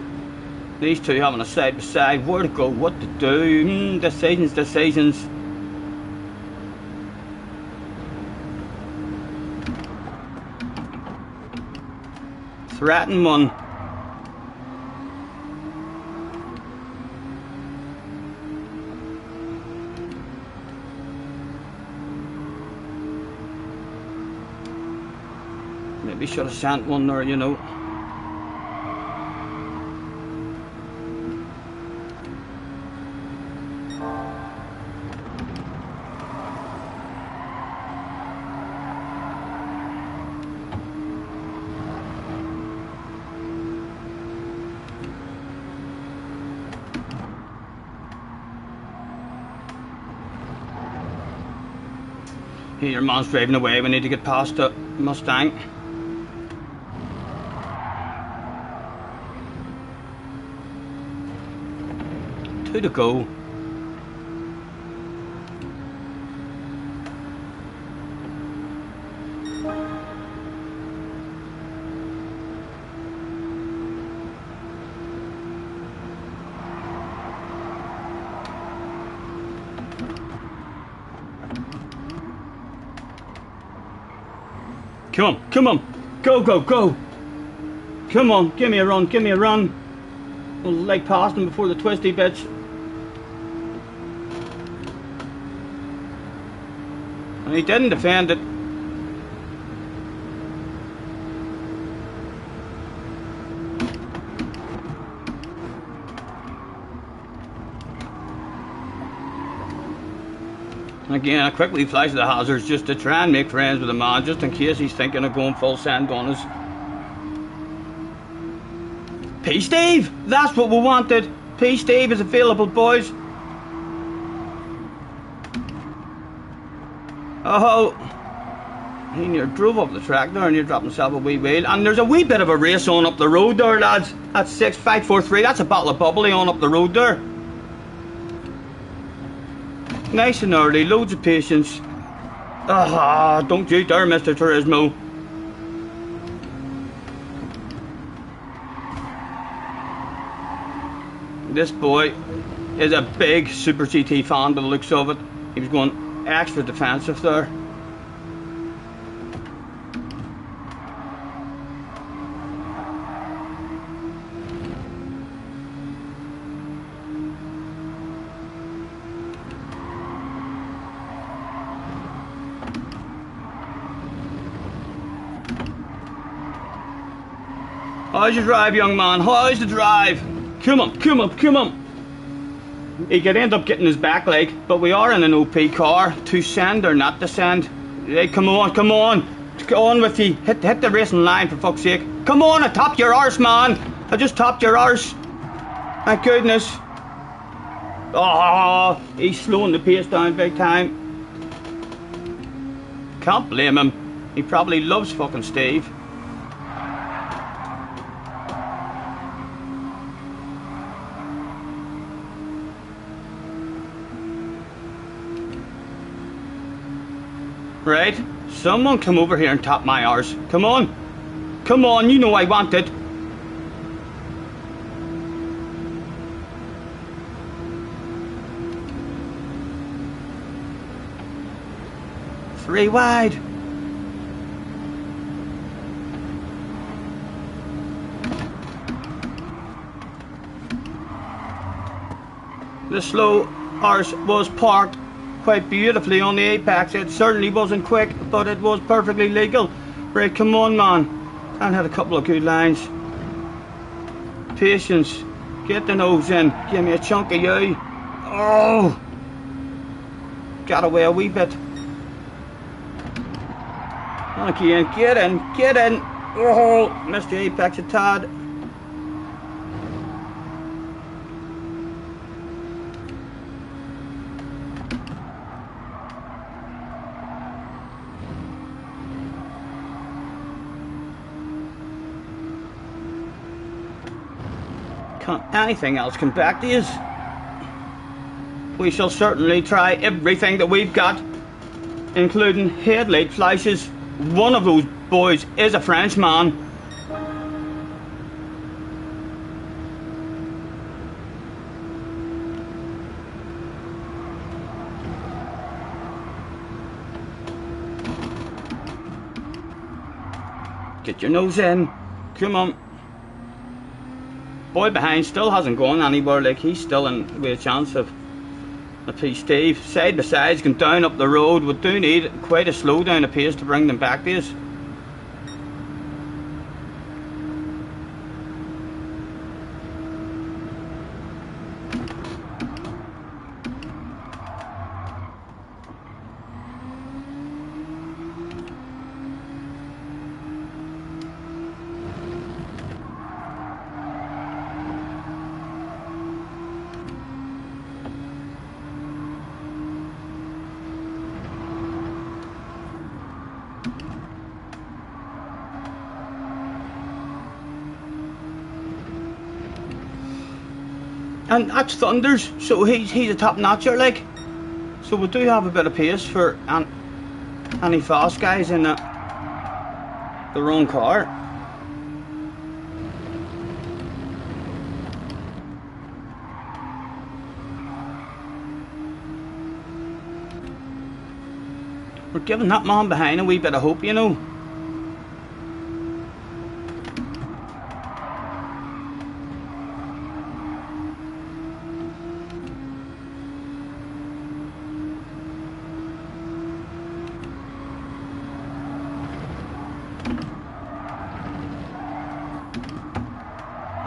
These two having a side by side, where to go, what to do, decisions. Threaten one. Maybe should have sent one there, you know. Here, your man's driving away. We need to get past the Mustang. Two to go. Come on, come on, go, go, go. Come on, give me a run, give me a run. We'll leg past him before the twisty bits. And he didn't defend it. Again, I quickly flash the hazards just to try and make friends with the man, just in case he's thinking of going full send on us. P-Steve! That's what we wanted! P-Steve is available, boys. Oh, he near drove up the track there and he dropped himself a wee wheel. And there's a wee bit of a race on up the road there, lads. That's 6-5-4-3. That's a bottle of bubbly on up the road there. Nice and early, loads of patience. Ah, don't you dare, Mr. Turismo. This boy is a big Super GT fan by the looks of it. He was going extra defensive there. How's your drive, young man? How's the drive? Come on, come on, come on. He could end up getting his back leg, but we are in an OP car. To send or not to send? Hey, come on, come on. Go on with you. Hit the racing line, for fuck's sake. Come on, I topped your arse, man. I just topped your arse. Thank goodness. Oh, he's slowing the pace down big time. Can't blame him. He probably loves fucking Steve. Right, someone come over here and top my arse. Come on. Come on, you know I want it. Three wide. The slow arse was parked quite beautifully on the apex. It certainly wasn't quick, but it was perfectly legal. Right, come on, man. And had a couple of good lines. Patience. Get the nose in. Give me a chunk of you. Oh! Got away a wee bit. Again, get in, get in. Oh, missed the apex a tad. anything else come back to us, we shall certainly try everything that we've got, including headlight flashes. One of those boys is a Frenchman. Get your nose in. Come on. Boy behind still hasn't gone anywhere. Like, he's still in with a chance of a piece. Steve, side by side's going down up the road. We do need quite a slow down of pace to bring them back to us. And that's Thunders, so he's a top notcher, like. So we do have a bit of pace for any fast guys in the wrong car. We're giving that man behind a wee bit of hope, you know.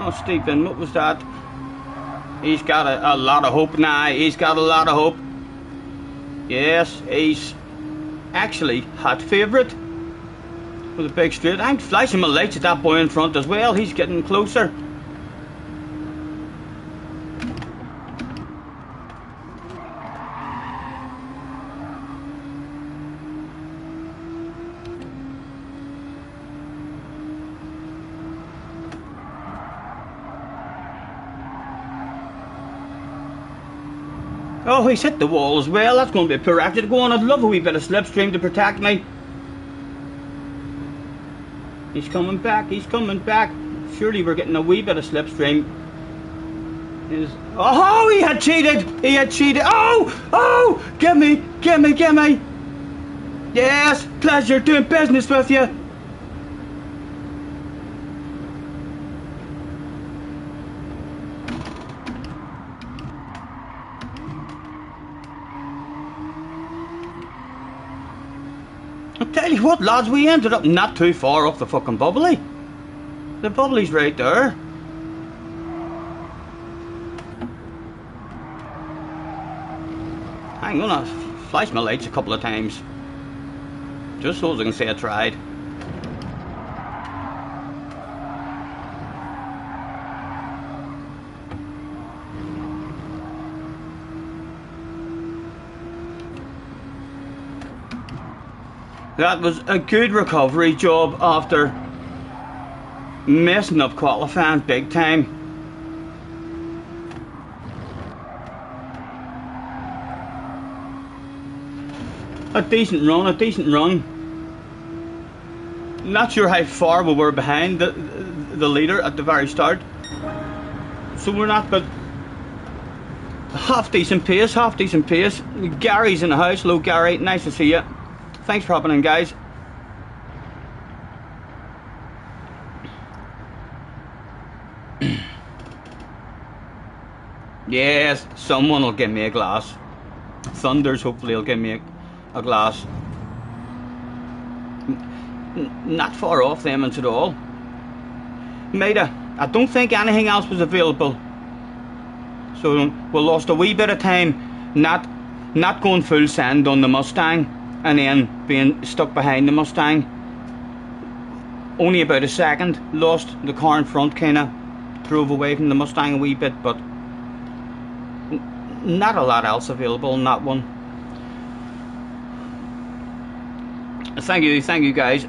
Oh, Stephen, what was that? He's got a lot of hope now. He's got a lot of hope. Yes, he's actually hot favourite with a big straight. I'm flashing my lights at that boy in front as well. He's getting closer. Oh, he's hit the wall as well. That's going to be a poor actor to go on. I'd love a wee bit of slipstream to protect me. He's coming back. He's coming back. Surely we're getting a wee bit of slipstream. Oh, he had cheated. He had cheated. Oh, oh, give me, give me, give me. Yes, pleasure doing business with you. I'll tell you what, lads, we ended up not too far off the fucking bubbly. The bubbly's right there. I'm gonna flash my lights a couple of times, just so I can say I tried. That was a good recovery job after messing up qualifying big time. A decent run, a decent run. Not sure how far we were behind the leader at the very start. So we're not, but half decent pace, half decent pace. Gary's in the house. Hello Gary, nice to see you. Thanks for hopping in, guys. Yes, someone will give me a glass. Thunders hopefully will give me a glass. Not far off them at all. Maida, I don't think anything else was available. So we lost a wee bit of time not going full send on the Mustang. And then being stuck behind the Mustang. Only about a second. Lost the car in front, kinda drove away from the Mustang a wee bit, but not a lot else available in that one. Thank you guys.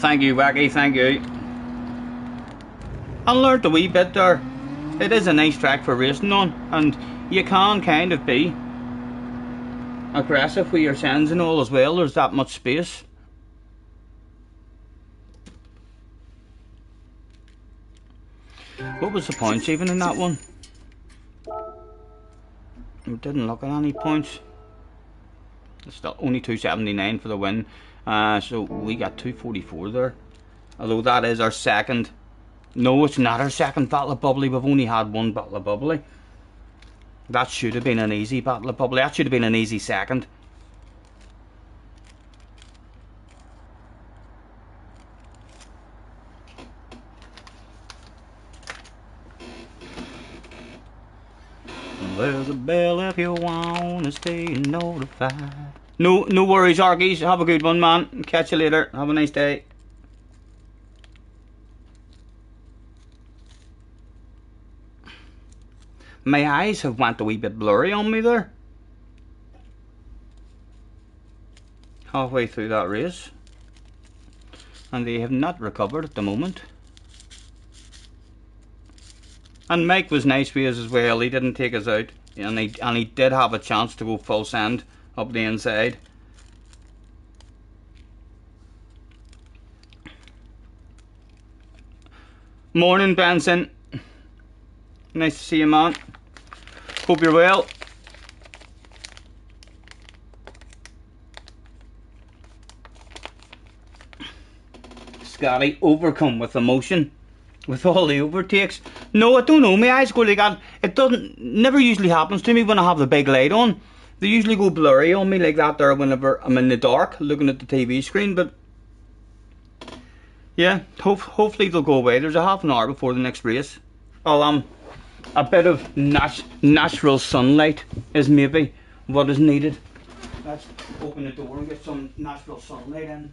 Thank you, Wacky, thank you. I learnt a wee bit there. It is a nice track for racing on, and you can kind of be aggressive with your sends and all as well. There's that much space. What was the points even in that one? We didn't look at any points. It's still only 279 for the win. So we got 244 there. Although that is our second. No, it's not our second Battle of Bubbly. We've only had one Battle of Bubbly. That should have been an easy Battle of Bubbly. That should have been an easy second. There's a bell if you want to stay notified. No worries, Argies. Have a good one, man. Catch you later. Have a nice day. My eyes have went a wee bit blurry on me there. Halfway through that race. And they have not recovered at the moment. And Mike was nice with us as well. He didn't take us out. And he did have a chance to go full send up the inside. Morning, Benson. Nice to see you, man. Hope you're well. Scotty, overcome with emotion. With all the overtakes. No, I don't know. My eyes go like that. It never usually happens to me when I have the big light on. They usually go blurry on me like that there whenever I'm in the dark looking at the TV screen. But yeah, hopefully they'll go away. There's a half an hour before the next race. A bit of natural sunlight is maybe what is needed. Let's open the door and get some natural sunlight in.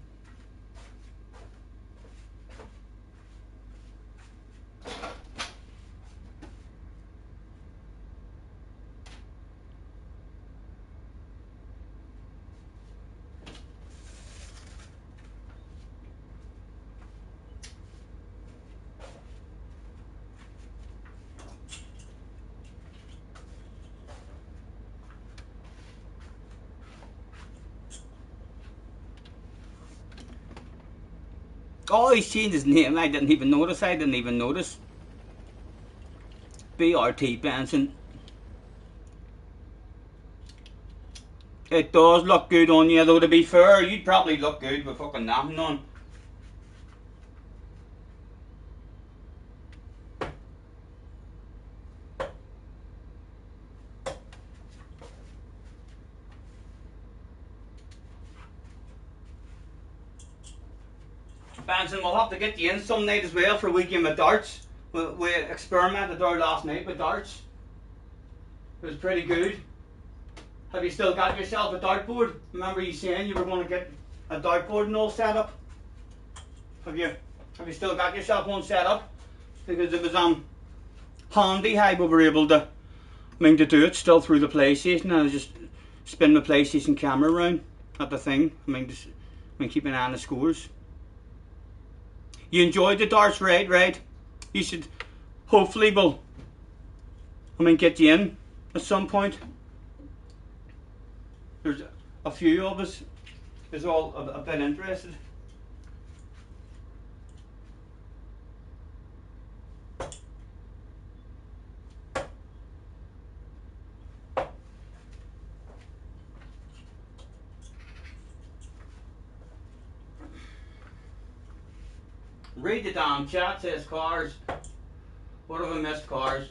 Oh, he's changed his name. I didn't even notice. BRT Benson. It does look good on you, though, to be fair. You'd probably look good with fucking nothing on. Benson, we'll have to get you in some night as well for a wee game of darts. We experimented there last night with darts. It was pretty good. Have you still got yourself a dartboard? Remember you saying you were going to get a dartboard and all set up? Have you still got yourself one set up? Because it was handy how we were able to do it still through the PlayStation. I was just spin the PlayStation camera around at the thing. Keep an eye on the scores. You enjoyed the darts, right? You should, hopefully we'll, get you in at some point. There's a few of us is all a bit interested. Read the damn chat, says cars. What have I missed, cars?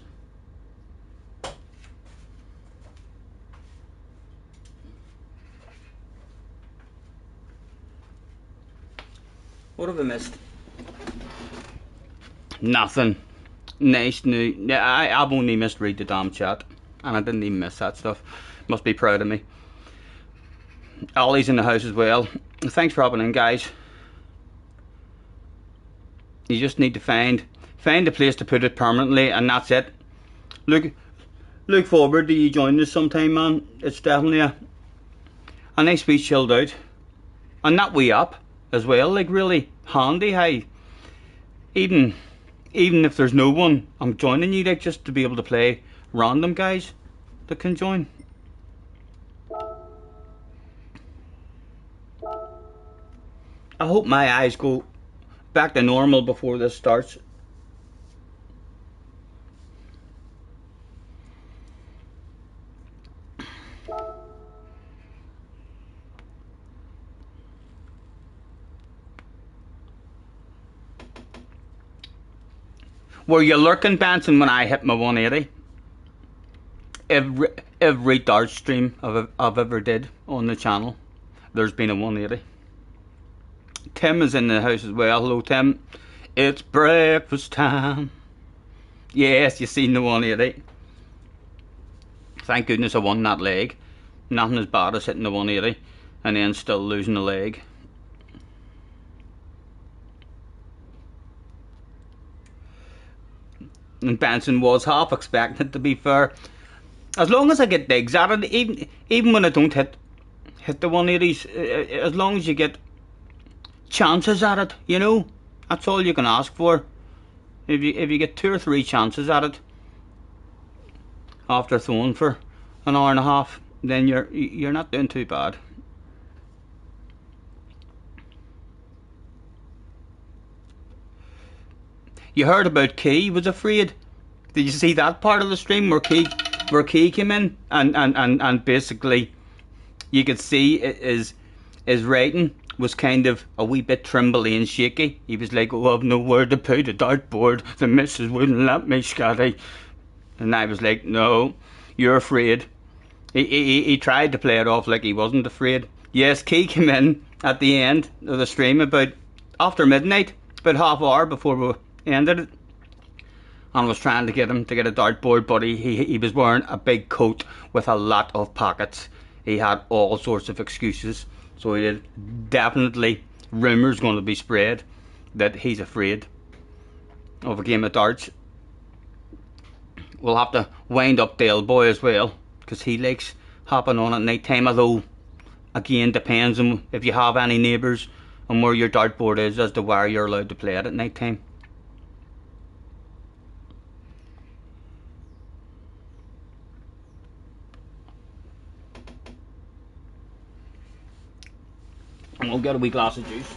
What have I missed? Nothing. Nice new. Yeah, I've only missed read the damn chat. And I didn't even miss that stuff. Must be proud of me. Ollie's in the house as well. Thanks for hopping in, guys. You just need to find a place to put it permanently, and that's it. Look forward to you joining us sometime, man. It's definitely a nice wee chilled out, and that wee up as well. Like really handy. Hey, even if there's no one, I'm joining you, like, just to be able to play random guys that can join. I hope my eyes go back to normal before this starts. Were you lurking, Benson, when I hit my 180? Every dart stream I've ever did on the channel, there's been a 180. Tim is in the house as well. Hello, Tim. It's breakfast time. Yes, you seen the 180. Thank goodness I won that leg. Nothing as bad as hitting the 180 and then still losing the leg. And Benson was half expecting it, to be fair. As long as I get digs at it, even when I don't hit the 180s, as long as you get chances at it, you know, that's all you can ask for. If you get 2 or 3 chances at it after throwing for an hour and a half, then you're not doing too bad. You heard about Key? He was afraid. Did you see that part of the stream where Key came in and basically you could see his writing was kind of a wee bit trembly and shaky. He was like, "Oh, I've nowhere to put a dartboard. The missus wouldn't let me, Scotty." And I was like, "No, you're afraid." He tried to play it off like he wasn't afraid. Yes, Key came in at the end of the stream about after midnight, about half hour before we ended it, and was trying to get him to get a dartboard, but he was wearing a big coat with a lot of pockets. He had all sorts of excuses, so he did. Definitely rumours going to be spread that he's afraid of a game of darts. We'll have to wind up Dale Boy as well, because he likes hopping on at night time, although again depends on if you have any neighbours and where your dartboard is as to where you're allowed to play it at night time. And we'll get a wee glass of juice.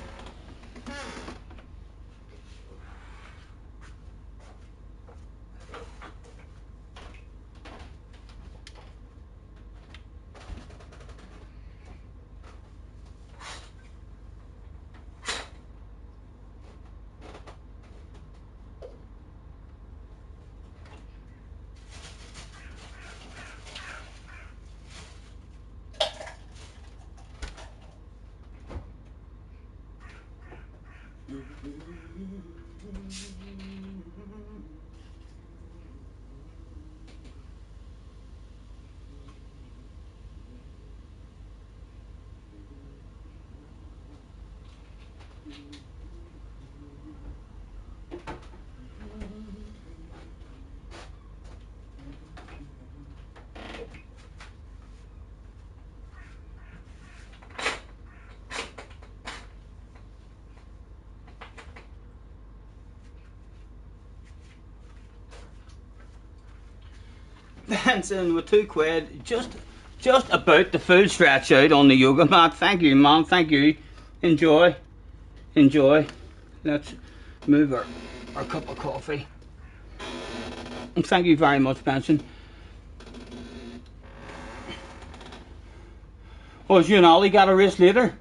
Dancing with £2, just about the full stretch out on the yoga mat. Thank you, Mom. Thank you. Enjoy. Let's move our cup of coffee. And thank you very much, Benson. Oh, you and Ollie got a race later?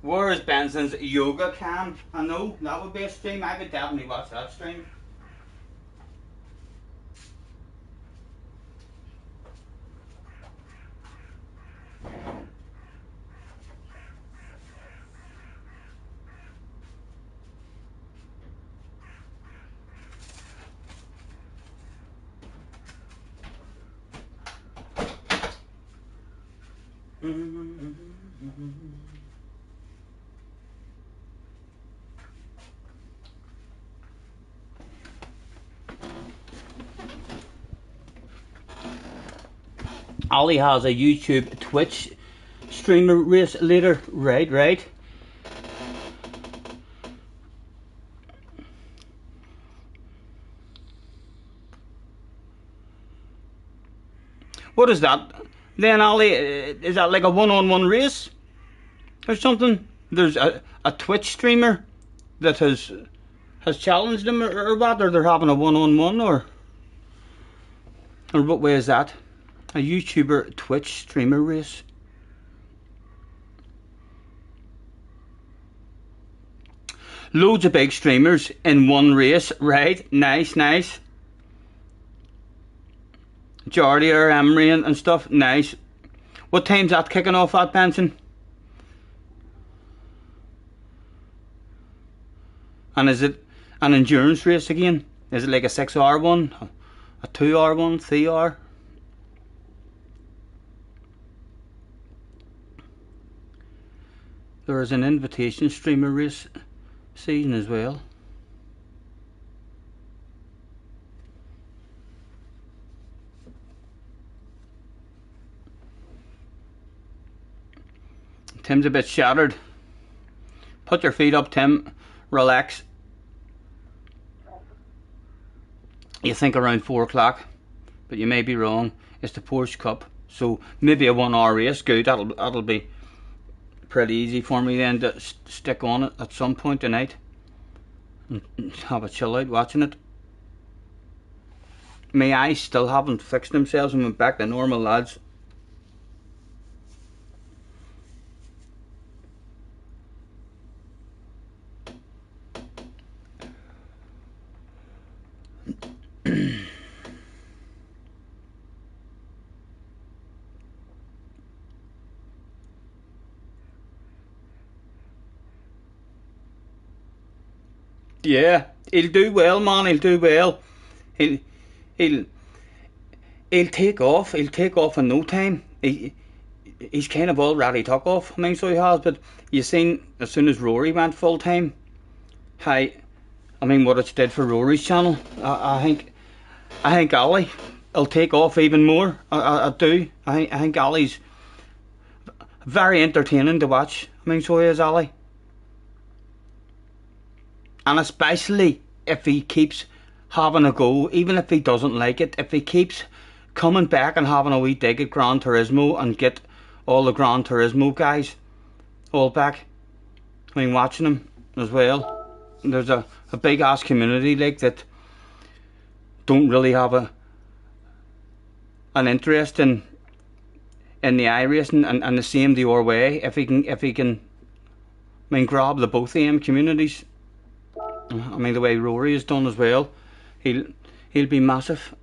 Where is Benson's yoga cam? I know that would be a stream. I could definitely watch that stream. Ollie has a YouTube Twitch streamer race later, right? What is that? Then Ali, is that like a one-on-one race or something? There's a Twitch streamer that has challenged them or what? Or they're having a one-on-one or what way is that? A YouTuber Twitch streamer race. Loads of big streamers in one race, right? Nice, nice. Jordy or Emery and stuff, nice. What time's that kicking off at, Benson? And is it an endurance race again? Is it like a 6-hour one? A 2-hour one? 3-hour? There is an invitation streamer race season as well. Tim's a bit shattered. Put your feet up, Tim. Relax. You think around 4 o'clock, but you may be wrong. It's the Porsche Cup, so maybe a 1-hour race. Good, that'll be pretty easy for me then to stick on it at some point tonight and have a chill out watching it. My eyes still haven't fixed themselves and went back to normal, lads. Yeah, he'll do well, man. He'll do well. He'll take off. He'll take off in no time. He's kind of already took off. I mean, so he has. But you seen as soon as Rory went full time, I mean, what it did for Rory's channel. I think Ali will take off even more. I do. I think Ali's very entertaining to watch. I mean, so he is, Ali. And especially if he keeps having a go, even if he doesn't like it, if he keeps coming back and having a wee dig at Gran Turismo and get all the Gran Turismo guys all back. I mean, watching him as well. There's a big ass community like that don't really have an interest in the iRacing and the same the other way. If he can I mean, grab the both of them communities. I mean, the way Rory has done as well, he'll be massive.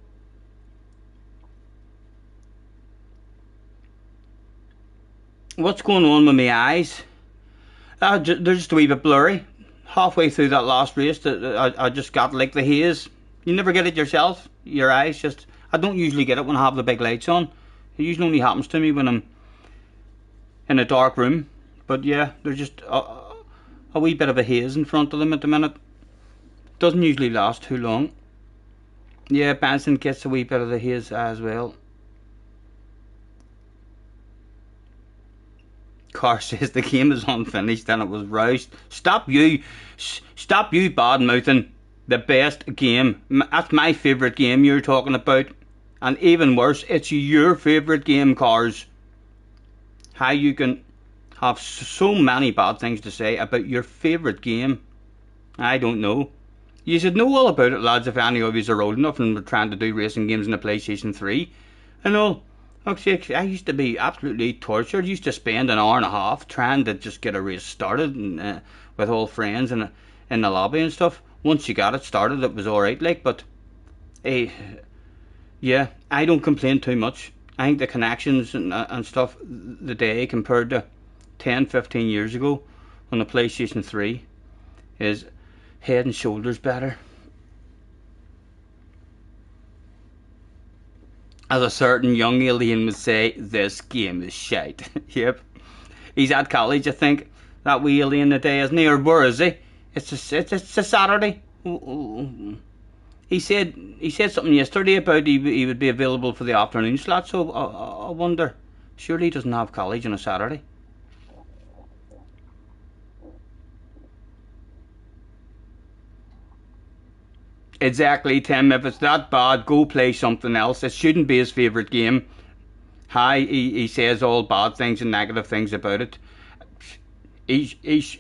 What's going on with my eyes? They're just a wee bit blurry. Halfway through that last race, I just got like the haze. You never get it yourself. Your eyes just. I don't usually get it when I have the big lights on. It usually only happens to me when I'm in a dark room. But yeah, there's just a wee bit of a haze in front of them at the minute. Doesn't usually last too long. Yeah, Benson gets a wee bit of the haze as well. Car says the game is unfinished and it was roused. Stop you bad mouthing. The best game. That's my favourite game you're talking about. And even worse, it's your favourite game, Cars. How you can have so many bad things to say about your favourite game. I don't know. You should know all about it, lads, if any of you are old enough and were trying to do racing games in the PlayStation 3 and all. Actually, I used to be absolutely tortured. I used to spend an hour and a half trying to just get a race started and, with all friends in the lobby and stuff. Once you got it started, it was alright, like, but yeah, I don't complain too much. I think the connections and stuff the day compared to 10-15 years ago on the PlayStation 3 is head and shoulders better. As a certain young alien would say, this game is shite. Yep. He's at college, I think. That wee alien today, isn't he? Or where is he? It's a Saturday. He said something yesterday about he would be available for the afternoon slot, so I wonder, surely he doesn't have college on a Saturday. Exactly, Tim. If it's that bad, go play something else. It shouldn't be his favourite game. Hi, he says all bad things and negative things about it. He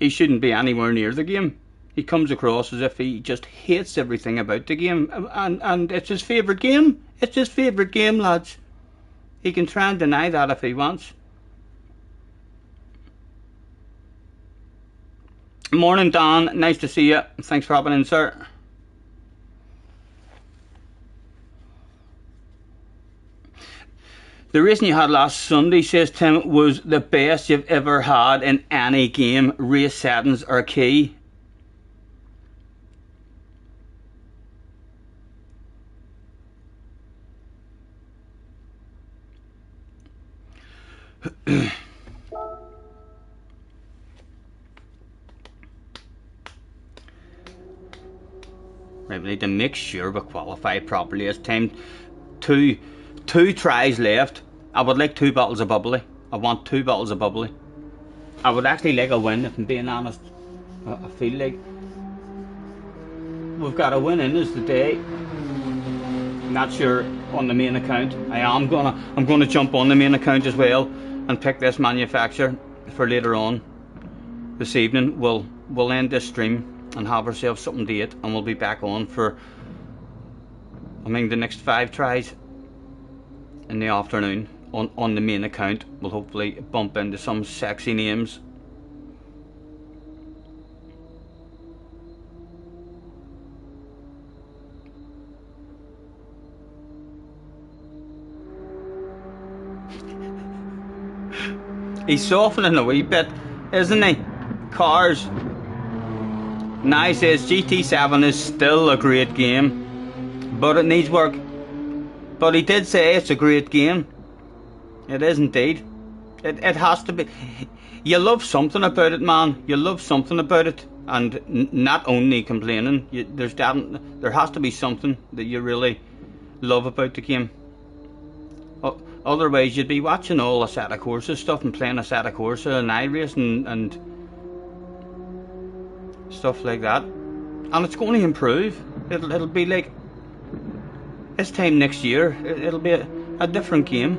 shouldn't be anywhere near the game. He comes across as if he just hates everything about the game, and it's his favourite game. It's his favourite game, lads. He can try and deny that if he wants. Morning, Dan. Nice to see you. Thanks for hopping in, sir. The racing you had last Sunday, says Tim, was the best you've ever had in any game. Race settings are key. Right, we need to make sure we qualify properly. It's time. Two tries left. I would like 2 bottles of bubbly. I want 2 bottles of bubbly. I would actually like a win, if I'm being honest. I feel like we've got a win in us today. Not sure on the main account. I'm gonna jump on the main account as well and pick this manufacturer for later on this evening. We'll end this stream and have ourselves something to eat, and we'll be back on for, I mean, the next 5 tries in the afternoon on the main account. We'll hopefully bump into some sexy names. He's softening a wee bit, isn't he? Cars. Now he says GT7 is still a great game, but it needs work. But he did say it's a great game. It is indeed. It has to be. You love something about it, man. You love something about it, and not only complaining. There has to be something that you really love about the game. Otherwise, you'd be watching all Assetto Corsa stuff and playing Assetto Corsa and iRacing and stuff like that, and it's going to improve. It'll be like this time next year. It'll be a different game.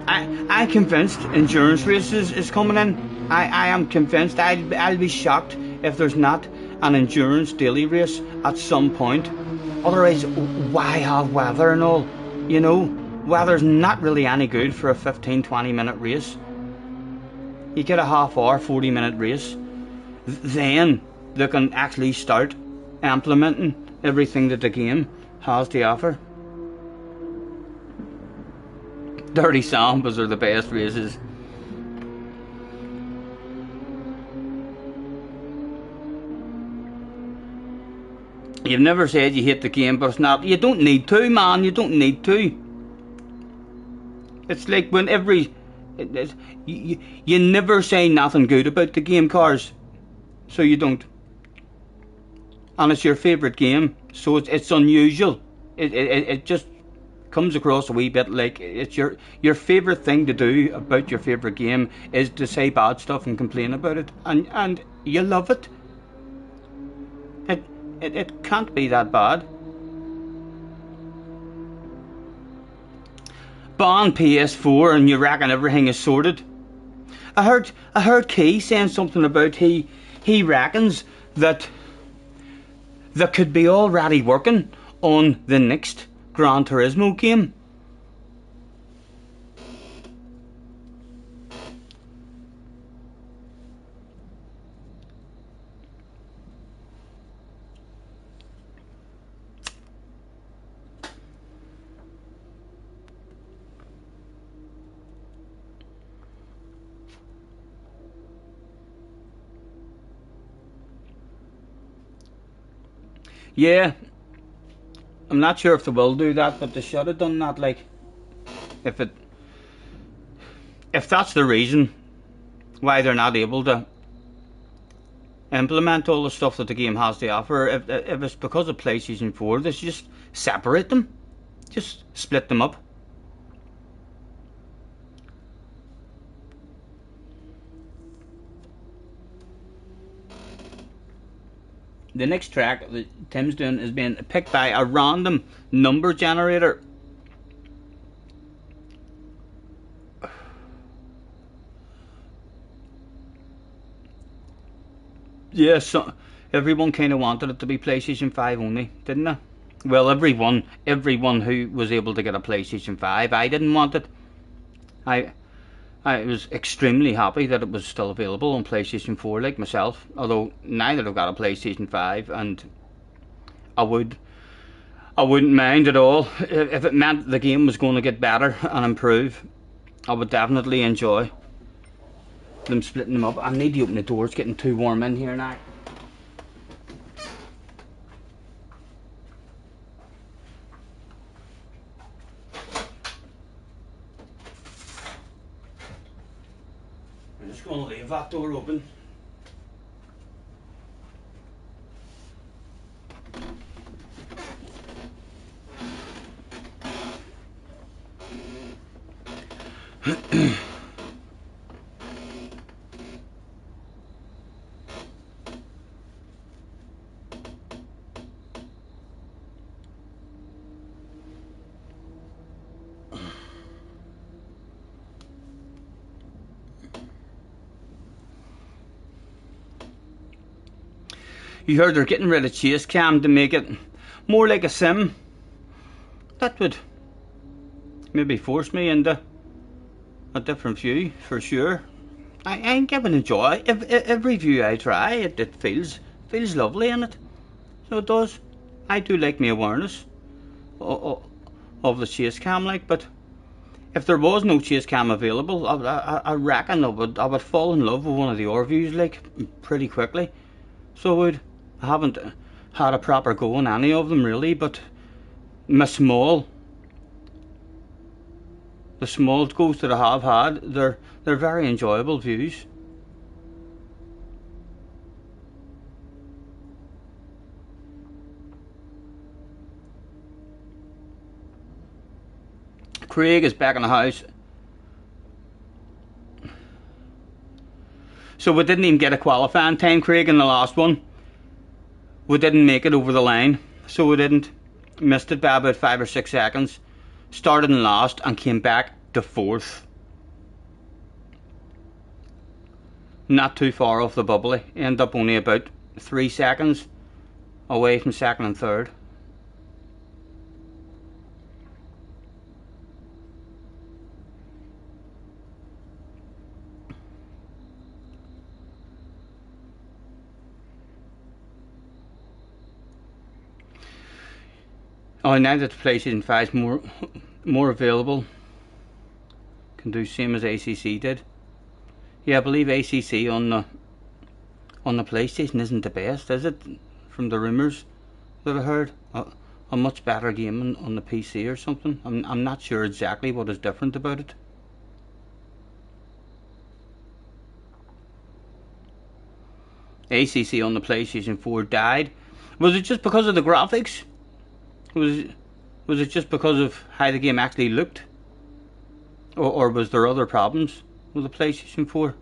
I'm convinced endurance races is coming in. I am convinced. I'll be shocked if there's not an endurance daily race at some point. Otherwise, why have weather and all? You know, weather's not really any good for a 15-20 minute race. You get a half hour, 40-minute race, then they can actually start implementing everything that the game has to offer. Dirty Sambas are the best races. You've never said you hate the game, but it's not. You don't need to, man. You don't need to. It's like when you never say nothing good about the game, Cars. So you don't. And it's your favourite game, so it's unusual. It just comes across a wee bit like it's your favourite thing to do about your favourite game is to say bad stuff and complain about it, and you love it. It can't be that bad. Ban PS4 and you reckon everything is sorted. I heard Key saying something about he reckons that could be already working on the next Gran Turismo game. Yeah, I'm not sure if they will do that, but they should have done that. Like, if that's the reason why they're not able to implement all the stuff that the game has to offer, if it's because of PlayStation 4, they should just separate them, just split them up. The next track that Tim's doing is being picked by a random number generator. Yeah, so everyone kind of wanted it to be PlayStation 5 only, didn't they? Well, everyone who was able to get a PlayStation 5. I didn't want it. I I was extremely happy that it was still available on PlayStation 4, like myself. Although now that I've got a PlayStation 5, and I would I wouldn't mind at all if it meant the game was going to get better and improve. I would definitely enjoy them splitting them up. I need to open the door. It's getting too warm in here now. I'm just going to leave that door open. You heard they're getting rid of chase cam to make it more like a sim. That would maybe force me into a different view for sure. I give it a joy. Every view I try, it feels lovely in it. So it does. I do like my awareness of the chase cam, like. But if there was no chase cam available, I reckon I would fall in love with one of the other views, like, pretty quickly. So I haven't had a proper go on any of them really, but the small goes that I have had, they're very enjoyable views. Craig is back in the house. So we didn't even get a qualifying time, Craig, in the last one. We didn't make it over the line, so we didn't. Missed it by about 5 or 6 seconds. Started in last and came back to 4th. Not too far off the bubbly. Ended up only about 3 seconds away from 2nd and 3rd. Oh, now that the PlayStation 5 is more available, can do same as ACC did. Yeah, I believe ACC on the PlayStation isn't the best, is it? From the rumours that I heard, a much better game on the PC or something. I'm not sure exactly what is different about it. ACC on the PlayStation 4 died. Was it just because of the graphics? Was it just because of how the game actually looked? Or was there other problems with the PlayStation 4?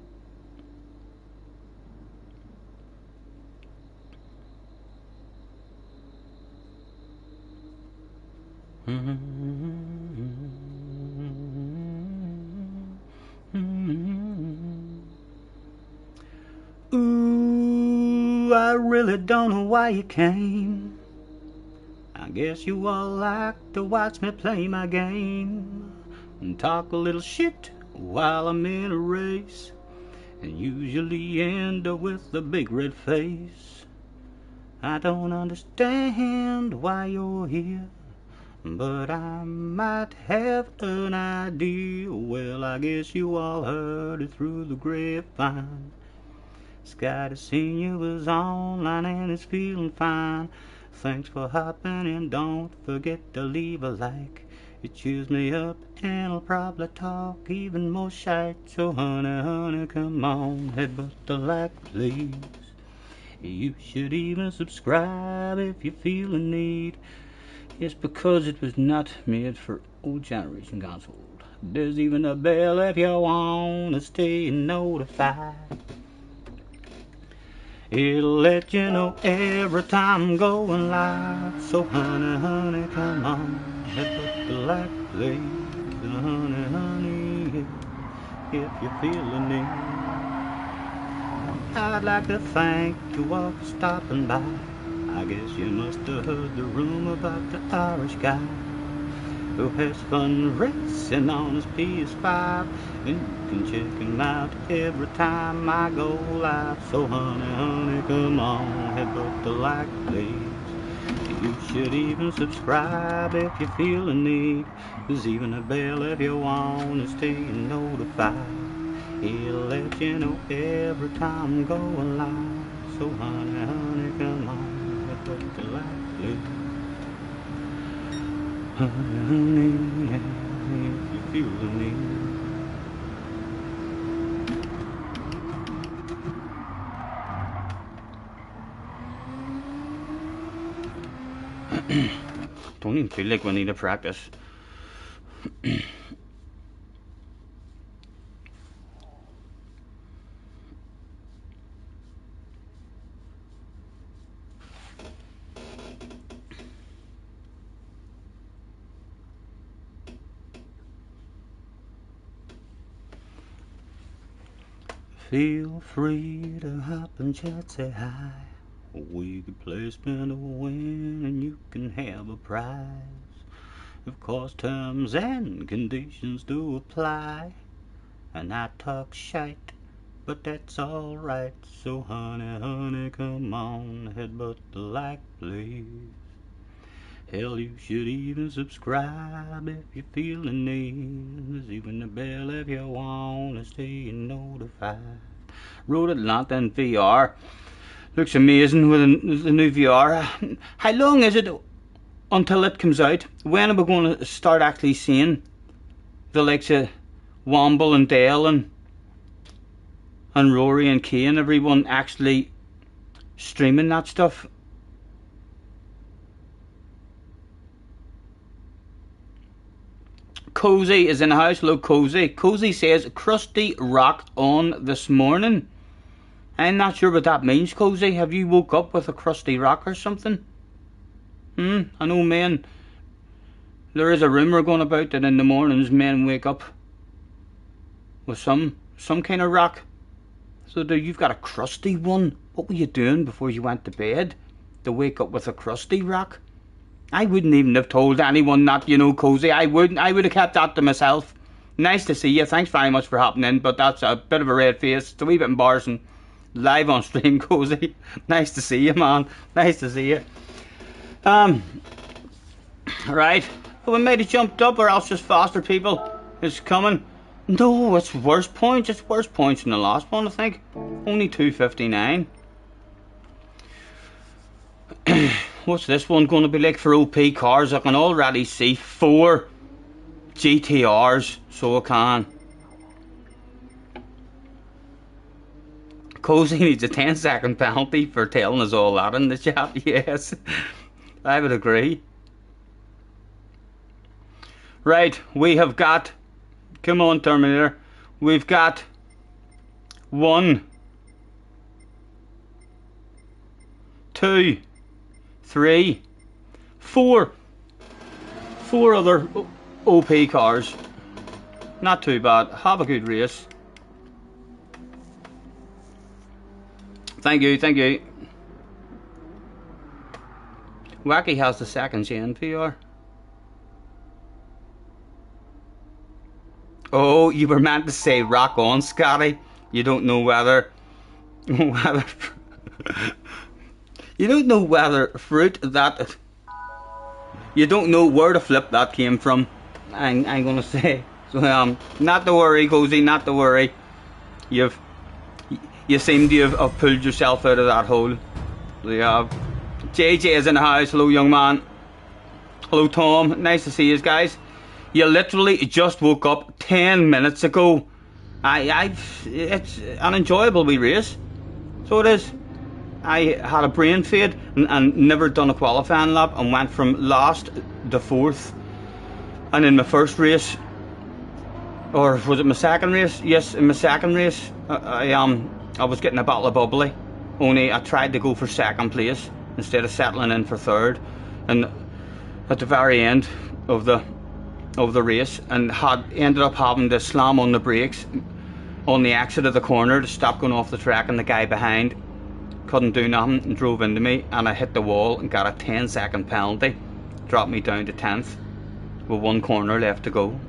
Ooh, I really don't know why you came. I guess you all like to watch me play my game and talk a little shit while I'm in a race, and usually end up with a big red face. I don't understand why you're here, but I might have an idea. Well, I guess you all heard it through the grapevine. Scotty Senior was online and is feeling fine. Thanks for hopping in, don't forget to leave a like. It cheers me up and I'll probably talk even more shite. So honey, honey, come on, headbutt the like please. You should even subscribe if you feel the need. It's because it was not made for old generation console. There's even a bell if you want to stay notified. It'll let you know every time I'm going live. So honey, honey, come on, hit the like, please. Honey, honey, if you feel the need. I'd like to thank you all for stopping by. I guess you must have heard the rumor about the Irish guy who has fun racing on his PS5, and you can check him out every time I go live. So honey, honey, come on, headbutt the like, please. You should even subscribe if you feel the need. There's even a bell if you want to stay notified. He'll let you know every time I'm going live. So honey, honey, come on, headbutt the like, please. Honey, honey, if you feel the need. Don't even feel like we need to practice. Feel free to hop and chat, say hi. We could play spin or win, and you can have a prize. Of course, terms and conditions do apply. And I talk shite, but that's alright. So honey, honey, come on, headbutt the like, please. Hell, you should even subscribe if you feel the need. There's even a bell if you want to stay notified. Rode Atlanta in VR. Looks amazing with the new VR. How long is it until it comes out? When are we going to start actually seeing the likes of Womble and Dale and Rory and Kay and everyone actually streaming that stuff? Cozy is in the house. Hello, Cozy. Cozy says crusty rock on this morning. I'm not sure what that means, Cozy. Have you woke up with a crusty rock or something? I know men. There is a rumour going about that in the mornings men wake up with some kind of rock. So you've got a crusty one. What were you doing before you went to bed to wake up with a crusty rock? I wouldn't even have told anyone that, you know, Cozy. I wouldn't. I would have kept that to myself. Nice to see you. Thanks very much for hopping in, but that's a bit of a red face. It's a wee bit embarrassing. Live on stream, Cozy. Nice to see you, man. Nice to see you. Right. Well, we might have jumped up, or else just faster people is coming. No, it's worse points. It's worse points than the last one, I think. Only 259. What's this one going to be like for OP cars? I can already see 4 GTRs, so I can. Cozy needs a 10-second penalty for telling us all that in the chat. Yes, I would agree. Right, we have got, come on Terminator, we've got 1, 2, 3, 4 other OP cars. Not too bad. Have a good race. Thank you, thank you. Wacky has the second gen PR. Oh, you were meant to say rock on, Scotty. You don't know whether you don't know whether fruit that you don't know where the flip that came from. I'm gonna say. So not to worry, Cozy, not to worry. You seem to have pulled yourself out of that hole. So you have. JJ is in the house. Hello, young man. Hello, Tom. Nice to see you guys. You literally just woke up 10 minutes ago. It's an enjoyable wee race. So it is. I had a brain fade and never done a qualifying lap and went from last to 4th. And in my first race, or was it my second race? Yes, in my second race, I was getting a bottle of bubbly. Only I tried to go for second place instead of settling in for 3rd. And at the very end of the race, and had ended up having to slam on the brakes on the exit of the corner to stop going off the track, and the guy behind couldn't do nothing and drove into me, and I hit the wall and got a 10-second penalty, dropped me down to 10th with one corner left to go.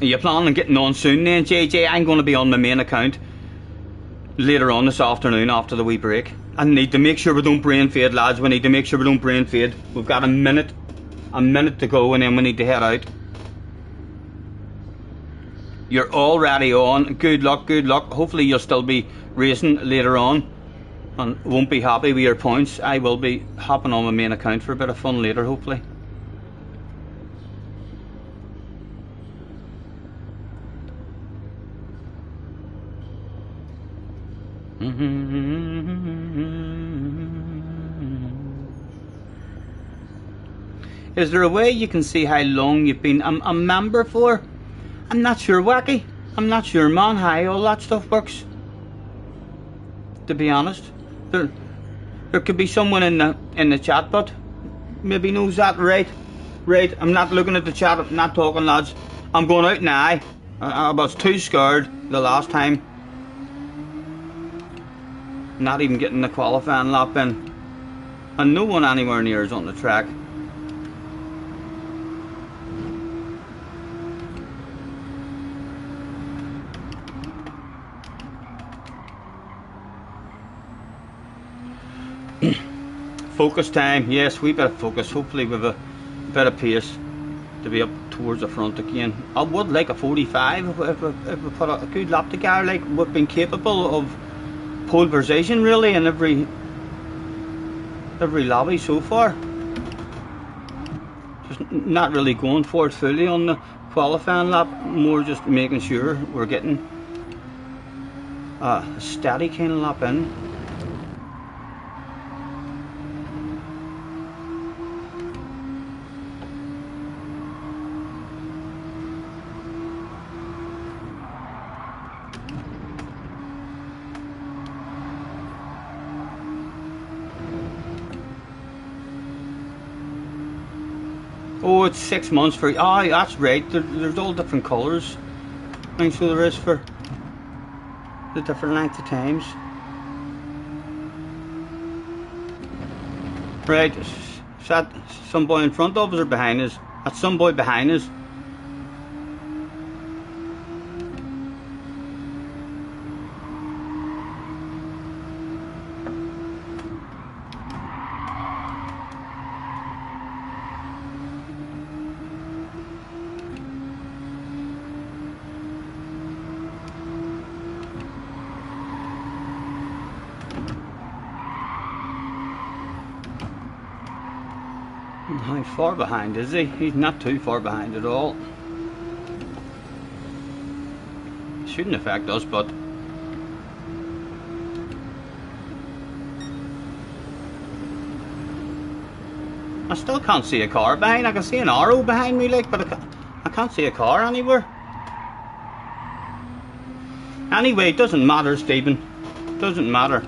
Are you planning on getting on soon then, JJ? I'm going to be on my main account later on this afternoon after the wee break. I need to make sure we don't brain fade, lads. We need to make sure we don't brain fade. We've got a minute to go, and then we need to head out. You're already on. Good luck, good luck. Hopefully you'll still be racing later on and won't be happy with your points. I will be hopping on my main account for a bit of fun later, hopefully. Is there a way you can see how long you've been a member for? I'm not sure, Wacky. I'm not sure, man, how all that stuff works. To be honest, there could be someone in the chat, but maybe knows that. Right. I'm not looking at the chat. I'm not talking, lads. I'm going out now. I was too scared the last time. Not even getting the qualifying lap in, and no one anywhere near is on the track. Focus time, yes, we better focus. Hopefully with a bit of pace to be up towards the front again. I would like a 45 if we put a good lap together. Like, we've been capable of pole position really in every lobby so far. Just not really going for it fully on the qualifying lap, more just making sure we're getting a steady kind of lap in. Oh, it's 6 months for... Ah, that's right. There's all different colours. And so there is for the different length of times. Right. Is that some boy in front of us or behind us? That's some boy behind us. How far behind is he? He's not too far behind at all. Shouldn't affect us, but I still can't see a car behind. I can see an arrow behind me, like, but I can't see a car anywhere. Anyway, it doesn't matter, Stephen. Doesn't matter.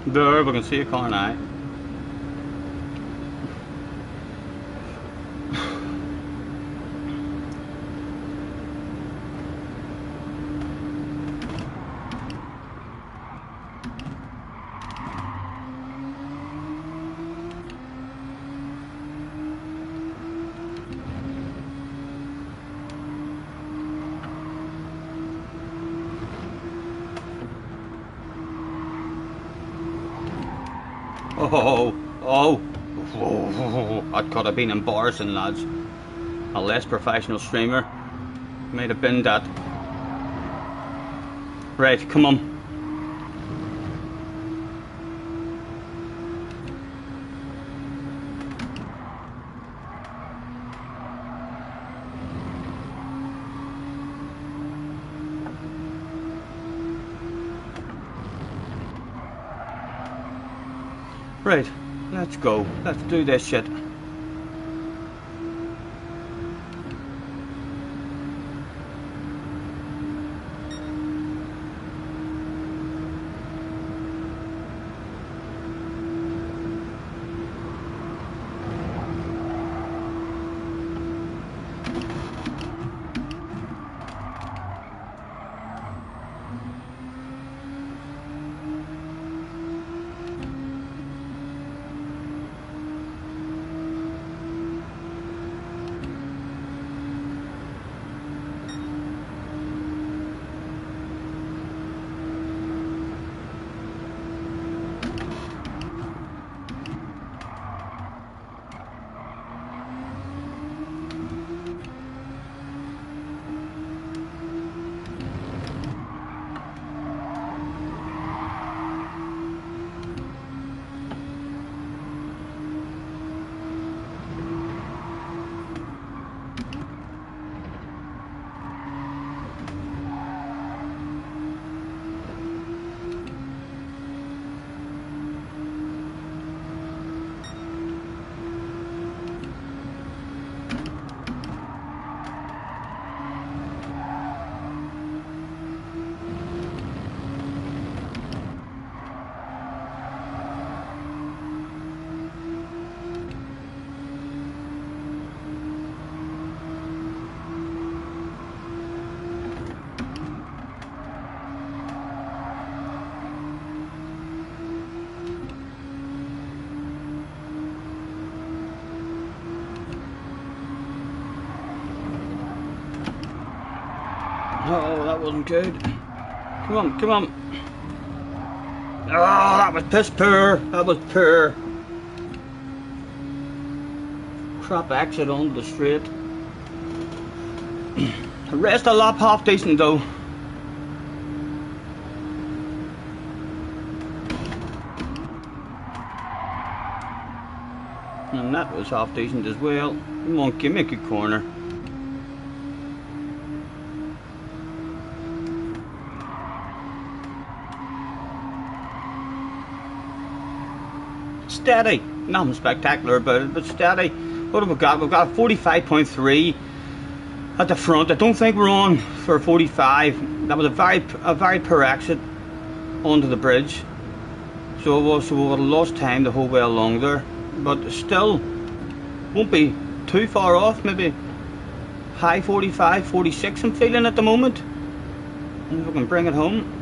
There, we can see a car now. Oh, that could have been embarrassing, lads. A less professional streamer might have been that. Right, come on. Right, let's go. Let's do this shit. Oh, that wasn't good. Come on, come on. Oh, that was piss poor. That was poor. Crap exit onto the straight. The rest of the lap half decent though. And that was half decent as well. Come on, give me a good corner. Steady. Nothing spectacular about it, but steady. What have we got? We've got a 45.3 at the front. I don't think we're on for 45. That was a very poor exit onto the bridge. So we would have lost time the whole way along there. But still, won't be too far off. Maybe high 45, 46 I'm feeling at the moment. And if we can bring it home.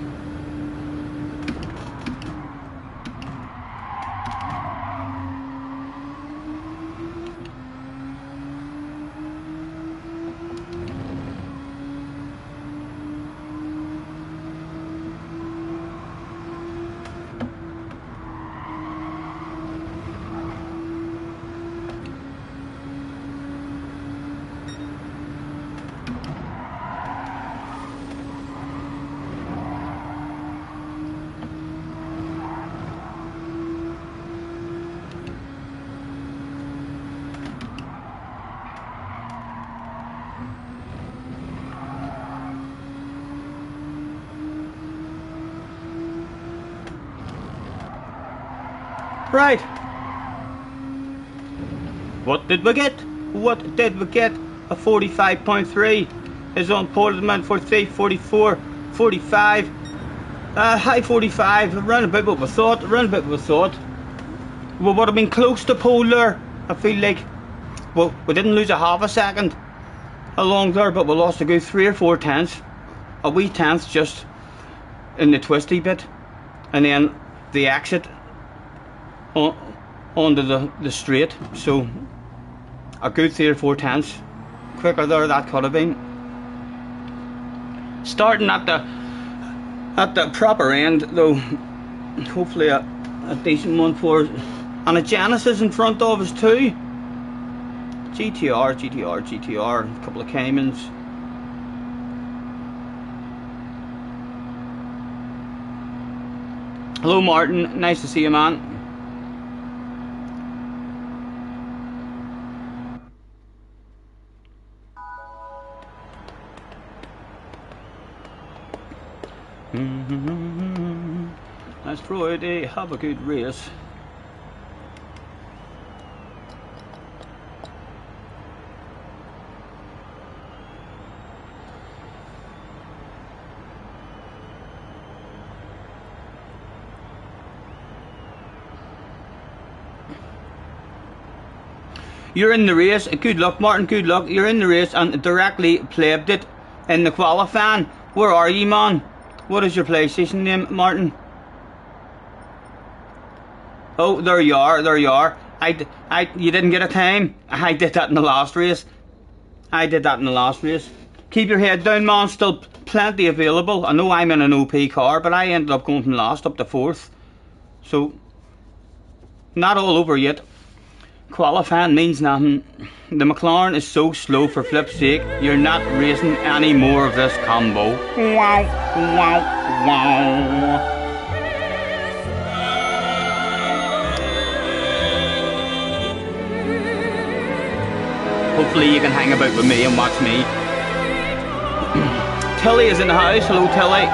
Right. What did we get? What did we get? A 45.3 is on pole at the moment. 43, 44, 45. High 45. Around about what we thought. Around about what we thought. We would have been close to pole there. I feel like. Well, we didn't lose a half a second along there, but we lost a good 3 or 4 tenths. A wee tenth just in the twisty bit. And then the exit onto the straight, so a good 3 or 4 tenths quicker there that could have been. Starting at the proper end though, hopefully a decent one for us. And a Genesis in front of us too. GTR, a couple of Caymans. Hello Martin, nice to see you man. That's Friday, have a good race. You're in the race. Good luck, Martin. Good luck. You're in the race and directly played it in the qualifying. Where are you, man? What is your PlayStation name, Martin? Oh, there you are. There you are. You didn't get a time. I did that in the last race. Keep your head down, man. Still plenty available. I know I'm in an OP car, but I ended up going from last up to 4th. So, not all over yet. Qualifying means nothing. The McLaren is so slow, for flip's sake. You're not racing any more of this combo. Wow, wow, wow. Hopefully you can hang about with me and watch me. Tilly is in the house. Hello, Tilly.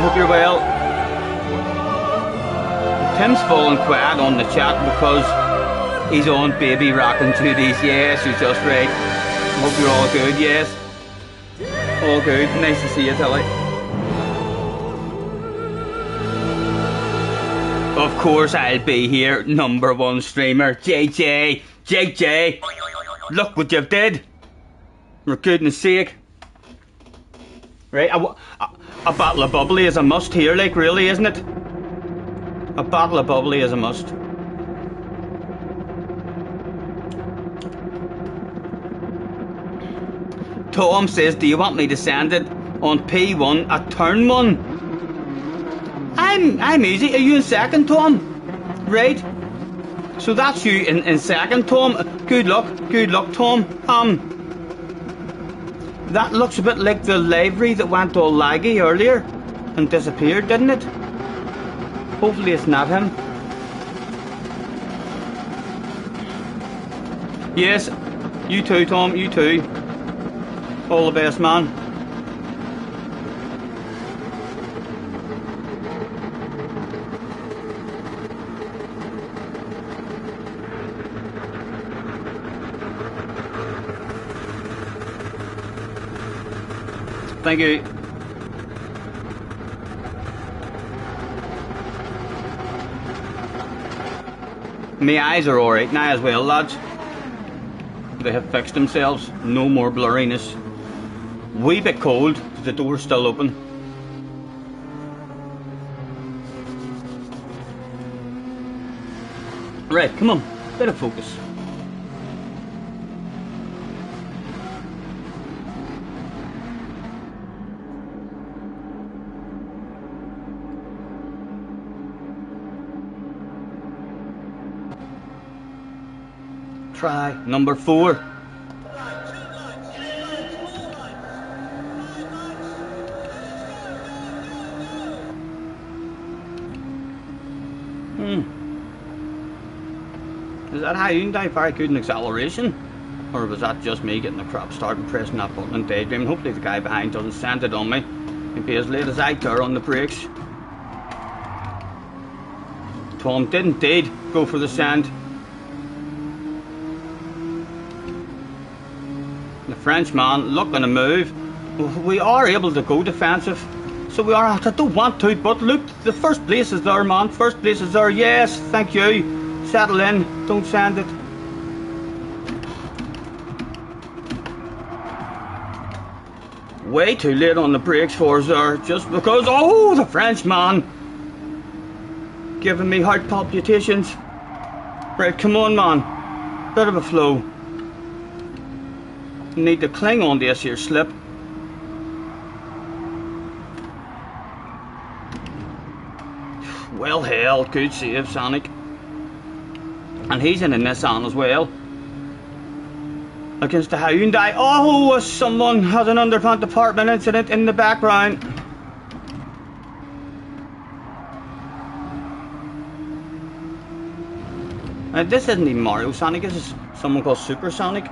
Hope you're well. Tim's fallen quiet on the chat because he's on baby rocking duties. Yes, you're just right. Hope you're all good. Yes. All good. Nice to see you, Tilly. Of course I'll be here. #1 streamer. JJ. JJ. Look what you've did. For goodness sake. Right, a bottle of bubbly is a must here, like, really, isn't it? A bottle of bubbly is a must. Tom says, do you want me to send it on P1 at turn 1? I'm easy. Are you in second, Tom? Right. So that's you in second, Tom. Good luck, Tom. That looks a bit like the livery that went all laggy earlier and disappeared, didn't it? Hopefully it's not him. Yes, you too, Tom, you too. All the best, man. Thank you. My eyes are alright now as well, lads. They have fixed themselves. No more blurriness. Wee bit cold, but the door's still open. Right, come on. Bit of focus. Try number 4. Is that Hyundai very good in acceleration? Or was that just me getting the crap start and pressing that button and daydreaming? Hopefully the guy behind doesn't send it on me. He'd be as late as I care on the brakes. Tom did indeed go for the sand. The Frenchman looking to move. We are able to go defensive. So we are. I don't want to, but look, the first place is there, man. First place is there. Yes, thank you. Settle in. Don't send it. Way too late on the brakes for us there. Just because, oh, the Frenchman. Giving me heart palpitations. Right, come on, man. Bit of a flow. Need to cling on to this here slip. Well held, good save, Sonic. And he's in a Nissan as well. Against the Hyundai. Oh, someone has an underpant department incident in the background. This isn't even Mario Sonic, this is someone called Super Sonic.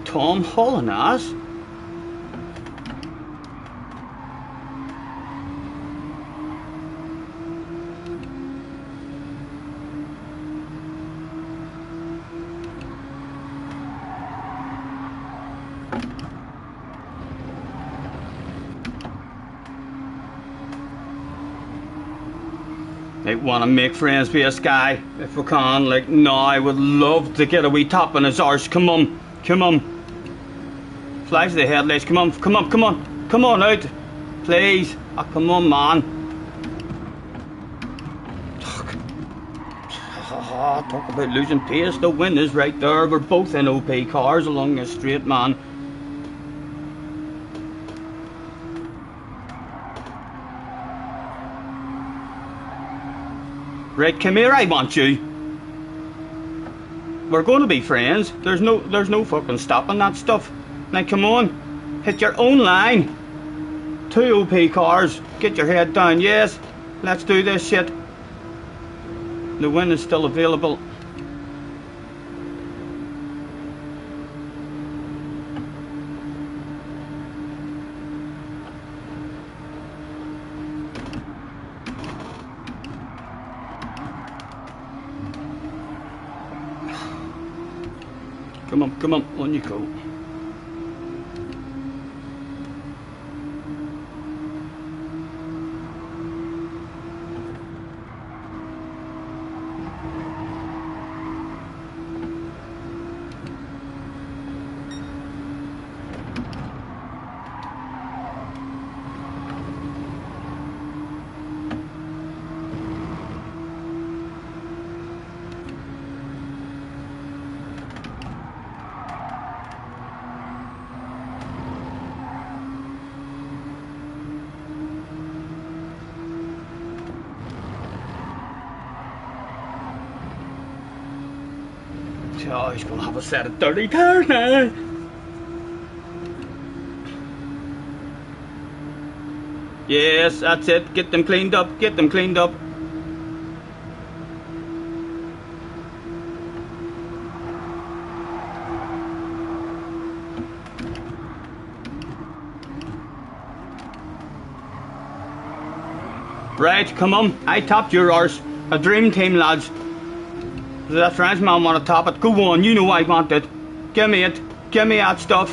Tom hauling ass. I want to make friends with this guy if we can. Like, no, I would love to get a wee top on his arse. Come on, come on. Flash the headlights. Come on, come on, come on, come on out, please. Oh, come on, man. Talk about losing pace. The win is right there. We're both in OP cars along the straight, man. Right, come here, I want you. We're going to be friends. There's no fucking stopping that stuff. Now come on, hit your own line. 2 OP cars, get your head down. Yes, let's do this shit. The win is still available. Come on you go. Oh, he's gonna have a set of dirty tires now. Yes, that's it. Get them cleaned up. Get them cleaned up. Right, come on. I topped your arse. A dream team, lads. That French man want to top it. Go on, you know I want it. Give me it. Give me that stuff.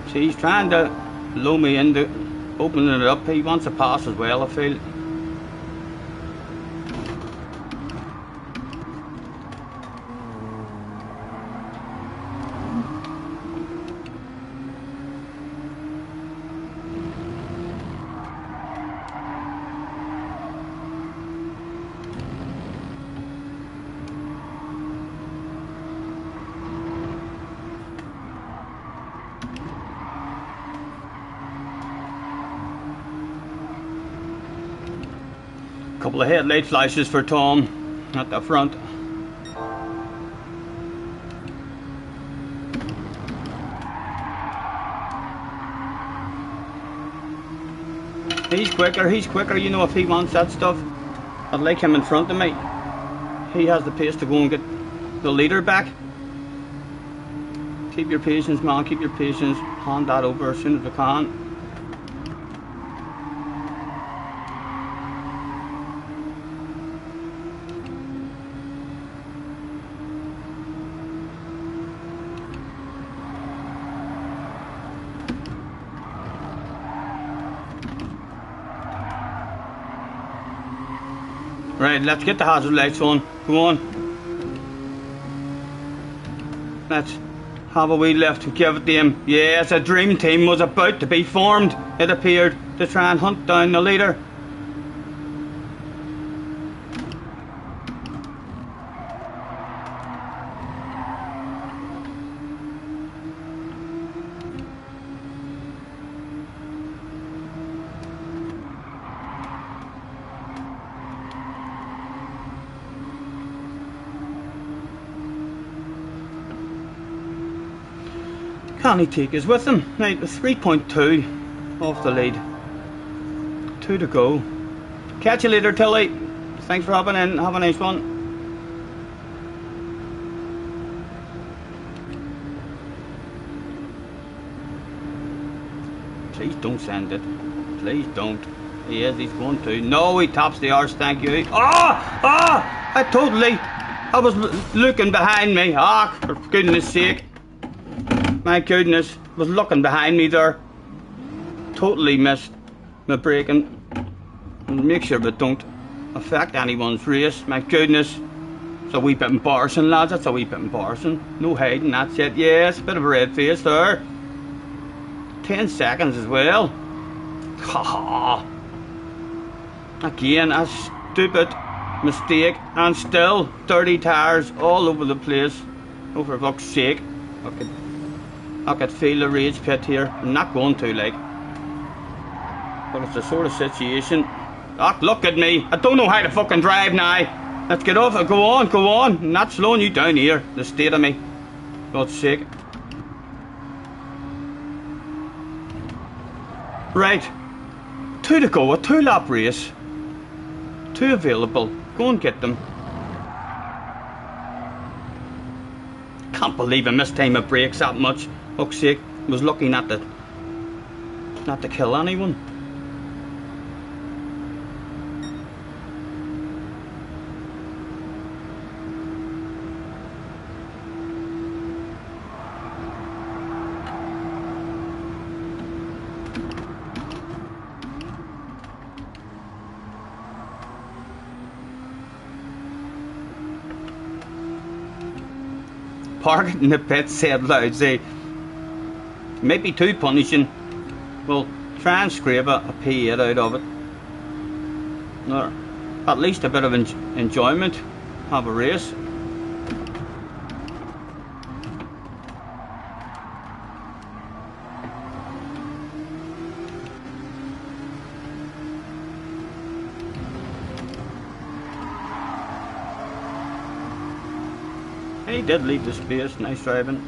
See, he's trying to lure me into opening it up. He wants a pass as well, I feel. Couple of headlight flashes for Tom at the front. He's quicker, you know, if he wants that stuff. I'd like him in front of me. He has the pace to go and get the leader back. Keep your patience, man, keep your patience. Hand that over as soon as we can. Right, let's get the hazard lights on. Come on. Let's have a wee lift and give it to him. Yes, a dream team was about to be formed, it appeared, to try and hunt down the leader. Can he take us with him? Right, 3.2 off the lead. 2 to go. Catch you later, Tilly. Thanks for hopping in. Have a nice one. Please don't send it. Please don't. Yes, he's going to. No, he tops the arse, thank you. I was looking behind me. Ah, for goodness sake. My goodness, was looking behind me there. Totally missed my braking. And make sure we don't affect anyone's race. My goodness. It's a wee bit embarrassing, lads. That's a wee bit embarrassing. No hiding, that's it. Yes, bit of a red face there. 10 seconds as well. Ha ha. Again, a stupid mistake. And still, dirty tyres all over the place. Oh, for fuck's sake. I could feel the rage pit here. I'm not going to, like. But it's the sort of situation. Ah, look at me. I don't know how to fucking drive now. Let's get off. Go on, go on. I'm not slowing you down here. The state of me. God's sake. Right. 2 to go. A 2-lap race. 2 available. Go and get them. Can't believe I missed time of brakes that much. Fuck's sake. Was lucky not to kill anyone. Park in the pit, said loud, say, maybe too punishing. Well, try and scrape a P8 out of it. Or at least a bit of enjoyment. Have a race. He did leave the space. Nice driving.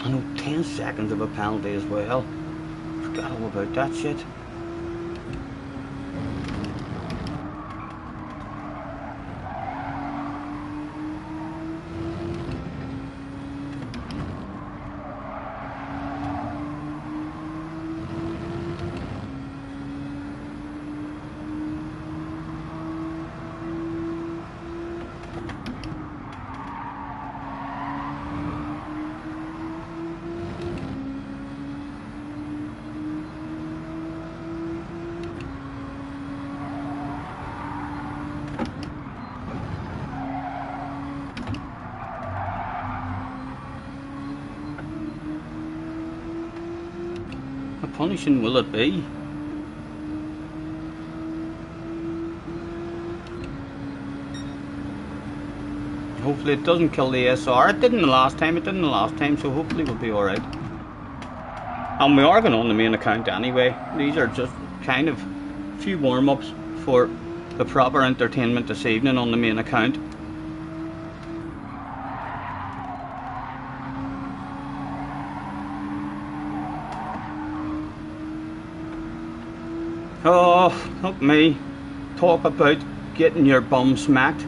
I know, 10 seconds of a penalty as well. Forgot all about that shit. How punishing will it be? Hopefully it doesn't kill the SR. It didn't the last time, so hopefully we'll be alright. And we are going on the main account anyway. These are just kind of a few warm-ups for the proper entertainment this evening on the main account. Oh, help me. Talk about getting your bum smacked.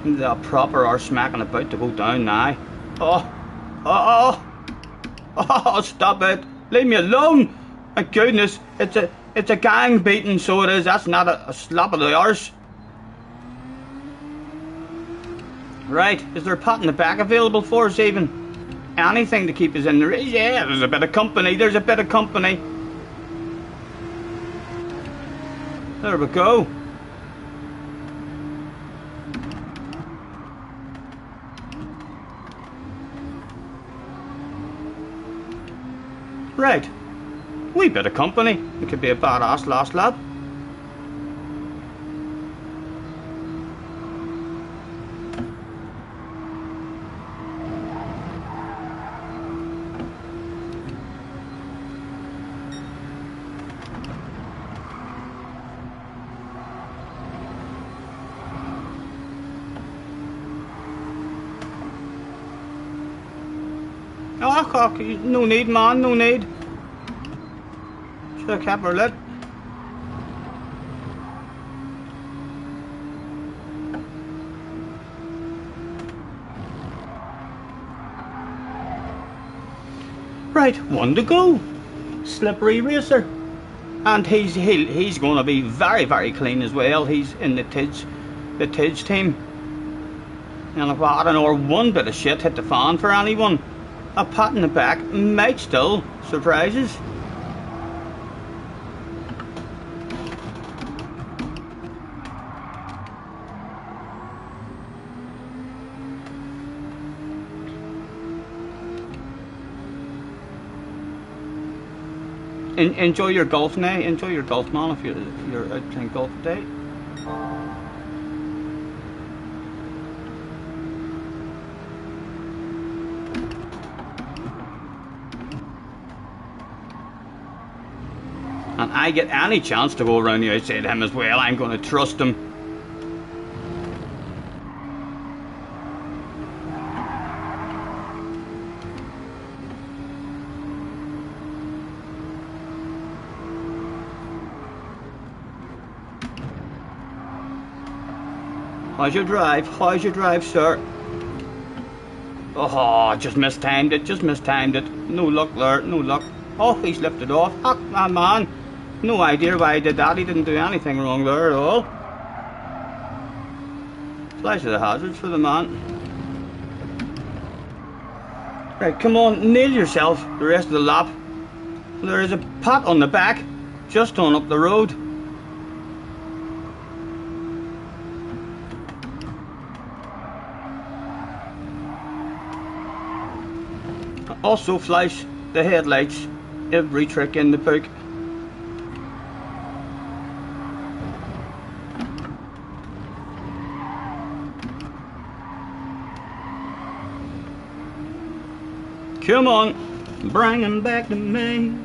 The proper arse smacking about to go down now. Oh, stop it. Leave me alone. My goodness, it's a gang beating, so it is. That's not a slap of the arse. Right, is there a pat in the back available for us even? Anything to keep us in the race? Yeah, there's a bit of company. There's a bit of company. There we go. Right. Wee bit of company. It could be a badass last lap. Oh, cock, no need, man, no need. Should have kept her lit. Right, 1 to go. Slippery racer. And he's going to be very, very clean as well. He's in the tids. the Tidge team. And if I don't know, one bit of shit hit the fan for anyone, a pat in the back might still surprise us. Enjoy your golf now. Enjoy your golf, man, if you're out playing golf today. And I get any chance to go around the outside of him as well, I'm going to trust him. How's your drive? How's your drive, sir? Oh, just mistimed it, just mistimed it. No luck there, no luck. Oh, he's lifted off. Oh, man. No idea why he did that. He didn't do anything wrong there at all. Flash of the hazards for the man. Right, come on, nail yourself the rest of the lap. There is a pat on the back, just on up the road. Also flash the headlights, every trick in the book. Come on, bring him back to me.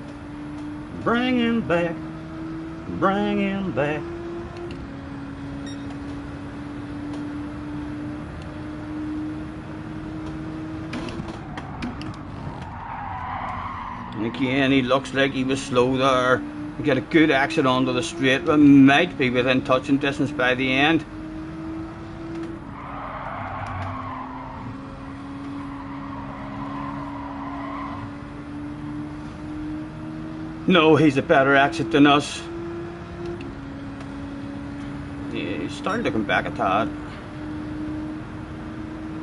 Bring him back, bring him back. And again, he looks like he was slow there. We get a good exit onto the straight, but might be within touching distance by the end. No, he's a better exit than us. Yeah, he's starting to come back a tad.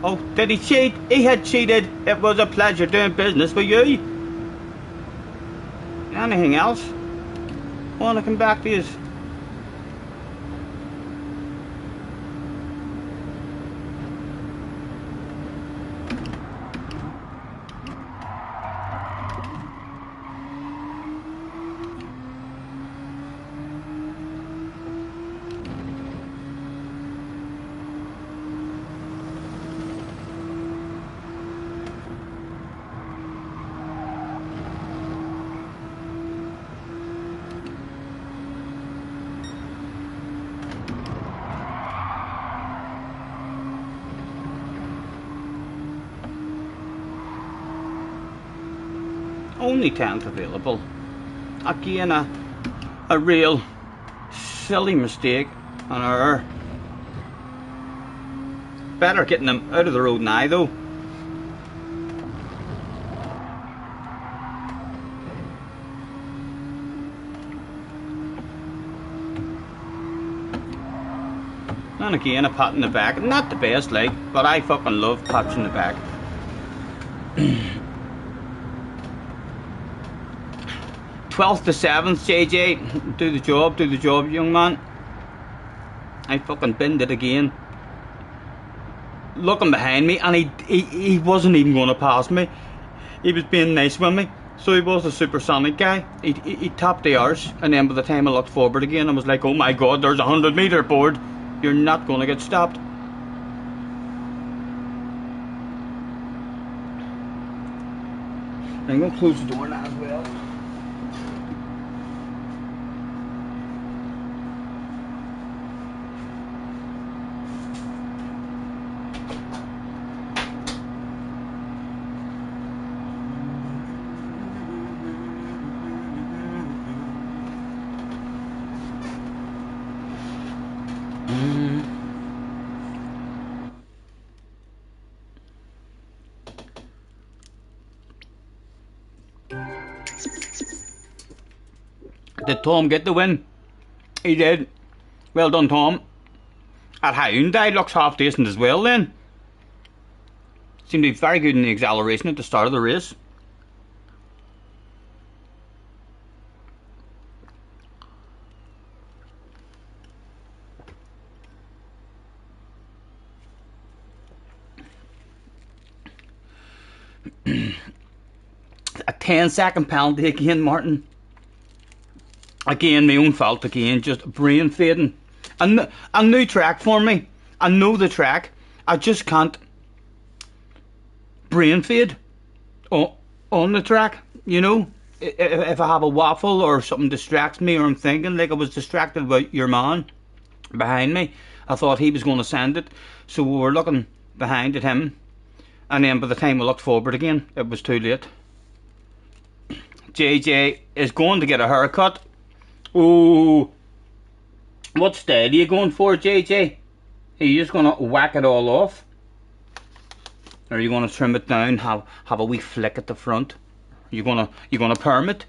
Oh, did he cheat? He had cheated. It was a pleasure doing business with you. Anything else? Want to come back to you? Only 10th available. Again, a real silly mistake, an error. Better getting them out of the road now, though. And again, a pat in the back. Not the best, like, but I fucking love pats in the back. 12th to 7th, JJ. Do the job, young man. I fucking binned it again. Looking behind me, and he wasn't even going to pass me. He was being nice with me. So he was a supersonic guy. He tapped the arse, and then by the time I looked forward again, I was like, oh my god, there's a 100-meter board. You're not going to get stopped. I'm going to close the door now as well. Did Tom get the win? He did. Well done, Tom. That Hyundai looks half decent as well then. Seemed to be very good in the acceleration at the start of the race. A 10-second penalty again, Martin. Again, my own fault again, just brain fading. A new track for me. I know the track. I just can't brain fade on the track, you know. If I have a waffle or something distracts me, or I'm thinking, like I was distracted about your man behind me. I thought he was going to send it, so we were looking behind at him, and then by the time we looked forward again, it was too late. JJ is going to get a haircut. Ooh, what style are you going for, JJ? Are you just going to whack it all off? Or are you going to trim it down, have a wee flick at the front? You gonna perm it?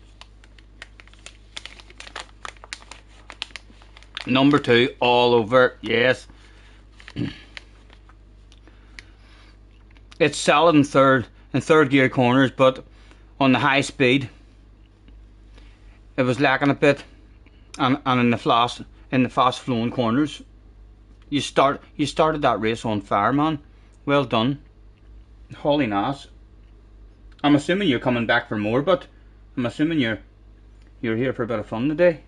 Number 2 all over, yes. It's solid in third gear corners, but on the high speed it was lacking a bit, and in the fast flowing corners. You started that race on fire, man. Well done. Holy nass. I'm assuming you're coming back for more, but I'm assuming you're here for a bit of fun today.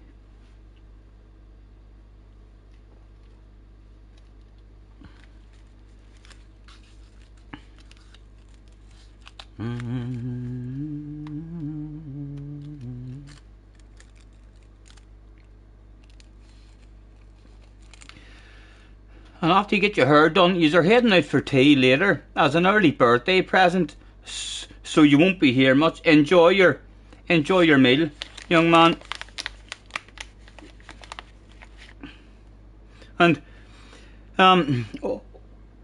And after you get your hair done, you're heading out for tea later as an early birthday present, so you won't be here much. Enjoy your meal, young man. And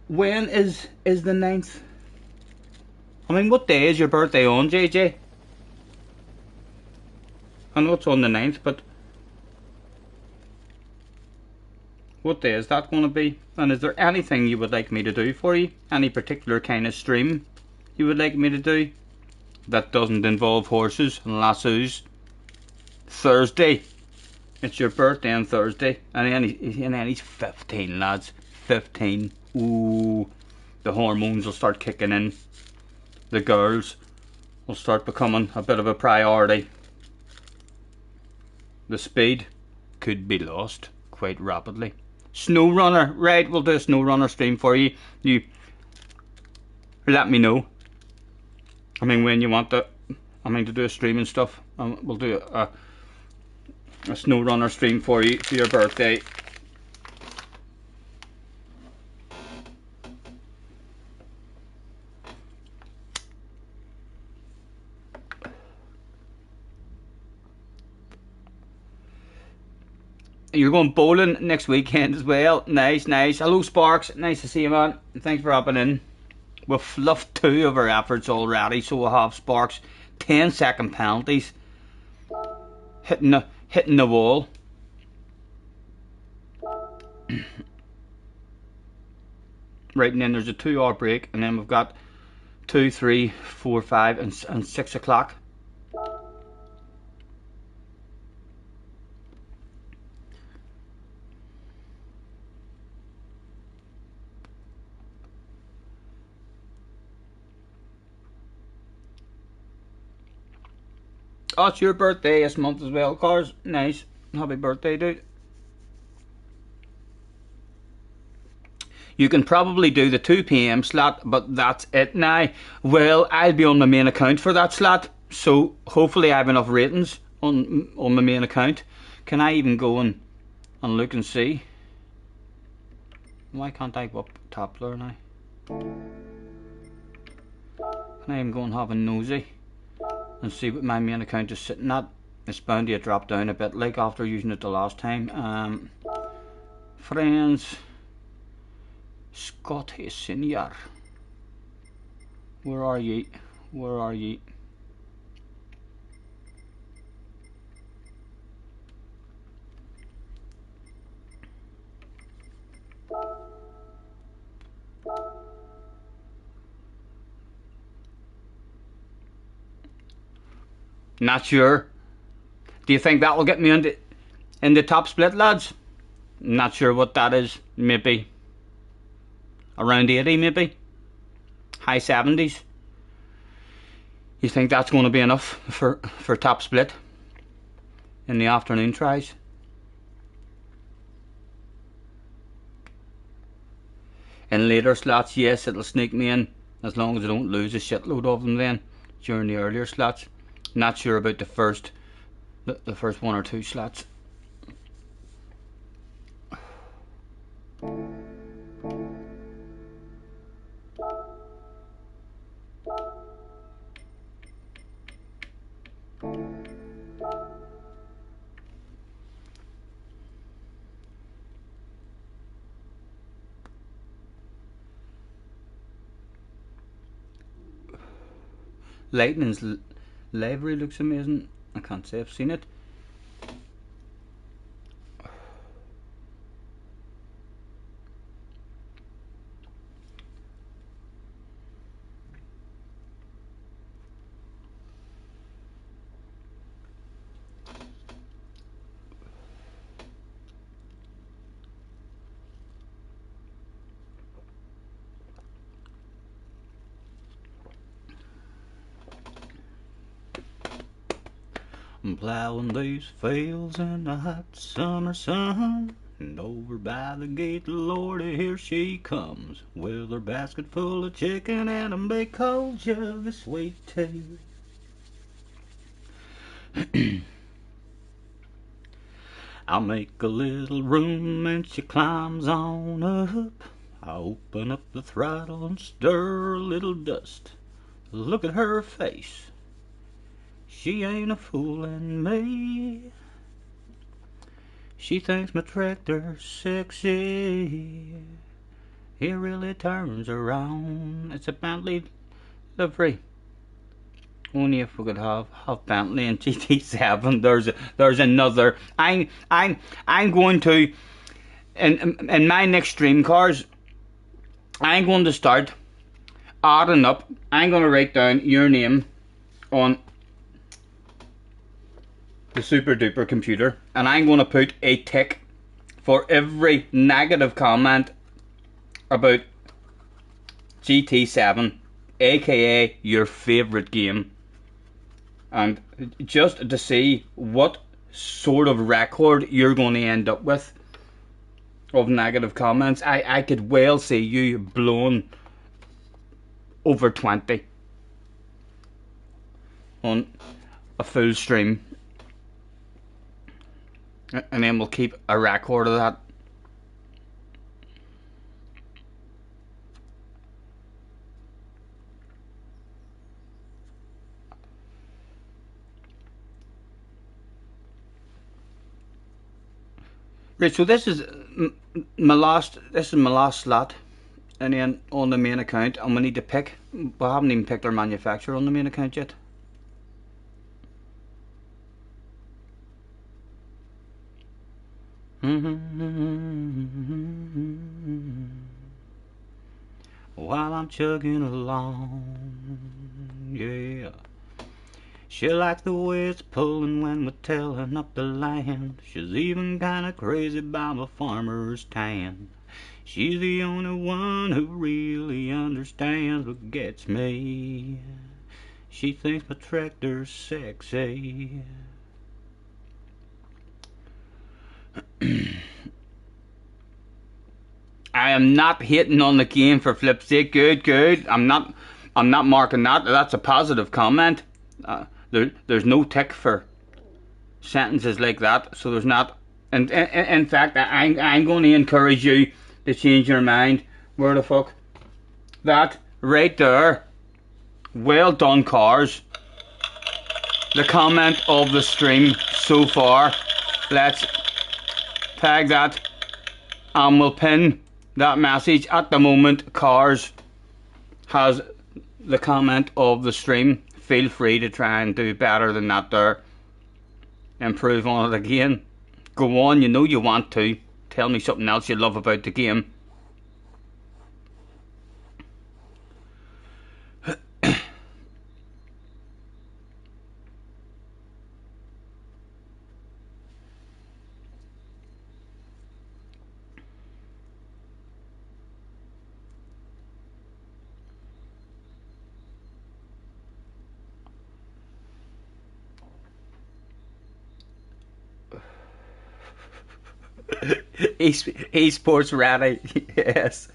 when is the 9th? I mean, what day is your birthday on, JJ? I know it's on the 9th, but what day is that going to be? And is there anything you would like me to do for you? Any particular kind of stream you would like me to do that doesn't involve horses and lassos? Thursday. It's your birthday on Thursday. And then he's 15, lads. 15. Ooh. The hormones will start kicking in. The girls will start becoming a bit of a priority. The speed could be lost quite rapidly. Snow runner, right? We'll do a snow runner stream for you. You let me know. I mean, when you want to. I mean, to do a stream and stuff. We'll do a snow runner stream for you for your birthday. You're going bowling next weekend as well. Nice, nice. Hello, Sparks. Nice to see you, man. Thanks for hopping in. We've fluffed 2 of our efforts already, so we'll have Sparks 10-second penalties. Hitting the wall. Right, and then there's a 2-hour break, and then we've got 2, 3, 4, 5, and 6 o'clock. Oh, it's your birthday this month as well, Cars. Nice. Happy birthday, dude. You can probably do the 2 PM slot, but that's it now. Well, I'll be on the main account for that slot, so hopefully I have enough ratings on my main account. Can I even go and look and see? Why can't I go up top there now? Can I even go and have a nosy and see what my main account is sitting at? It's bound to drop down a bit, like after using it the last time. Friends, Scott Senior, where are ye? Where are ye? Not sure. Do you think that will get me in the top split, lads? Not sure what that is. Maybe around 80, maybe high 70s. You think that's going to be enough for top split in the afternoon tries? In later slots, yes, it'll sneak me in, as long as I don't lose a shitload of them then during the earlier slots. Not sure about the first 1 or 2 slots. Lightning's livery looks amazing. I can't say I've seen it. I'm plowing these fields in the hot summer sun, and over by the gate, Lordy, here she comes, with her basket full of chicken and a big cold jug of sweet tea. I'll make a little room and she climbs on up. I open up the throttle and stir a little dust. Look at her face. She ain't a foolin' me. She thinks my tractor's sexy. He really turns around. It's a Bentley livery. Only if we could have Bentley and GT7. There's another. I'm going to in my next stream cars. I'm going to start adding up. I'm going to write down your name on the super duper computer, and I'm going to put a tick for every negative comment about GT7, aka your favourite game, and just to see what sort of record you're going to end up with of negative comments. I could well see you blowing over 20 on a full stream, and then we'll keep a record of that. Right, so this is my last slot, and then on the main account, and we need to pick. We haven't even picked our manufacturer on the main account yet. While I'm chugging along, yeah. She likes the way it's pulling when we're tilling up the land. She's even kinda crazy about a farmer's tan. She's the only one who really understands what gets me. She thinks my tractor's sexy. I am not hating on the game for flip's sake. Good. I'm not marking that. That's a positive comment. There's no tick for sentences like that, so there's not. And in fact, I'm going to encourage you to change your mind. Where the fuck? That right there. Well done, cars. The comment of the stream so far. Let's tag that, and we'll pin that message. At the moment, cars has the comment of the stream. Feel free to try and do better than that there. Improve on it again. Go on, you know you want to. Tell me something else you love about the game. Esports ready. Yes.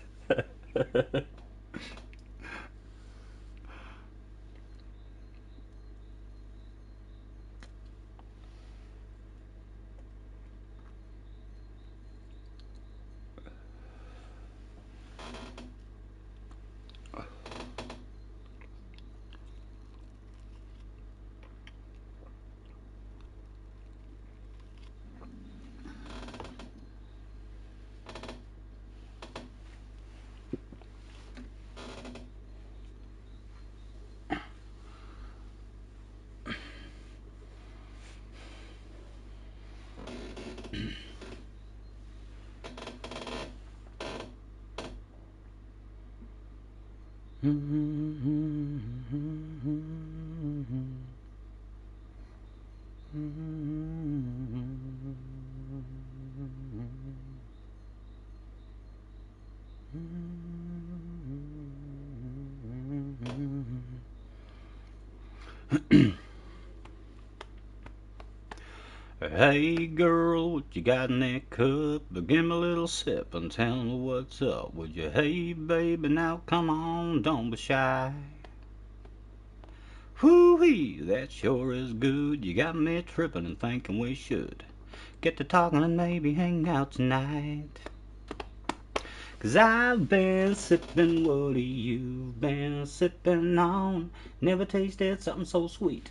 Hey girl, what you got in that cup? Give me a little sip and tell me what's up. Would you? Hey baby, now come on, don't be shy. Whoo-wee, that sure is good. You got me tripping and thinking we should get to talking and maybe hang out tonight. 'Cause I've been sipping, what you've been sipping on. Never tasted something so sweet.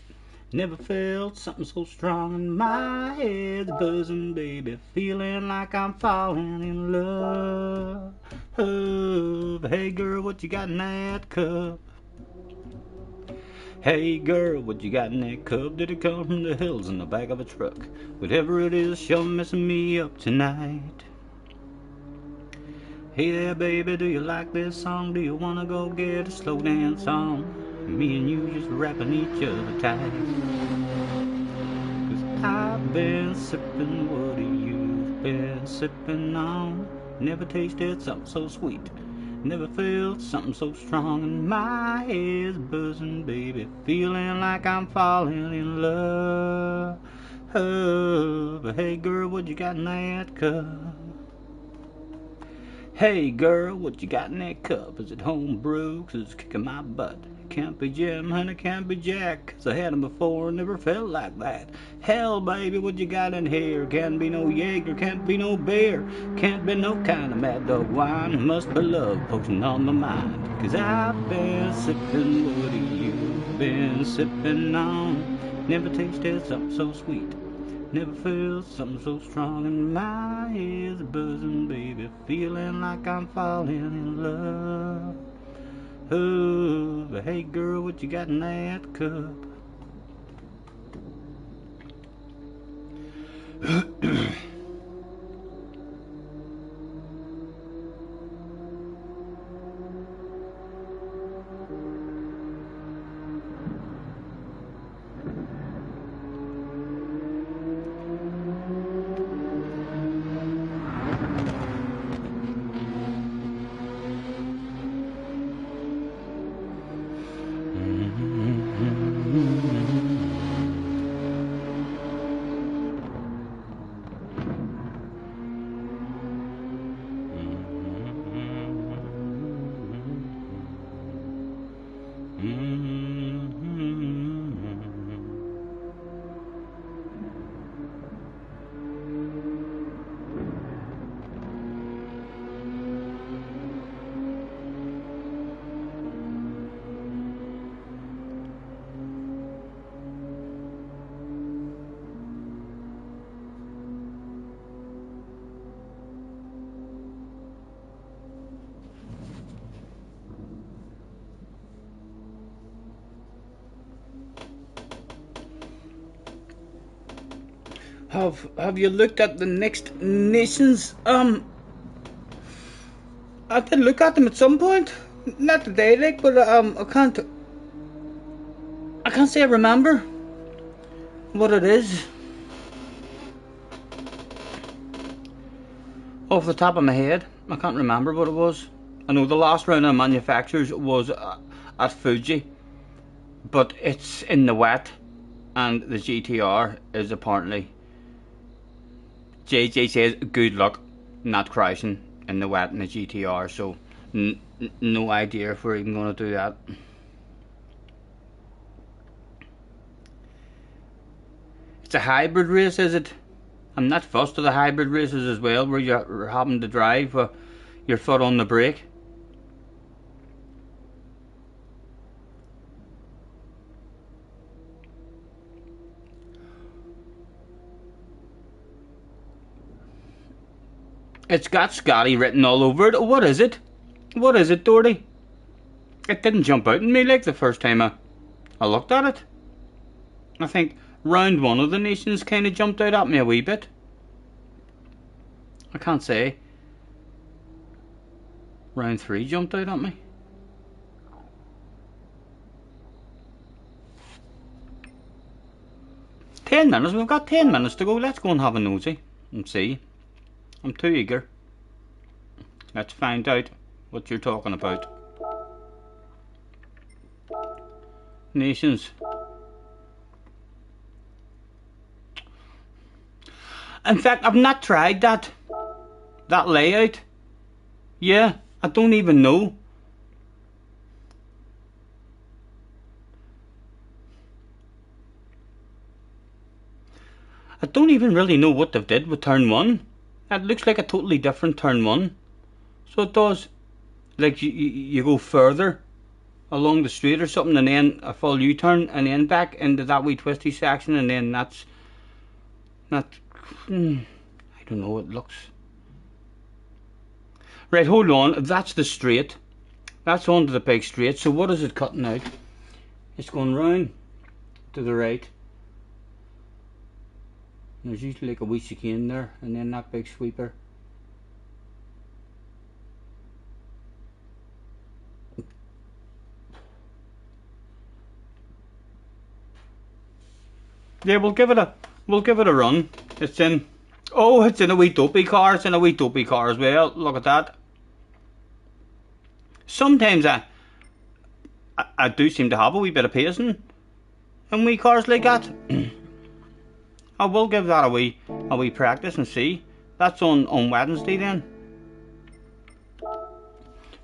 Never felt something so strong. And my head's buzzing, baby, feeling like I'm falling in love. Hey girl, what you got in that cup? Hey girl, what you got in that cup? Did it come from the hills in the back of a truck? Whatever it is, sure messing me up tonight. Hey there baby, do you like this song? Do you wanna go get a slow dance on? Me and you just wrapping each other tight. 'Cause I've been sipping, what you've been sipping on. Never tasted something so sweet. Never felt something so strong. And my head's buzzing, baby, feeling like I'm falling in love. But hey girl, what you got in that cup? Hey girl, what you got in that cup? Is it homebrew? 'Cause it's kicking my butt. It can't be Jim and it can't be Jack, 'cause I had 'em before and never felt like that. Hell baby, what you got in here? Can't be no Jaeger, can't be no beer, can't be no kind of mad dog wine. It must be love potion on my mind. 'Cause I've been sipping, what you've been sipping on. Never tasted something so sweet. Never felt something so strong. And my head's buzzing, baby, feeling like I'm falling in love. But hey girl, what you got in that cup? Have you looked at the next nations? I did look at them at some point. Not today, like, but I can't say I remember what it is off the top of my head. I can't remember what it was. I know the last round of manufacturers was at Fuji, but it's in the wet, and the GTR is apparently JJ says good luck not crashing in the wet in the GTR, so no idea if we're even going to do that. It's a hybrid race, is it? I'm not fussed with the hybrid races as well, where you're having to drive your foot on the brake. It's got Scotty written all over it. What is it? What is it, Doherty? It didn't jump out at me like the first time I looked at it. I think round 1 of the nations kind of jumped out at me a wee bit. I can't say. Round 3 jumped out at me. Ten minutes. We've got 10 minutes to go. Let's go and have a nosy and see. I'm too eager. Let's find out what you're talking about. Nations. In fact, I've not tried that layout. Yeah, I don't even know. I don't even really know what they've did with turn 1. It looks like a totally different turn 1. So it does. Like you go further along the straight or something, and then a full U-turn, and then back into that wee twisty section, and then that's not. I don't know. It looks right. Hold on. That's the straight. That's onto the big straight. So what is it cutting out? It's going round to the right. There's usually like a wee chicane there, and then that big sweeper. Yeah, we'll give it a run. It's in. Oh, it's in a wee dopey car. It's in a wee dopey car as well. Look at that. Sometimes I do seem to have a wee bit of pacing in wee cars like that. I will give that a wee practice and see. That's on Wednesday then.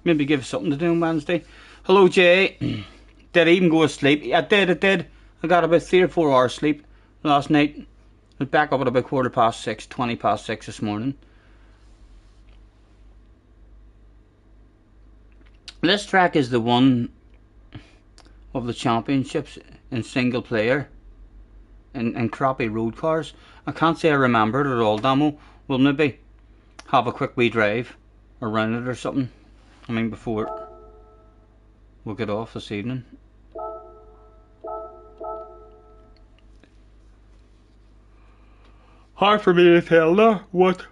Maybe give something to do on Wednesday. Hello, Jay. Did I even go to sleep? I did. I got about 3 or 4 hours sleep last night. I was back up at about 6:15, 20 past 6 this morning. This track is the one of the championships in single player and crappy road cars. I can't say I remember it at all, Damo. We'll maybe have a quick wee drive around it or something. I mean, before we'll get off this evening. Hard for me to tell now what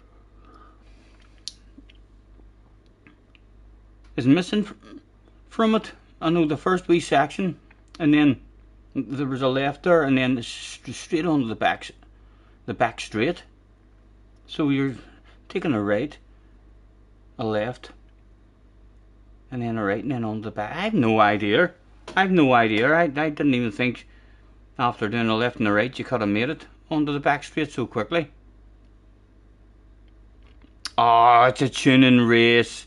is missing from it. I know the first wee section, and then there was a left there, and then straight onto the back straight. So you're taking a right, a left, and then a right, and then onto the back. I have no idea. I didn't even think after doing a left and a right you could have made it onto the back straight so quickly. Oh, it's a tuning race.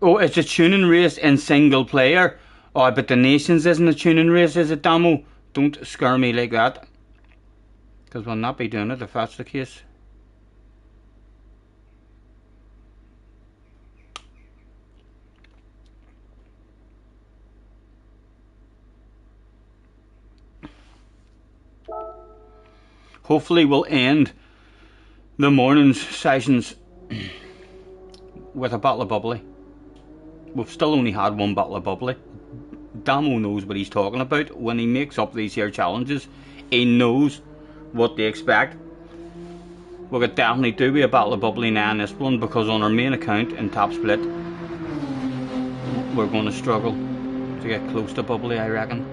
Oh, it's a tuning race in single player. Oh, but the Nations isn't a tuning race, is it, Damo? Don't scare me like that. Because we'll not be doing it if that's the case. Hopefully we'll end the morning's sessions with a bottle of bubbly. We've still only had 1 bottle of bubbly. Damo knows what he's talking about. When he makes up these here challenges, he knows what they expect. We could definitely do with a bottle of bubbly now in this one, because on our main account in Top Split we're going to struggle to get close to bubbly, I reckon.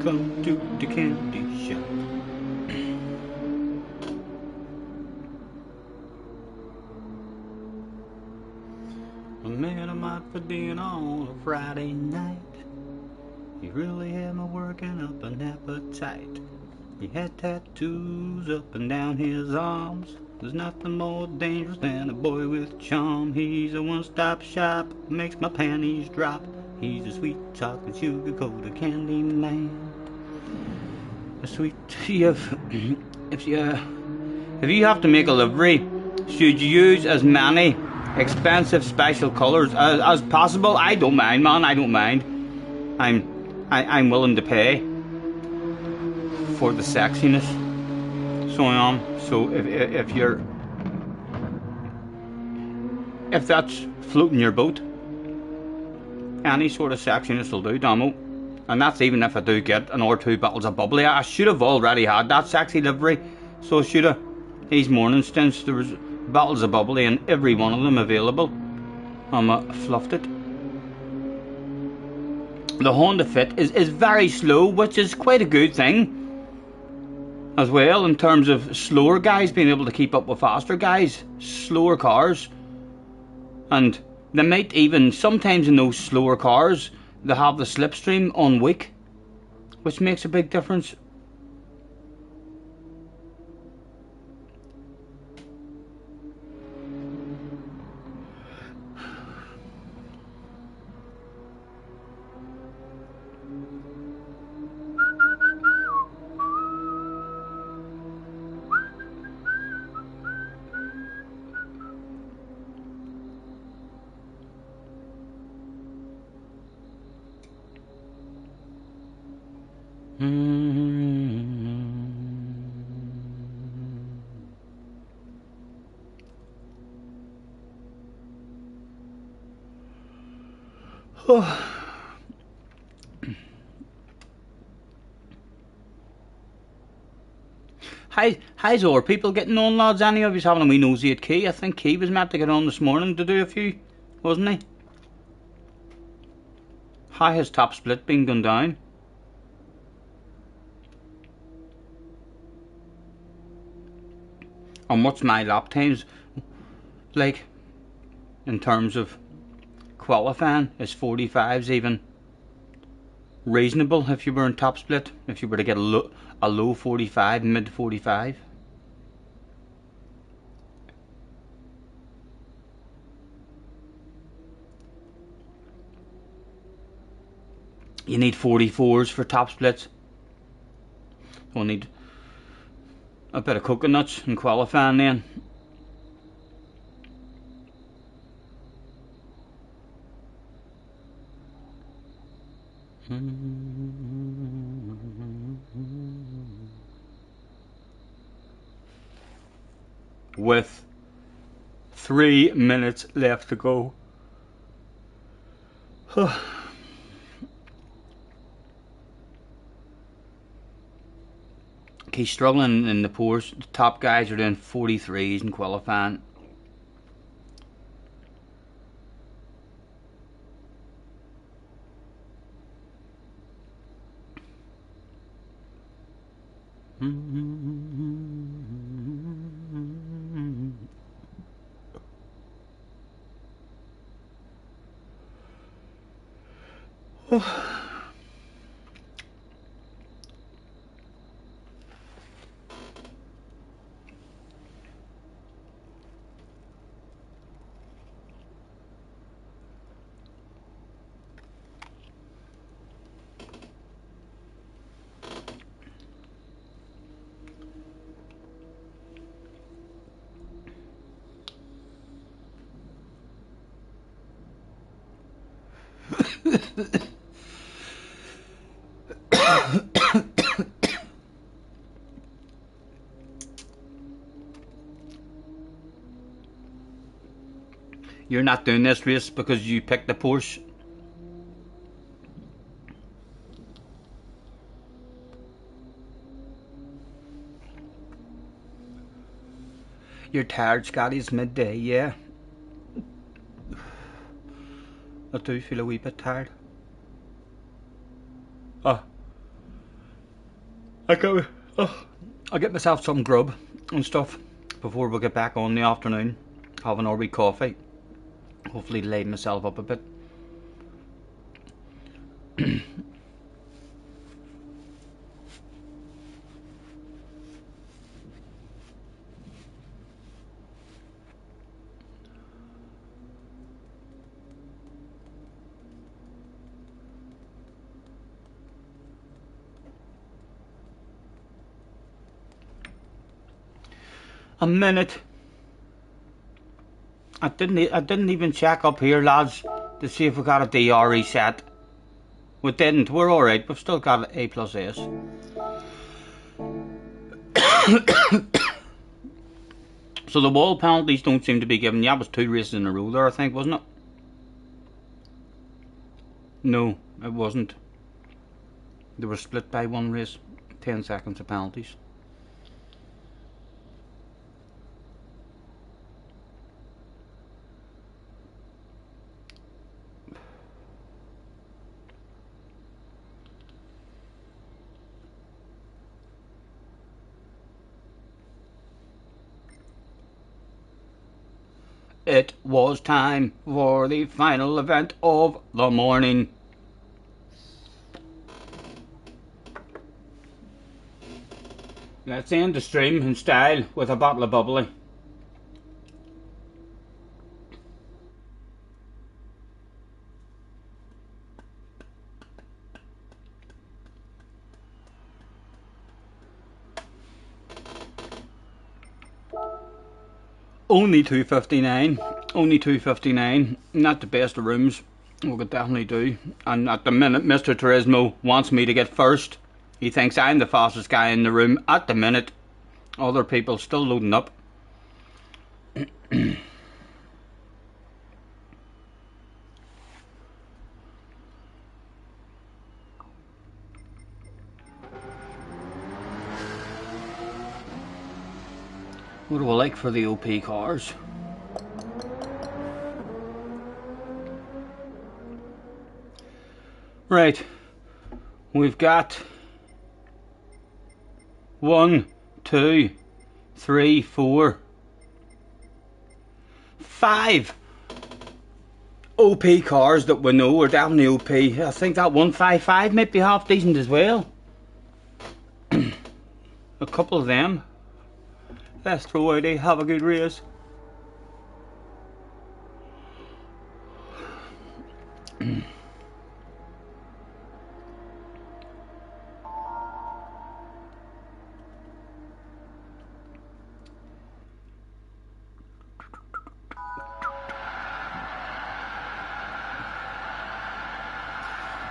come to the candy shop. I met him out for dinner on a Friday night. He really had me working up an appetite. He had tattoos up and down his arms. There's nothing more dangerous than a boy with charm. He's a one-stop shop, makes my panties drop. He's a sweet chocolate sugar-coated candy man. A sweet... If you have to make a livery, should you use as many expensive special colours as possible? I don't mind, man. I don't mind. I'm willing to pay for the sexiness. So I am. So if that's floating your boat, any sort of sexiness will do, Damo. And that's even if I do get an or two bottles of bubbly. I should have already had that sexy livery. So I should have. These morning stints, there was bottles of bubbly and every one of them available. I fluffed it. The Honda Fit is very slow, which is quite a good thing as well, in terms of slower guys being able to keep up with faster guys, slower cars. And they might even, sometimes in those slower cars, they have the slipstream on weak, which makes a big difference. How's our people getting on, lads? Any of you having a wee nosy at Key? I think Key was meant to get on this morning to do a few, wasn't he? How has top split been done down? And what's my lap times like in terms of qualifying? Is 45s even reasonable if you were in top split? If you were to get a low 45, mid 45? You need 44s for top splits. We'll need a bit of coconuts in qualifying then. With 3 minutes left to go. He's struggling in the pours. The top guys are doing 43s in qualifying. You're not doing this race because you picked the Porsche. You're tired, Scotty. It's midday, yeah. I do feel a wee bit tired. Oh, I'll get myself some grub and stuff before we get back on in the afternoon, having our wee coffee. Hopefully to liven myself up a bit. A minute. I didn't even check up here, lads, to see if we got a DR reset. We didn't. We're all right. We've still got A plus S. So the wall penalties don't seem to be given. Yeah, it was 2 races in a row there, I think, wasn't it? No, it wasn't. They were split by 1 race. 10 seconds of penalties. It was time for the final event of the morning. Let's end the stream in style with a bottle of bubbly. Only 259, only 259, not the best of rooms, we could definitely do. And at the minute Mr. Turismo wants me to get first. He thinks I'm the fastest guy in the room at the minute. Other people still loading up. What do I like for the OP cars? Right, we've got 1, 2, 3, 4, 5 OP cars that we know are definitely OP. I think that 155 might be half decent as well. A couple of them. Let's throw out a have a good race.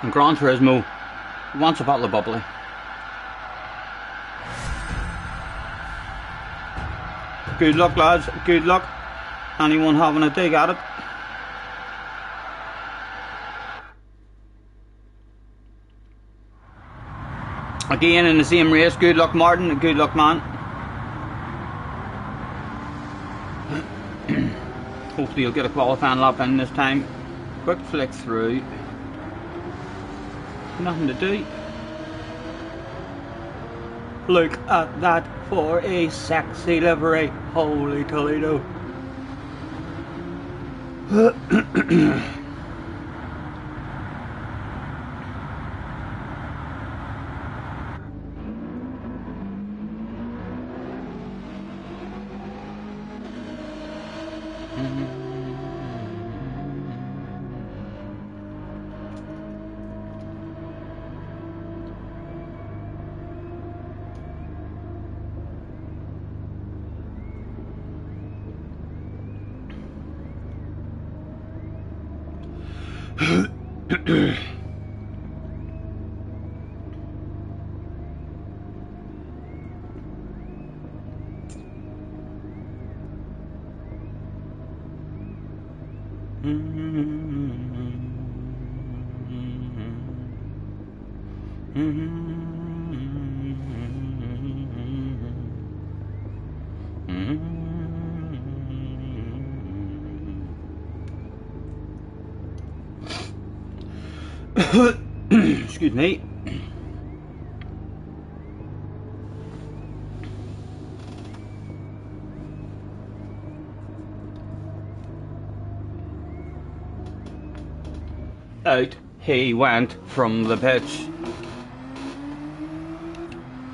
And Gran Turismo wants a bottle of bubbly. Good luck, lads, good luck. Anyone having a dig at it? Again in the same race, good luck Martin, good luck man. Hopefully you'll get a qualifying lap in this time. Quick flick through. Nothing to do. Look at that for a sexy livery. Holy Toledo. Excuse me. out he went from the pitch.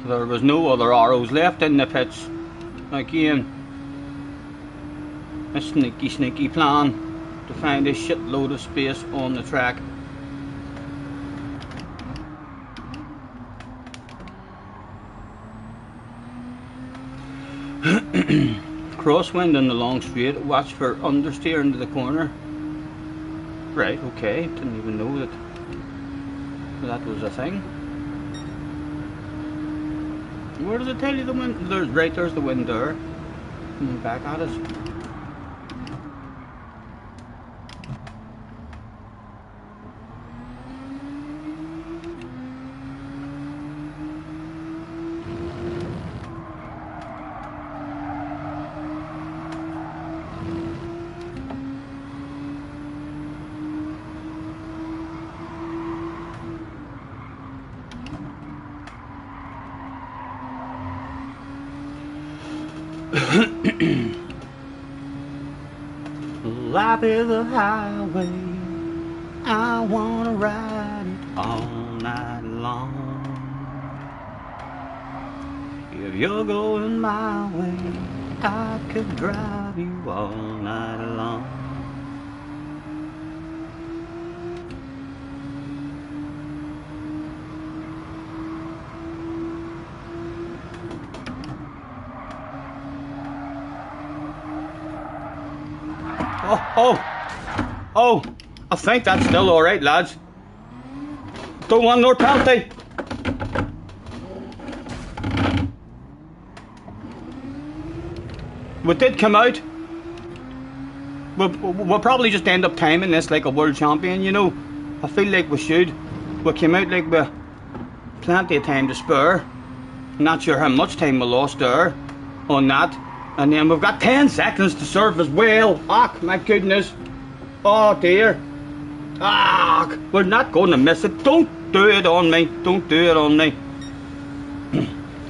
There was no other arrows left in the pitch. Again, a sneaky plan to find a shitload of space on the track. Crosswind in the long straight, watch for understeer into the corner. Right, okay, didn't even know that was a thing. Where does it tell you the wind? There's the wind there. Coming back at us. Life is a highway, I wanna ride it all night long. If you're going my way, I could drive you all night long. Oh, I think that's still alright, lads. Don't want no penalty. We did come out. We'll probably just end up timing this like a world champion, you know. I feel like we should. We came out like with plenty of time to spare. Not sure how much time we lost there on that. And then we've got 10 seconds to serve as well. Ah, my goodness. Oh dear. Ah, we're not going to miss it. Don't do it on me. Don't do it on me.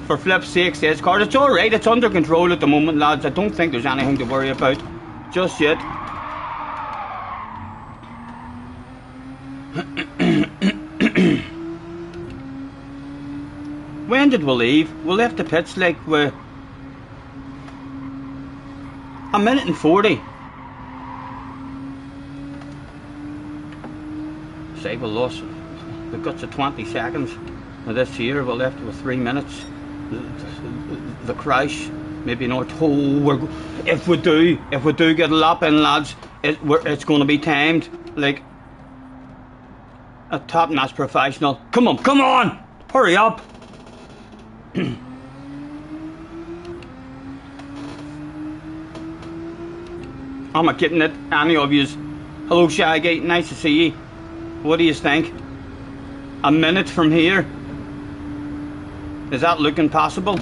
For flip's sake, says Card. It's alright. It's under control at the moment, lads. I don't think there's anything to worry about just yet. When did we leave? We left the pits like we're 1:40. Say we lost the guts of 20 seconds. Now this year we're left with 3 minutes. The crash, maybe not. Oh, if we do get a lap in, lads, it's going to be timed like a top-notch professional. Come on, hurry up. I'm not getting it, any of yous. Hello Shaggy, nice to see you. What do you think? A minute from here? Is that looking possible?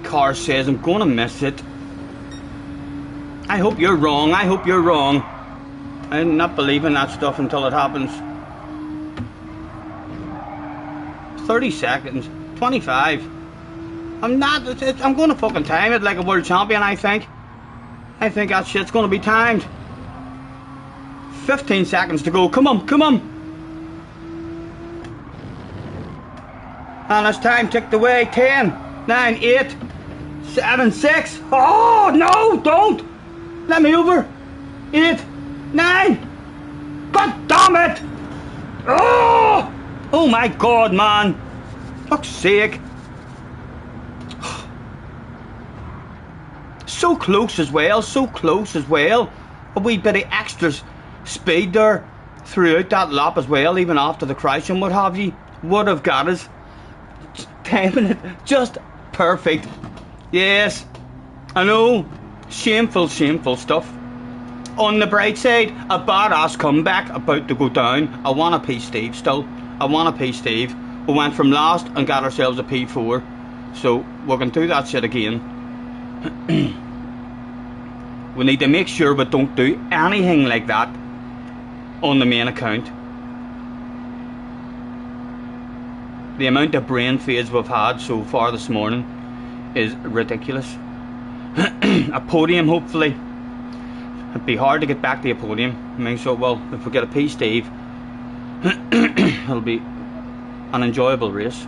Car says I'm gonna miss it. I hope you're wrong. I'm not believing that stuff until it happens. 30 seconds, 25. I'm gonna fucking time it like a world champion, I think. I think that shit's gonna be timed. 15 seconds to go, come on. And it's time ticked away, 10, 9, 8, 7, 6. Oh, no, don't. Let me over. 8, 9. God damn it. Oh my God, man. Fuck's sake. So close as well. A wee bit of extra speed there throughout that lap as well, even after the crash and what have you. Would have got us. Timing it just perfect. Yes, I know. Shameful stuff. On the bright side, a badass comeback about to go down. I want a P Steve still. We went from last and got ourselves a P4. So we can do that shit again. We need to make sure we don't do anything like that on the main account. The amount of brain fades we've had so far this morning is ridiculous. A podium, hopefully. It'd be hard to get back to a podium. I mean, so, well, if we get a P-Steve, it'll be an enjoyable race.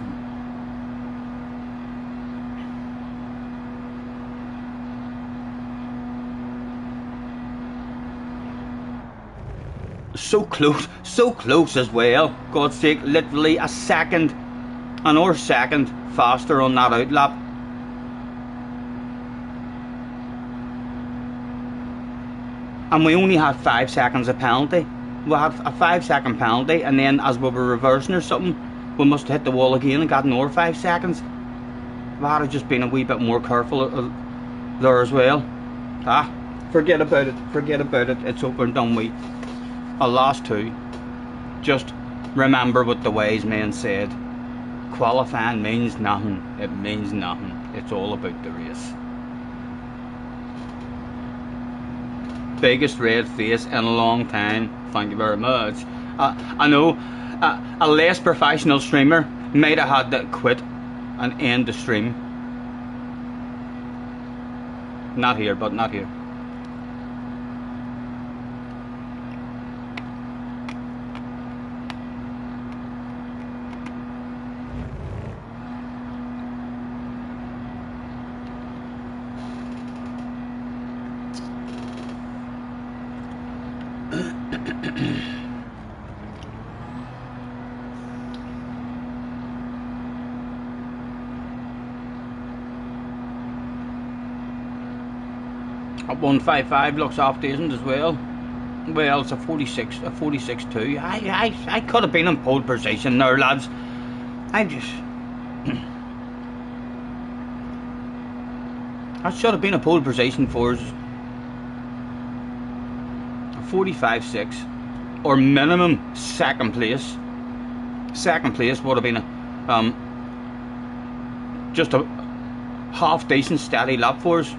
So close as well. God's sake, literally a second, another second faster on that outlap. And we only had 5 seconds of penalty. We had a 5-second penalty, and then as we were reversing or something, we must have hit the wall again and got another 5 seconds. We had to just been a wee bit more careful there as well. Forget about it. Forget about it. It's over and done with. A last 2. Just remember what the wise men said. Qualifying means nothing. It means nothing. It's all about the race. Biggest red face in a long time. Thank you very much. I know a less professional streamer might have had to quit and end the stream. Not here, but not here. Up 155 looks half decent as well. Well, it's a 46.2. I could have been in pole position there, lads. I should have been in pole position for us. 45.6 or minimum second place. Second place would have been just a half decent steady lap for us.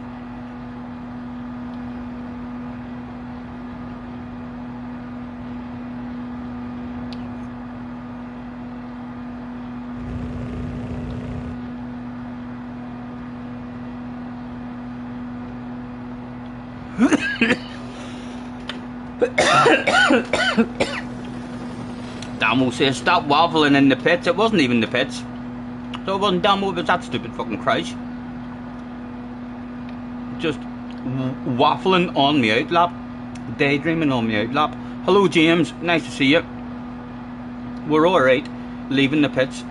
Damo says stop waffling in the pits. It wasn't even the pits. So it wasn't Damo, it was that stupid fucking crash. Just waffling on the outlap. Daydreaming on the outlap. Hello James, nice to see you. We're alright leaving the pits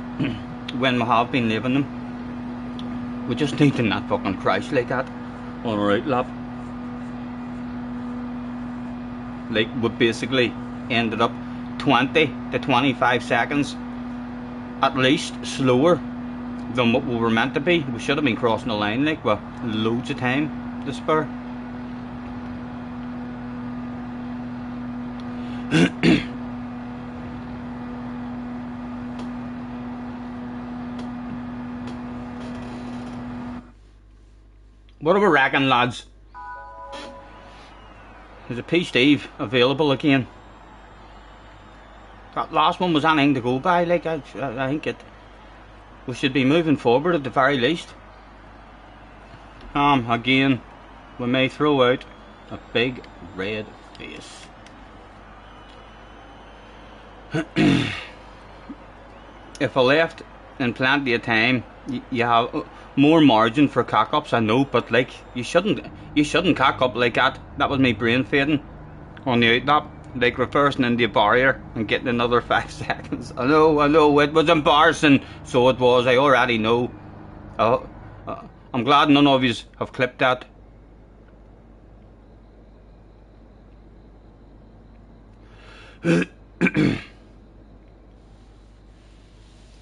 when we have been leaving them. We just need to not fucking crash like that on our outlap. Like we basically ended up 20 to 25 seconds at least slower than what we were meant to be. We should have been crossing the line like with loads of time to spare. What do we reckon, lads? There's a P-Steve available again. That last one was anything to go by. Like I think we should be moving forward at the very least. Again, we may throw out a big red face. If I left in plenty of time, you have more margin for cock-ups, I know, but like you shouldn't cock up like that. That was me brain fading on the outlap, like reversing into a barrier and getting another 5 seconds. I know, it was embarrassing, so it was, I already know. I'm glad none of you have clipped that.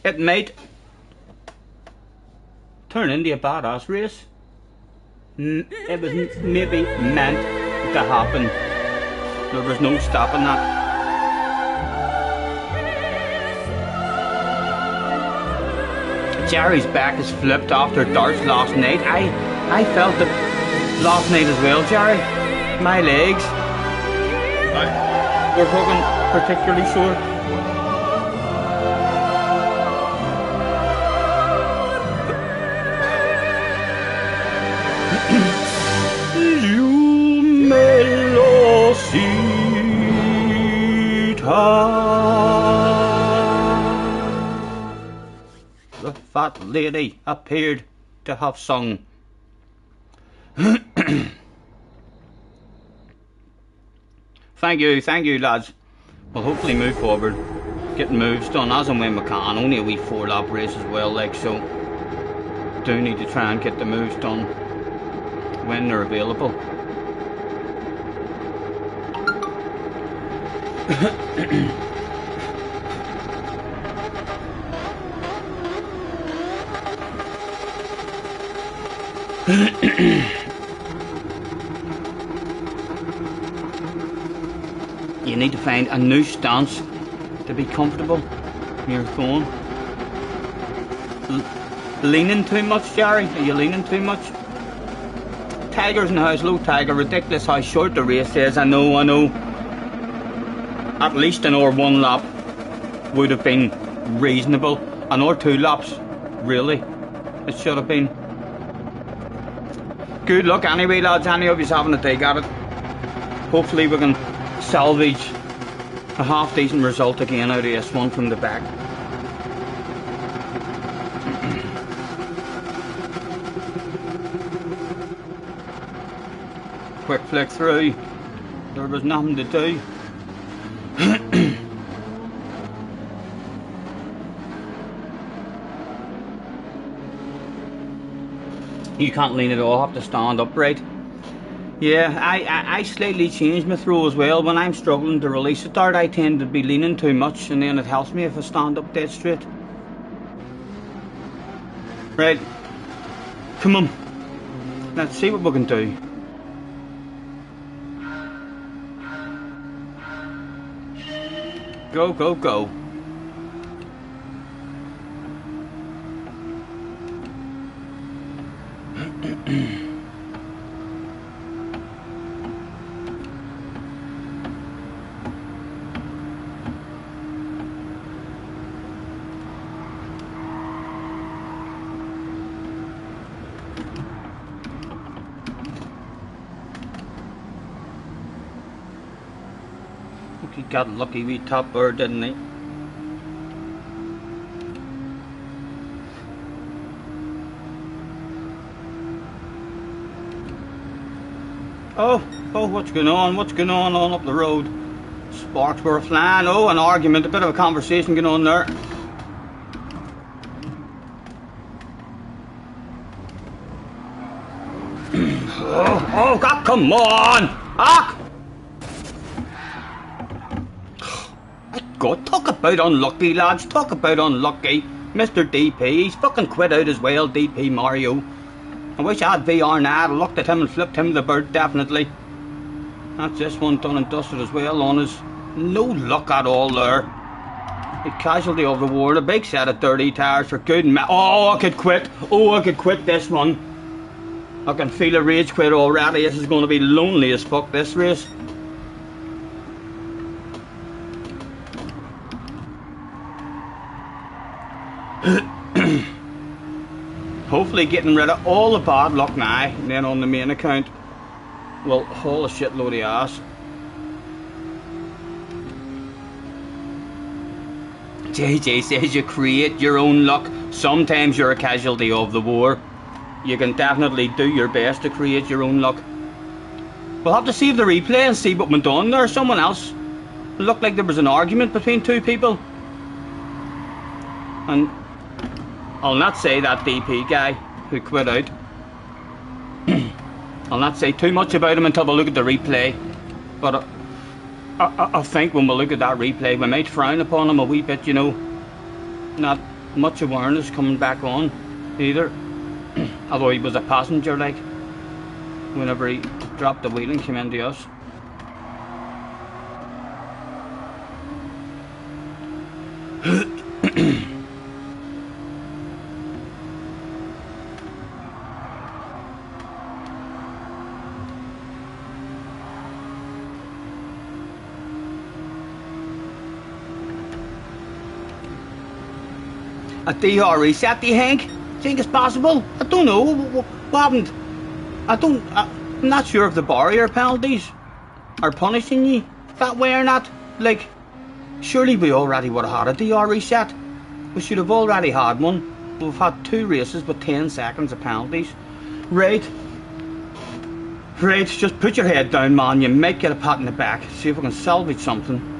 It might turn into a badass race. It was maybe meant to happen. There was no stopping that. Jerry's back is flipped after darts last night. I felt it last night as well, Jerry. My legs were fucking particularly sore. You may The fat lady appeared to have sung. Thank you lads. We'll hopefully move forward, getting moves done as and when we can. Only a wee 4-lap race as well, like, so do need to try and get the moves done when they're available. You need to find a new stance to be comfortable when you're going. Leaning too much, Jerry? Are you leaning too much? Tiger's in the house. Low Tiger. Ridiculous how short the race is. I know. At least another 1 lap would have been reasonable. Another 2 laps, really. It should have been. Good luck anyway, lads. Any of you having a dig at it. Hopefully we can salvage a half decent result again out of this one from the back. Quick flick through. There was nothing to do. You can't lean at all, have to stand upright. Yeah, I slightly changed my throw as well. When I'm struggling to release a dart, I tend to be leaning too much, and then it helps me if I stand up dead straight. Right, come on, let's see what we can do. Go, go, go. He got lucky wee top bird, didn't he? Oh, what's going on? What's going on up the road? Sparks were flying. Oh, an argument, a bit of a conversation going on there. Oh, God, come on! Ah! God, talk about unlucky, lads. Talk about unlucky. Mr. DP, he's fucking quit out as well, DP Mario. I wish I had VR now. I'd have looked at him and flipped him the bird, definitely. That's this one done and dusted as well on us. No luck at all there. A casualty of the war. A big set of dirty tires for good. Oh, I could quit. Oh, I could quit this one. I can feel a rage quit already. This is going to be lonely as fuck, this race. Hopefully getting rid of all the bad luck now, and then on the main account we'll haul a shitload of ass. JJ says you create your own luck. Sometimes you're a casualty of the war. You can definitely do your best to create your own luck. We'll have to save the replay and see what went on there. Someone else, it looked like there was an argument between two people, and I'll not say that DP guy who quit out. I'll not say too much about him until we look at the replay. But I think when we look at that replay, we might frown upon him a wee bit, you know. Not much awareness coming back on either. Although he was a passenger, like, whenever he dropped the wheel and came into us. a DR reset, do you think? Do you think it's possible? I don't know. What happened? I'm not sure if the barrier penalties are punishing you that way or not. Like, surely we already would have had a DR reset. We should have already had one. We've had 2 races with 10 seconds of penalties. Right, just put your head down, man. You might get a pat in the back. See if we can salvage something.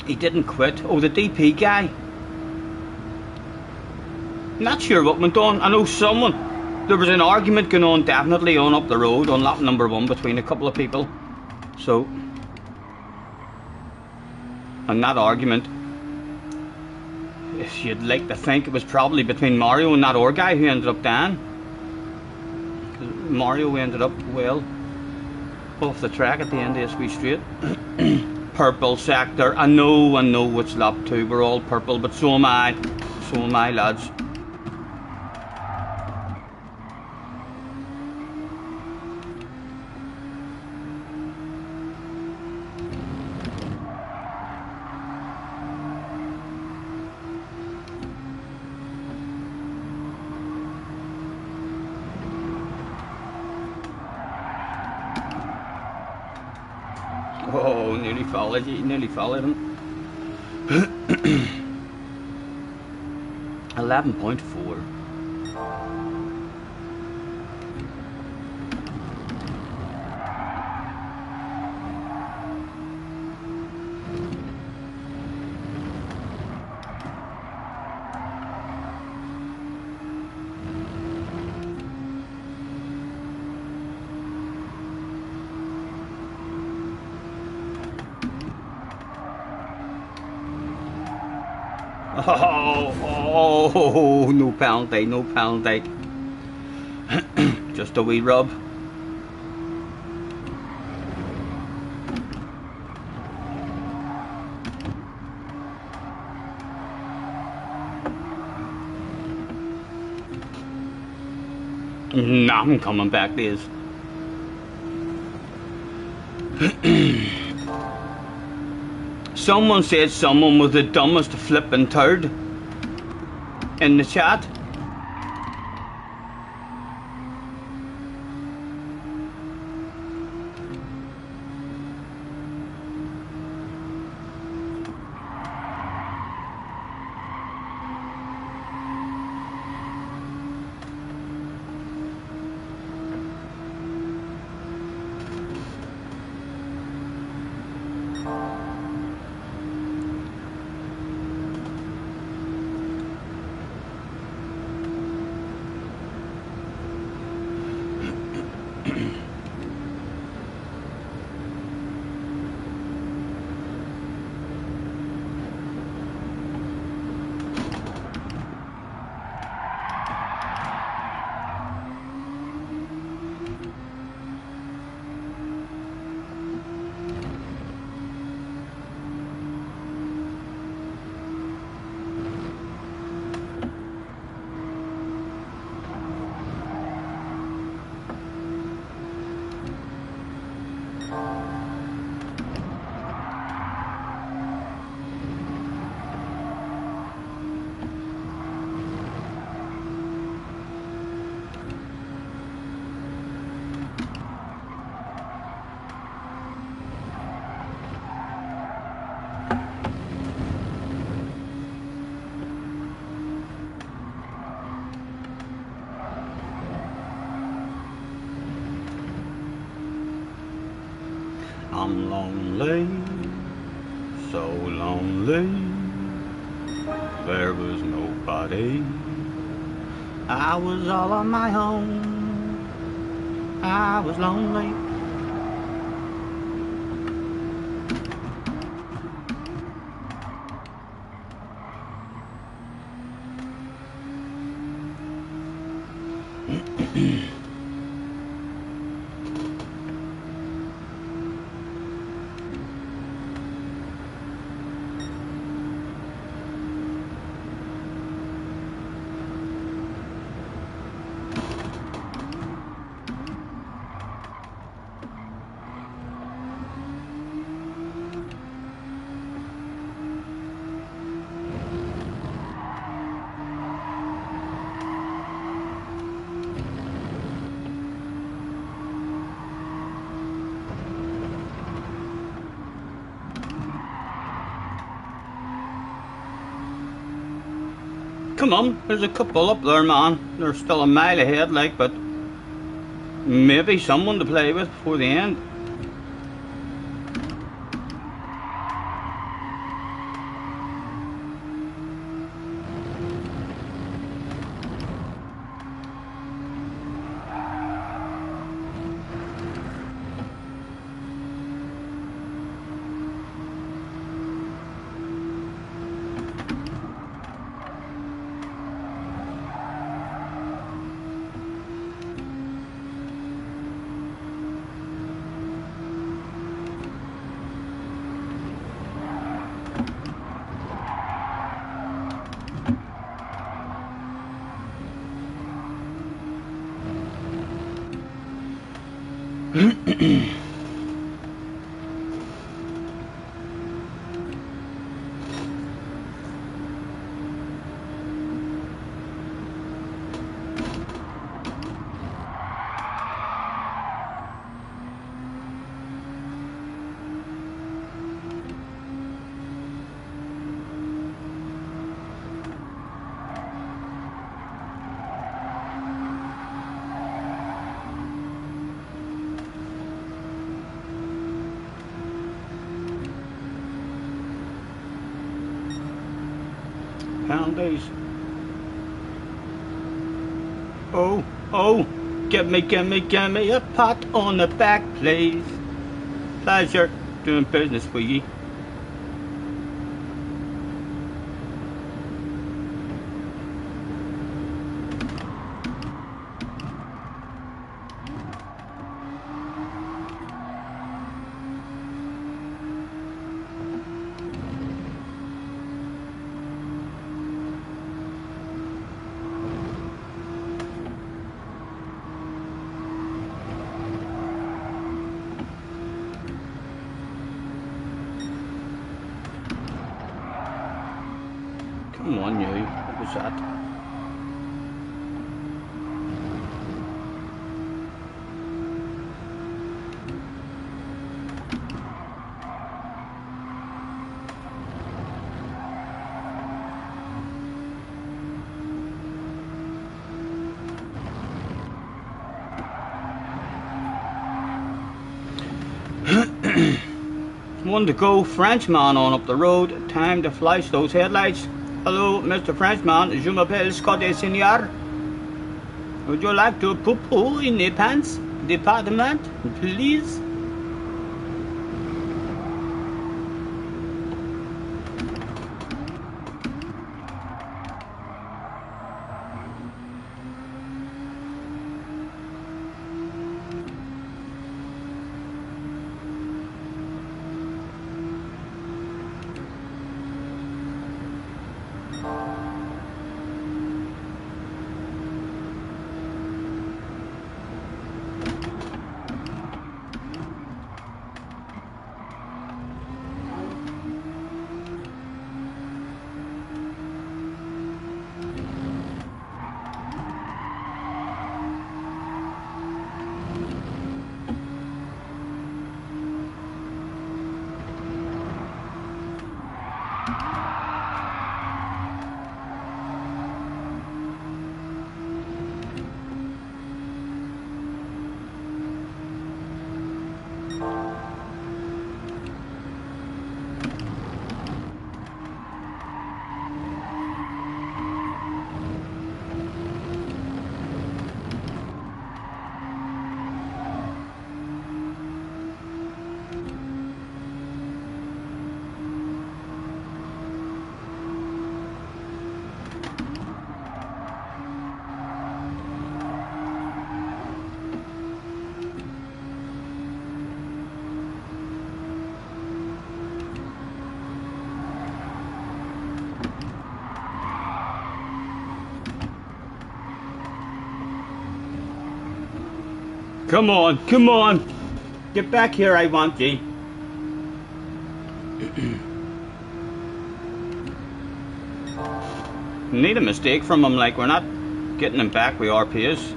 He didn't quit. Oh, the DP guy. Not sure what went on. I know there was an argument going on definitely on up the road on lap number 1 between a couple of people. So, and that argument, if you'd like to think, it was probably between Mario and that other guy who ended up dying. Mario ended up well off the track at the end of SB Straight. Purple sector. I know it's lap 2. We're all purple, but so am I. So am I, lads. Oh, nearly followed him. 11.4. Oh, no penalty. Just a wee rub. Nah, I'm coming back, Liz. Someone said someone was the dumbest flipping turd in the chat. I'm lonely, so lonely. There was nobody. I was all on my own. I was lonely. Come on, there's a couple up there, man. They're still a mile ahead, like, but maybe someone to play with before the end. Penalties. Oh, oh, give me a pat on the back, please. Pleasure doing business with you. Come on, you. What was that? One to go, Frenchman on up the road. Time to flash those headlights. Hello, Mr. Frenchman. Je m'appelle Scott Senior. Would you like to poo-poo in the pants department, please? Come on, come on. Get back here, I want you. Need a mistake from him, like we're not getting him back with our pace.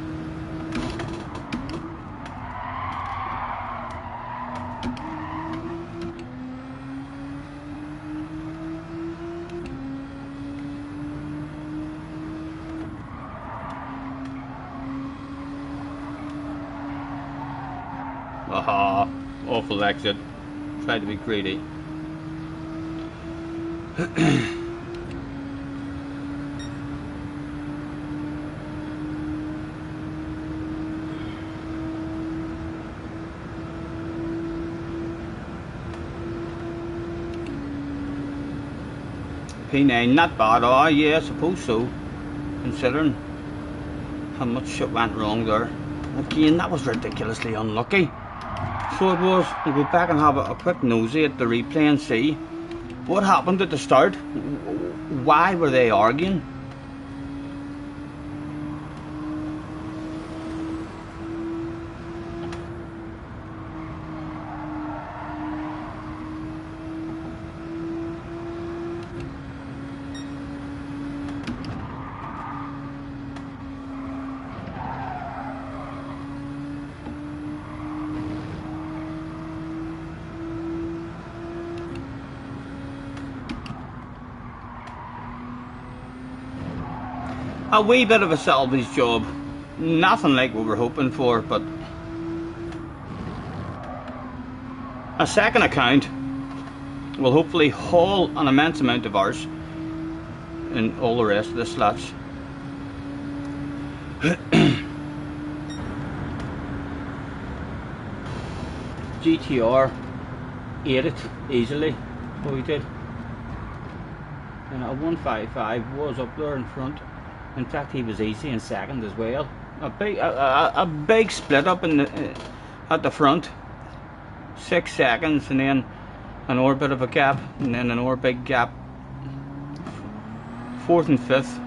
Aha, awful exit. Tried to be greedy. P9, not bad. Oh yeah, I suppose so, considering how much shit went wrong there. Again, that was ridiculously unlucky. So it was. We'll go back and have a quick nosy at the replay and see what happened at the start. Why were they arguing? A wee bit of a salvage job. Nothing like what we're hoping for, but a second account will hopefully haul an immense amount of hours and all the rest of the slots. GTR ate it easily, so he did. And a 155 was up there in front. In fact, he was easy in second as well. A big split up in the, at the front. 6 seconds, and then an or bit of a gap, and then an or big gap. 4th and 5th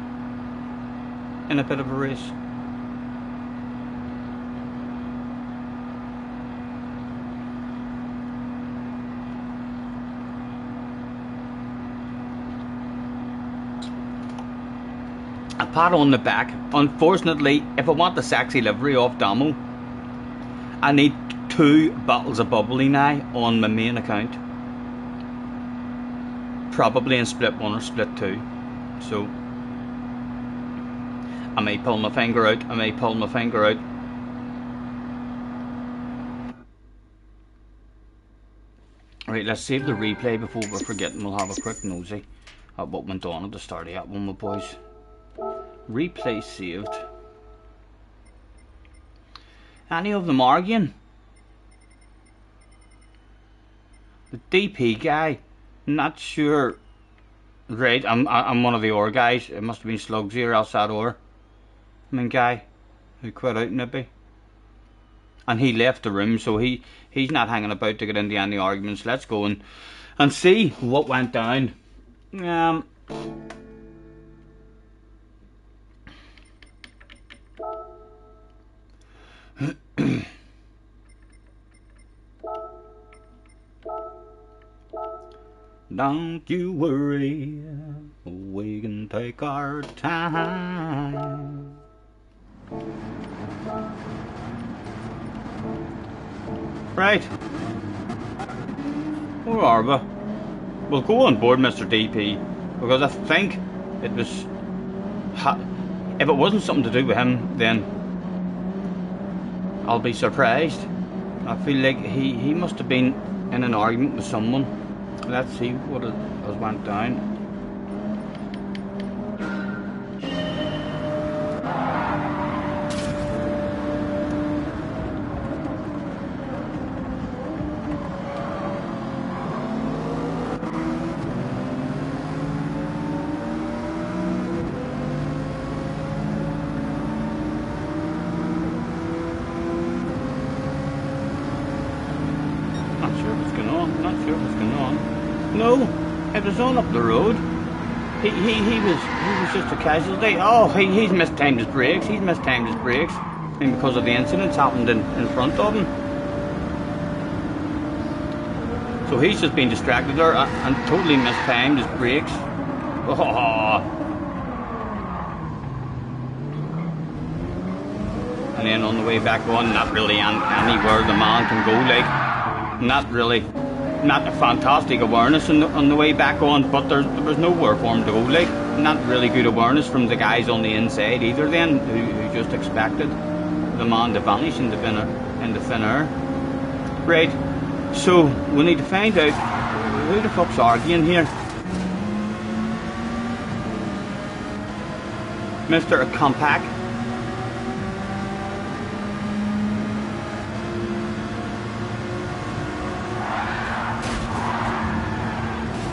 in a bit of a race. A pat on the back. Unfortunately, if I want the sexy livery off Damo, I need 2 bottles of bubbly now on my main account. Probably in split 1 or split 2. So I may pull my finger out, I may pull my finger out. Right, let's save the replay before we're forgetting. We'll have a quick nosy at what went on at the start of that one, my boys. Replay saved. Any of them arguing? The DP guy, not sure. Right, I'm one of the OR guys. It must have been Slugsy or else that OR. I mean, guy who quit out maybe, and he left the room, so he's not hanging about to get into any arguments. Let's go and see what went down. Don't you worry, we can take our time. Right, where are we? We'll go on board Mr. DP, because I think it was, if it wasn't something to do with him, then I'll be surprised. I feel like he must have been in an argument with someone. Let's see what has went down. No, it was on up the road. He was just a casualty. Oh, he's mistimed his brakes. He's mistimed his brakes. and because of the incidents happened in front of him. So he's just been distracted there and totally mistimed his brakes. Oh. And then on the way back on, not really anywhere the man can go, like, not a fantastic awareness on the way back on, but there was nowhere for him to go, like, not really good awareness from the guys on the inside either then, who just expected the man to vanish into thin air. Right, so we need to find out who the fuck's arguing here. Mr. Compact.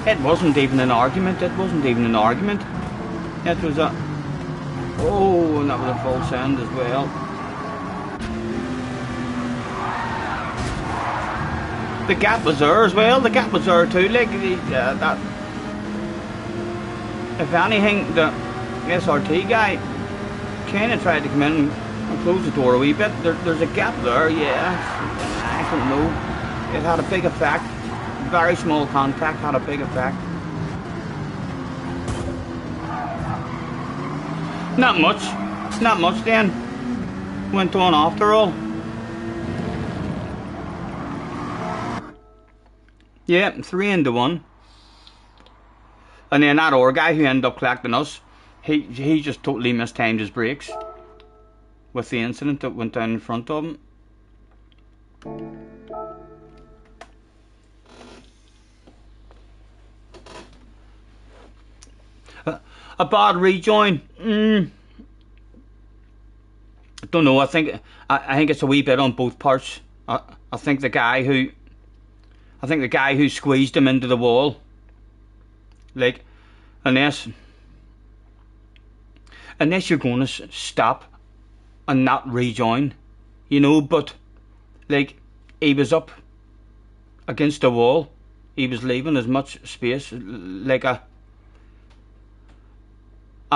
It wasn't even an argument, it wasn't even an argument. It was a... Oh, and that was a false end as well. The gap was there as well, the gap was there too, like, that... If anything, the SRT guy kind of tried to come in and close the door a wee bit. There's a gap there, yeah. I don't know. It had a big effect. Very small contact had a big effect. Not much then. Went on after all. Yeah, 3-1. And then that other guy who ended up collecting us, he just totally mistimed his brakes with the incident that went down in front of him. A bad rejoin. I don't know. I think it's a wee bit on both parts. I think the guy who squeezed him into the wall, like, unless you're going to stop and not rejoin, you know. But like, he was up against the wall. He was leaving as much space, like a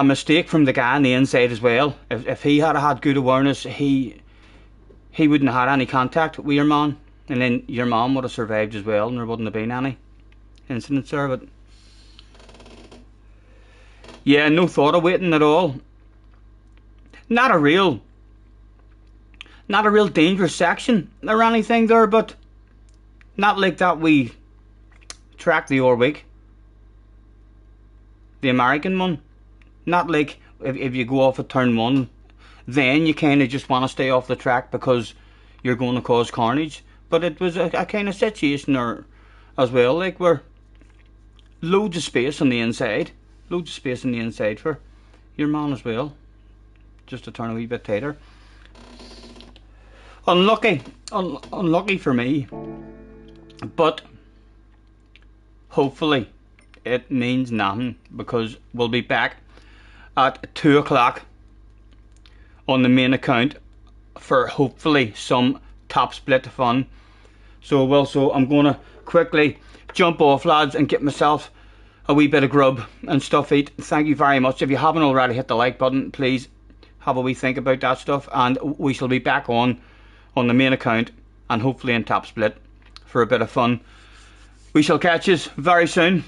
mistake from the guy on the inside as well. If he had good awareness, he wouldn't have had any contact with your man, and then your man would have survived as well, and there wouldn't have been any incidents there. But yeah, no thought of waiting at all. Not a real dangerous section or anything there, but not like that we tracked the other week, the American one. Not like if you go off at turn 1, then you kind of just want to stay off the track because you're going to cause carnage. But it was a kind of situation there as well, like, where loads of space on the inside for your man as well, just to turn a wee bit tighter. Unlucky for me, but hopefully it means nothing, because we'll be back at 2 o'clock on the main account for hopefully some top split fun. So I'm gonna quickly jump off, lads, and get myself a wee bit of grub and stuff eat. Thank you very much. If you haven't already hit the like button, please have a wee think about that stuff, and we shall be back on the main account and hopefully in top split for a bit of fun. We shall catch you very soon.